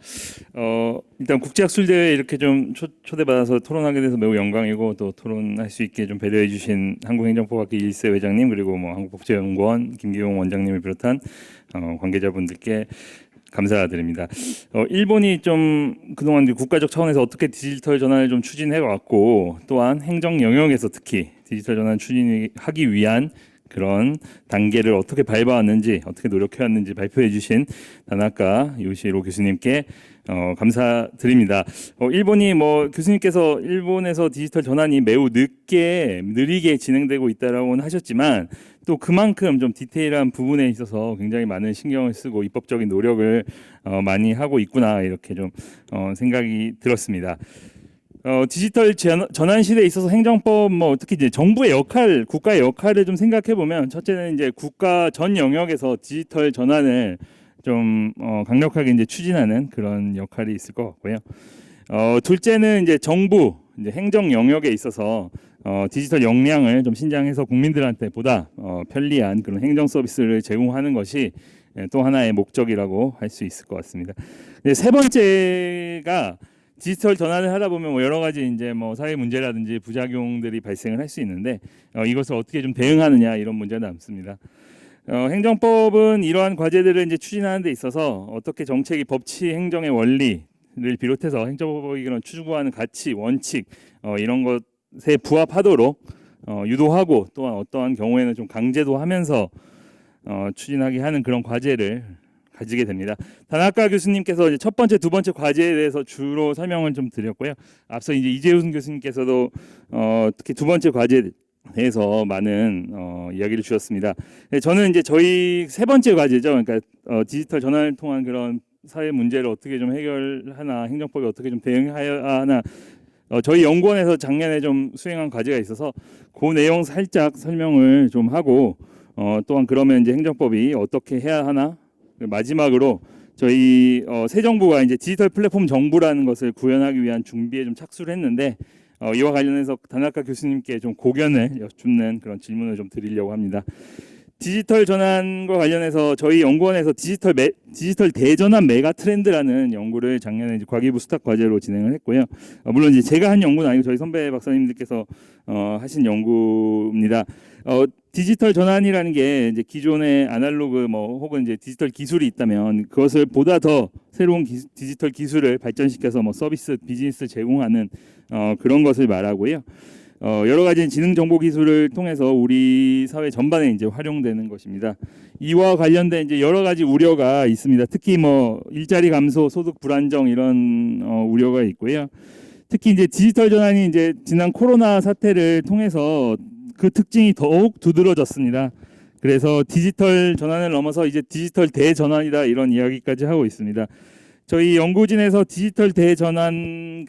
일단 국제학술대회에 이렇게 좀 초대받아서 토론하게 돼서 매우 영광이고 또 토론할 수 있게 좀 배려해 주신 한국행정법학회 1세 회장님 그리고 한국법제연구원 김기용 원장님을 비롯한 관계자분들께 감사드립니다. 일본이 좀 그동안 국가적 차원에서 어떻게 디지털 전환을 좀 추진해 왔고 또한 행정 영역에서 특히 디지털 전환 추진하기 위한 그런 단계를 어떻게 밟아왔는지 어떻게 노력해왔는지 발표해 주신 다나카 요시로 교수님께 감사드립니다. 일본이 교수님께서 일본에서 디지털 전환이 매우 느리게 진행되고 있다라고는 하셨지만 또 그만큼 좀 디테일한 부분에 있어서 굉장히 많은 신경을 쓰고 입법적인 노력을 많이 하고 있구나 이렇게 좀 생각이 들었습니다. 디지털 전환 시대에 있어서 행정법 특히 이제 정부의 역할, 국가의 역할을 좀 생각해 보면 첫째는 이제 국가 전 영역에서 디지털 전환을 좀 강력하게 이제 추진하는 그런 역할이 있을 것 같고요. 둘째는 이제 정부 이제 행정 영역에 있어서 디지털 역량을 좀 신장해서 국민들한테 보다 편리한 그런 행정 서비스를 제공하는 것이 또 하나의 목적이라고 할 수 있을 것 같습니다. 세 번째가 디지털 전환을 하다 보면 여러 가지 이제 사회 문제라든지 부작용들이 발생을 할 수 있는데 이것을 어떻게 좀 대응하느냐 이런 문제가 남습니다. 행정법은 이러한 과제들을 이제 추진하는 데 있어서 어떻게 정책이 법치 행정의 원리를 비롯해서 행정법이 그런 추구하는 가치, 원칙 이런 것에 부합하도록 유도하고 또한 어떠한 경우에는 좀 강제도 하면서 추진하게 하는 그런 과제를 가지게 됩니다. 다나카 교수님께서 이제 첫 번째, 두 번째 과제에 대해서 주로 설명을 좀 드렸고요. 앞서 이제 이재훈 교수님께서도 특히 두 번째 과제에 대해서 많은 이야기를 주셨습니다. 저는 이제 저희 세 번째 과제죠. 그러니까 디지털 전환을 통한 그런 사회 문제를 어떻게 좀 해결하나, 행정법이 어떻게 좀 대응해야 하나. 저희 연구원에서 작년에 좀 수행한 과제가 있어서 그 내용 살짝 설명을 좀 하고 또한 그러면 이제 행정법이 어떻게 해야 하나. 마지막으로 저희 새 정부가 이제 디지털 플랫폼 정부라는 것을 구현하기 위한 준비에 좀 착수를 했는데 이와 관련해서 다나카 교수님께 좀 고견을 여쭙는 그런 질문을 좀 드리려고 합니다. 디지털 전환과 관련해서 저희 연구원에서 디지털 대전환 메가 트렌드라는 연구를 작년에 이제 과기부 수탁 과제로 진행을 했고요. 물론 이제 제가 한 연구는 아니고 저희 선배 박사님들께서 하신 연구입니다. 디지털 전환이라는 게 이제 기존의 아날로그 뭐 혹은 이제 디지털 기술이 있다면 그것을 보다 더 새로운 디지털 기술을 발전시켜서 뭐 서비스 비즈니스 제공하는 그런 것을 말하고요. 여러 가지 지능 정보 기술을 통해서 우리 사회 전반에 이제 활용되는 것입니다. 이와 관련된 이제 여러 가지 우려가 있습니다. 특히 뭐 일자리 감소, 소득 불안정 이런 우려가 있고요. 특히 이제 디지털 전환이 이제 지난 코로나 사태를 통해서 그 특징이 더욱 두드러졌습니다. 그래서 디지털 전환을 넘어서 이제 디지털 대전환이다 이런 이야기까지 하고 있습니다. 저희 연구진에서 디지털 대전환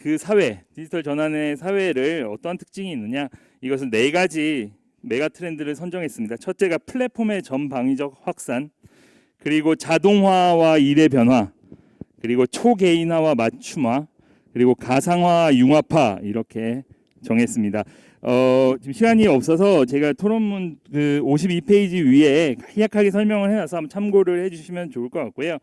디지털 전환의 사회를 어떠한 특징이 있느냐, 이것은 4가지 메가 트렌드를 선정했습니다. 첫째가 플랫폼의 전방위적 확산, 그리고 자동화와 일의 변화, 그리고 초개인화와 맞춤화, 그리고 가상화 융합화 이렇게 정했습니다. 지금 시간이 없어서 제가 토론문 그 52페이지 위에 간략하게 설명을 해놔서 한번 참고를 해주시면 좋을 것 같고요.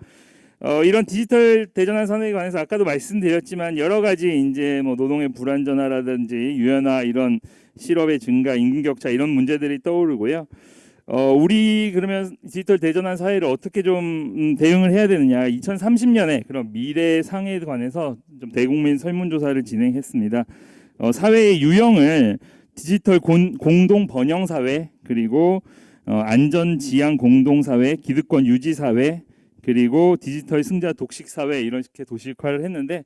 이런 디지털 대전환 산업에 관해서 아까도 말씀드렸지만 여러 가지 이제 뭐 노동의 불안전화라든지 유연화 이런 실업의 증가, 임금 격차 이런 문제들이 떠오르고요. 우리 그러면 디지털 대전환 사회를 어떻게 좀 대응을 해야 되느냐? 2030년에 그런 미래 상해에 관해서 좀 대국민 설문조사를 진행했습니다. 사회의 유형을 디지털 공동 번영 사회, 그리고 안전 지향 공동 사회, 기득권 유지 사회, 그리고 디지털 승자 독식 사회 이렇게 도식화를 했는데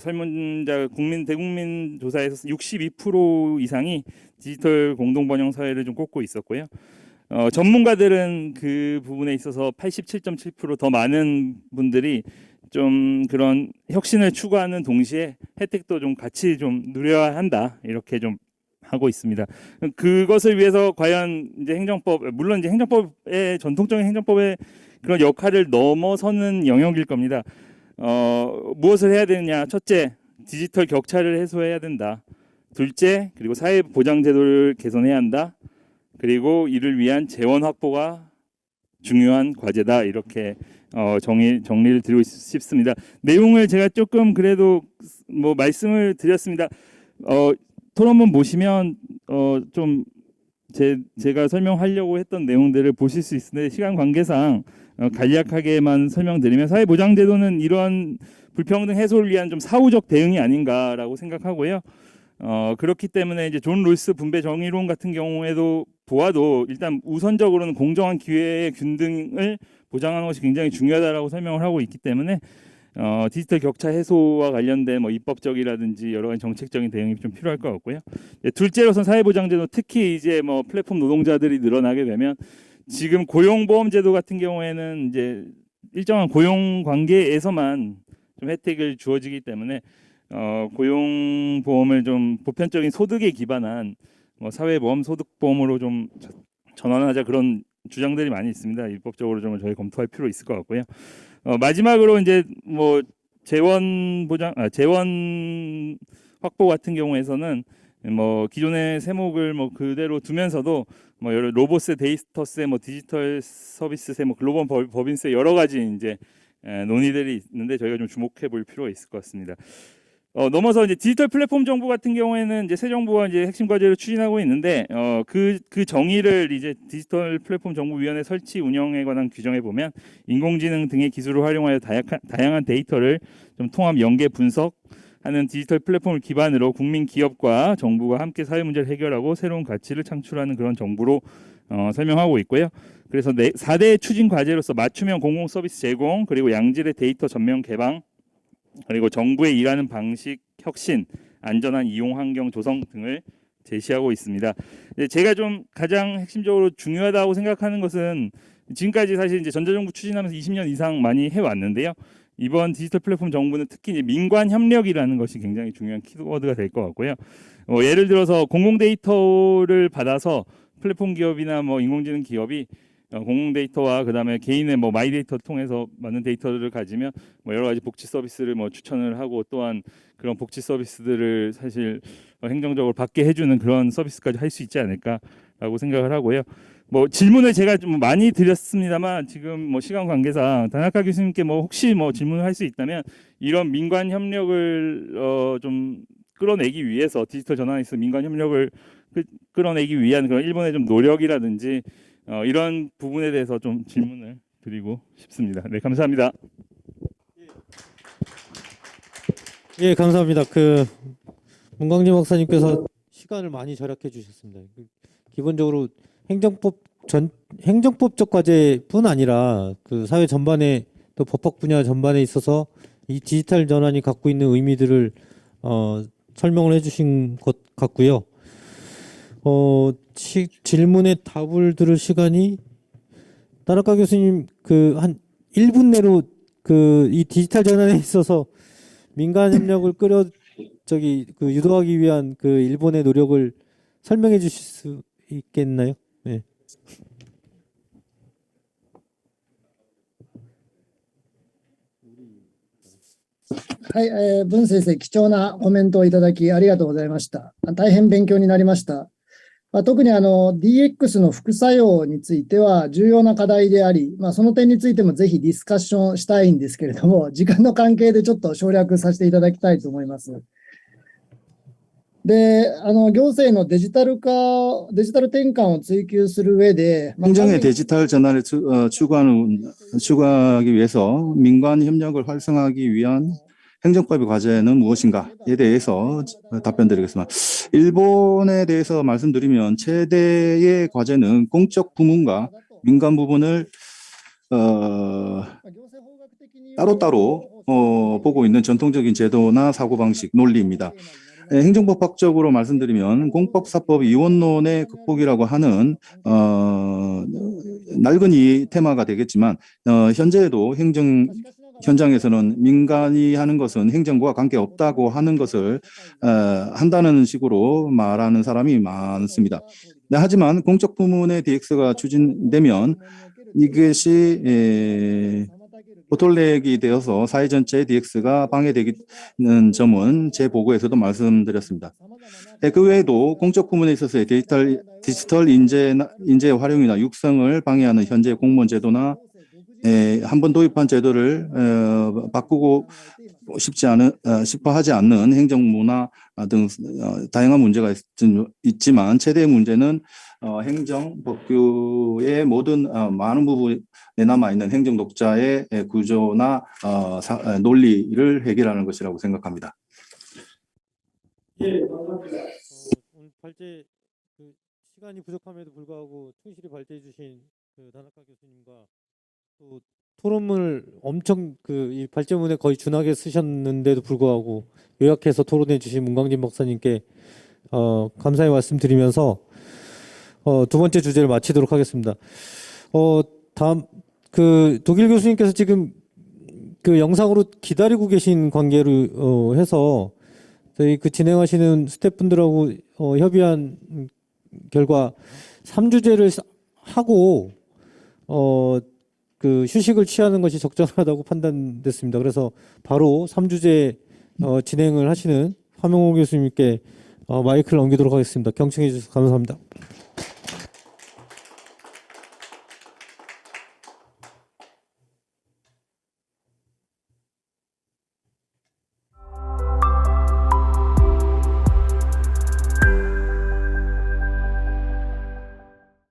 설문자 대국민 조사에서 62% 이상이 디지털 공동 번영 사회를 좀 꼽고 있었고요. 전문가들은 그 부분에 있어서 87.7% 더 많은 분들이 좀 그런 혁신을 추구하는 동시에 혜택도 좀 같이 좀 누려야 한다 이렇게 좀 하고 있습니다. 그것을 위해서 과연 이제 물론 이제 행정법의 전통적인 행정법의 그런 역할을 넘어서는 영역일 겁니다. 무엇을 해야 되느냐? 첫째, 디지털 격차를 해소해야 된다. 둘째, 그리고 사회 보장 제도를 개선해야 한다. 그리고 이를 위한 재원 확보가 중요한 과제다. 이렇게 정리를 드리고 싶습니다. 내용을 제가 조금 그래도 뭐 말씀을 드렸습니다. 토론문 보시면 좀 제가 설명하려고 했던 내용들을 보실 수 있는데 시간 관계상 간략하게만 설명드리면 사회보장제도는 이러한 불평등 해소를 위한 좀 사후적 대응이 아닌가라고 생각하고요. 그렇기 때문에 이제 존 롤스 분배 정의론 같은 경우에도 보아도 일단 우선적으로는 공정한 기회의 균등을 보장하는 것이 굉장히 중요하다라고 설명을 하고 있기 때문에 디지털 격차 해소와 관련된 뭐 입법적이라든지 여러 가지 정책적인 대응이 좀 필요할 것 같고요. 둘째로선 사회보장제도, 특히 이제 뭐 플랫폼 노동자들이 늘어나게 되면 지금 고용보험제도 같은 경우에는 이제 일정한 고용 관계에서만 좀 혜택을 주어지기 때문에 고용보험을 좀 보편적인 소득에 기반한 뭐 사회보험 소득보험으로 좀 전환하자 그런 주장들이 많이 있습니다. 입법적으로 좀 저희 검토할 필요 있을 것 같고요. 마지막으로 이제 뭐 재원 확보 같은 경우에서는 뭐 기존의 세목을 뭐 그대로 두면서도 뭐 여러 로보세, 데이터세, 뭐 디지털 서비스세, 뭐 글로벌 법인세 여러 가지 이제 논의들이 있는데 저희가 좀 주목해 볼 필요가 있을 것 같습니다. 넘어서 이제 디지털 플랫폼 정부 같은 경우에는 이제 새 정부가 이제 핵심 과제를 추진하고 있는데 그 정의를 이제 디지털 플랫폼 정부위원회 설치 운영에 관한 규정에 보면 인공지능 등의 기술을 활용하여 다양한 데이터를 좀 통합 연계 분석하는 디지털 플랫폼을 기반으로 국민 기업과 정부가 함께 사회 문제를 해결하고 새로운 가치를 창출하는 그런 정부로 설명하고 있고요. 그래서 4대 추진 과제로서 맞춤형 공공 서비스 제공, 그리고 양질의 데이터 전면 개방, 그리고 정부의 일하는 방식 혁신, 안전한 이용 환경 조성 등을 제시하고 있습니다. 제가 좀 가장 핵심적으로 중요하다고 생각하는 것은 지금까지 사실 이제 전자정부 추진하면서 20년 이상 많이 해왔는데요. 이번 디지털 플랫폼 정부는 특히 이제 민관 협력이라는 것이 굉장히 중요한 키워드가 될 것 같고요. 예를 들어서 공공 데이터를 받아서 플랫폼 기업이나 뭐 인공지능 기업이 공공 데이터와 그다음에 개인의 뭐 마이 데이터 통해서 많은 데이터를 가지면 뭐 여러 가지 복지 서비스를 뭐 추천을 하고 또한 그런 복지 서비스들을 사실 행정적으로 받게 해주는 그런 서비스까지 할 수 있지 않을까라고 생각을 하고요. 뭐 질문을 제가 좀 많이 드렸습니다만 지금 뭐 시간 관계상 다나카 교수님께 뭐 혹시 뭐 질문을 할 수 있다면 이런 민관 협력을 좀 끌어내기 위해서 디지털 전환에서 민간 협력을 끌어내기 위한 그런 일본의 좀 노력이라든지 이런 부분에 대해서 좀 질문을 드리고 싶습니다. 네, 감사합니다. 예, 감사합니다. 문광진 박사님께서 시간을 많이 절약해 주셨습니다. 기본적으로 행정법적 과제뿐 아니라 그 사회 전반에 또 법학 분야 전반에 있어서 이 디지털 전환이 갖고 있는 의미들을 설명을 해주신 것 같고요. 질문에 답을 들을 시간이 다나카 교수님 한 1분 내로 이 디지털 전환에 있어서 민간 협력을 유도하기 위한 일본의 노력을 설명해 주실 수 있겠나요? 네. はい、文先生、貴重なコメントをいただきありがとうございました。大変勉強になりました。特にDX の副作用については重要な課題であり、その点についてもぜひディスカッションしたいんですけれども、時間の関係でちょっと省略させていただきたいと思います。で、行政のデジタル転換を追求する上で、 행정의 디지털 전환을 추구하기 위해서 민관 협력을 활성화하기 위한 행정법의 과제는 무엇인가에 대해서 답변드리겠습니다. 일본에 대해서 말씀드리면 최대의 과제는 공적 부문과 민간 부분을 따로따로 보고 있는 전통적인 제도나 사고방식, 논리입니다. 행정법학적으로 말씀드리면 공법사법 이원론의 극복이라고 하는 낡은 이 테마가 되겠지만 현재에도 현장에서는 민간이 하는 것은 행정과 관계없다고 하는 것을 한다는 식으로 말하는 사람이 많습니다. 하지만 공적 부문의 DX가 추진되면 이것이 보톨렉이 되어서 사회 전체의 DX가 방해되는 점은 제 보고에서도 말씀드렸습니다. 그 외에도 공적 부문에 있어서의 디지털 인재 활용이나 육성을 방해하는 현재 공무원 제도나 한번 도입한 제도를 바꾸고 싶어 하지 않는 행정문화 등 다양한 문제가 있지만 최대의 문제는 행정법규의 많은 부분에 남아있는 행정독자의 구조나 논리를 해결하는 것이라고 생각합니다. 예, 오늘 발제 시간이 부족함에도 불구하고 충실히 발제해 주신 다나카 교수님과 또 토론문을 엄청 이 발제문에 거의 준하게 쓰셨는데도 불구하고 요약해서 토론해 주신 문광진 박사님께 감사의 말씀드리면서 두 번째 주제를 마치도록 하겠습니다. 다음 독일 교수님께서 지금 영상으로 기다리고 계신 관계로 해서 저희 진행하시는 스태프분들하고 협의한 결과 3주제를 하고 휴식을 취하는 것이 적절하다고 판단됐습니다. 그래서 바로 3주제 진행을 하시는 화명호 교수님께 마이크를 넘기도록 하겠습니다. 경청해 주셔서 감사합니다.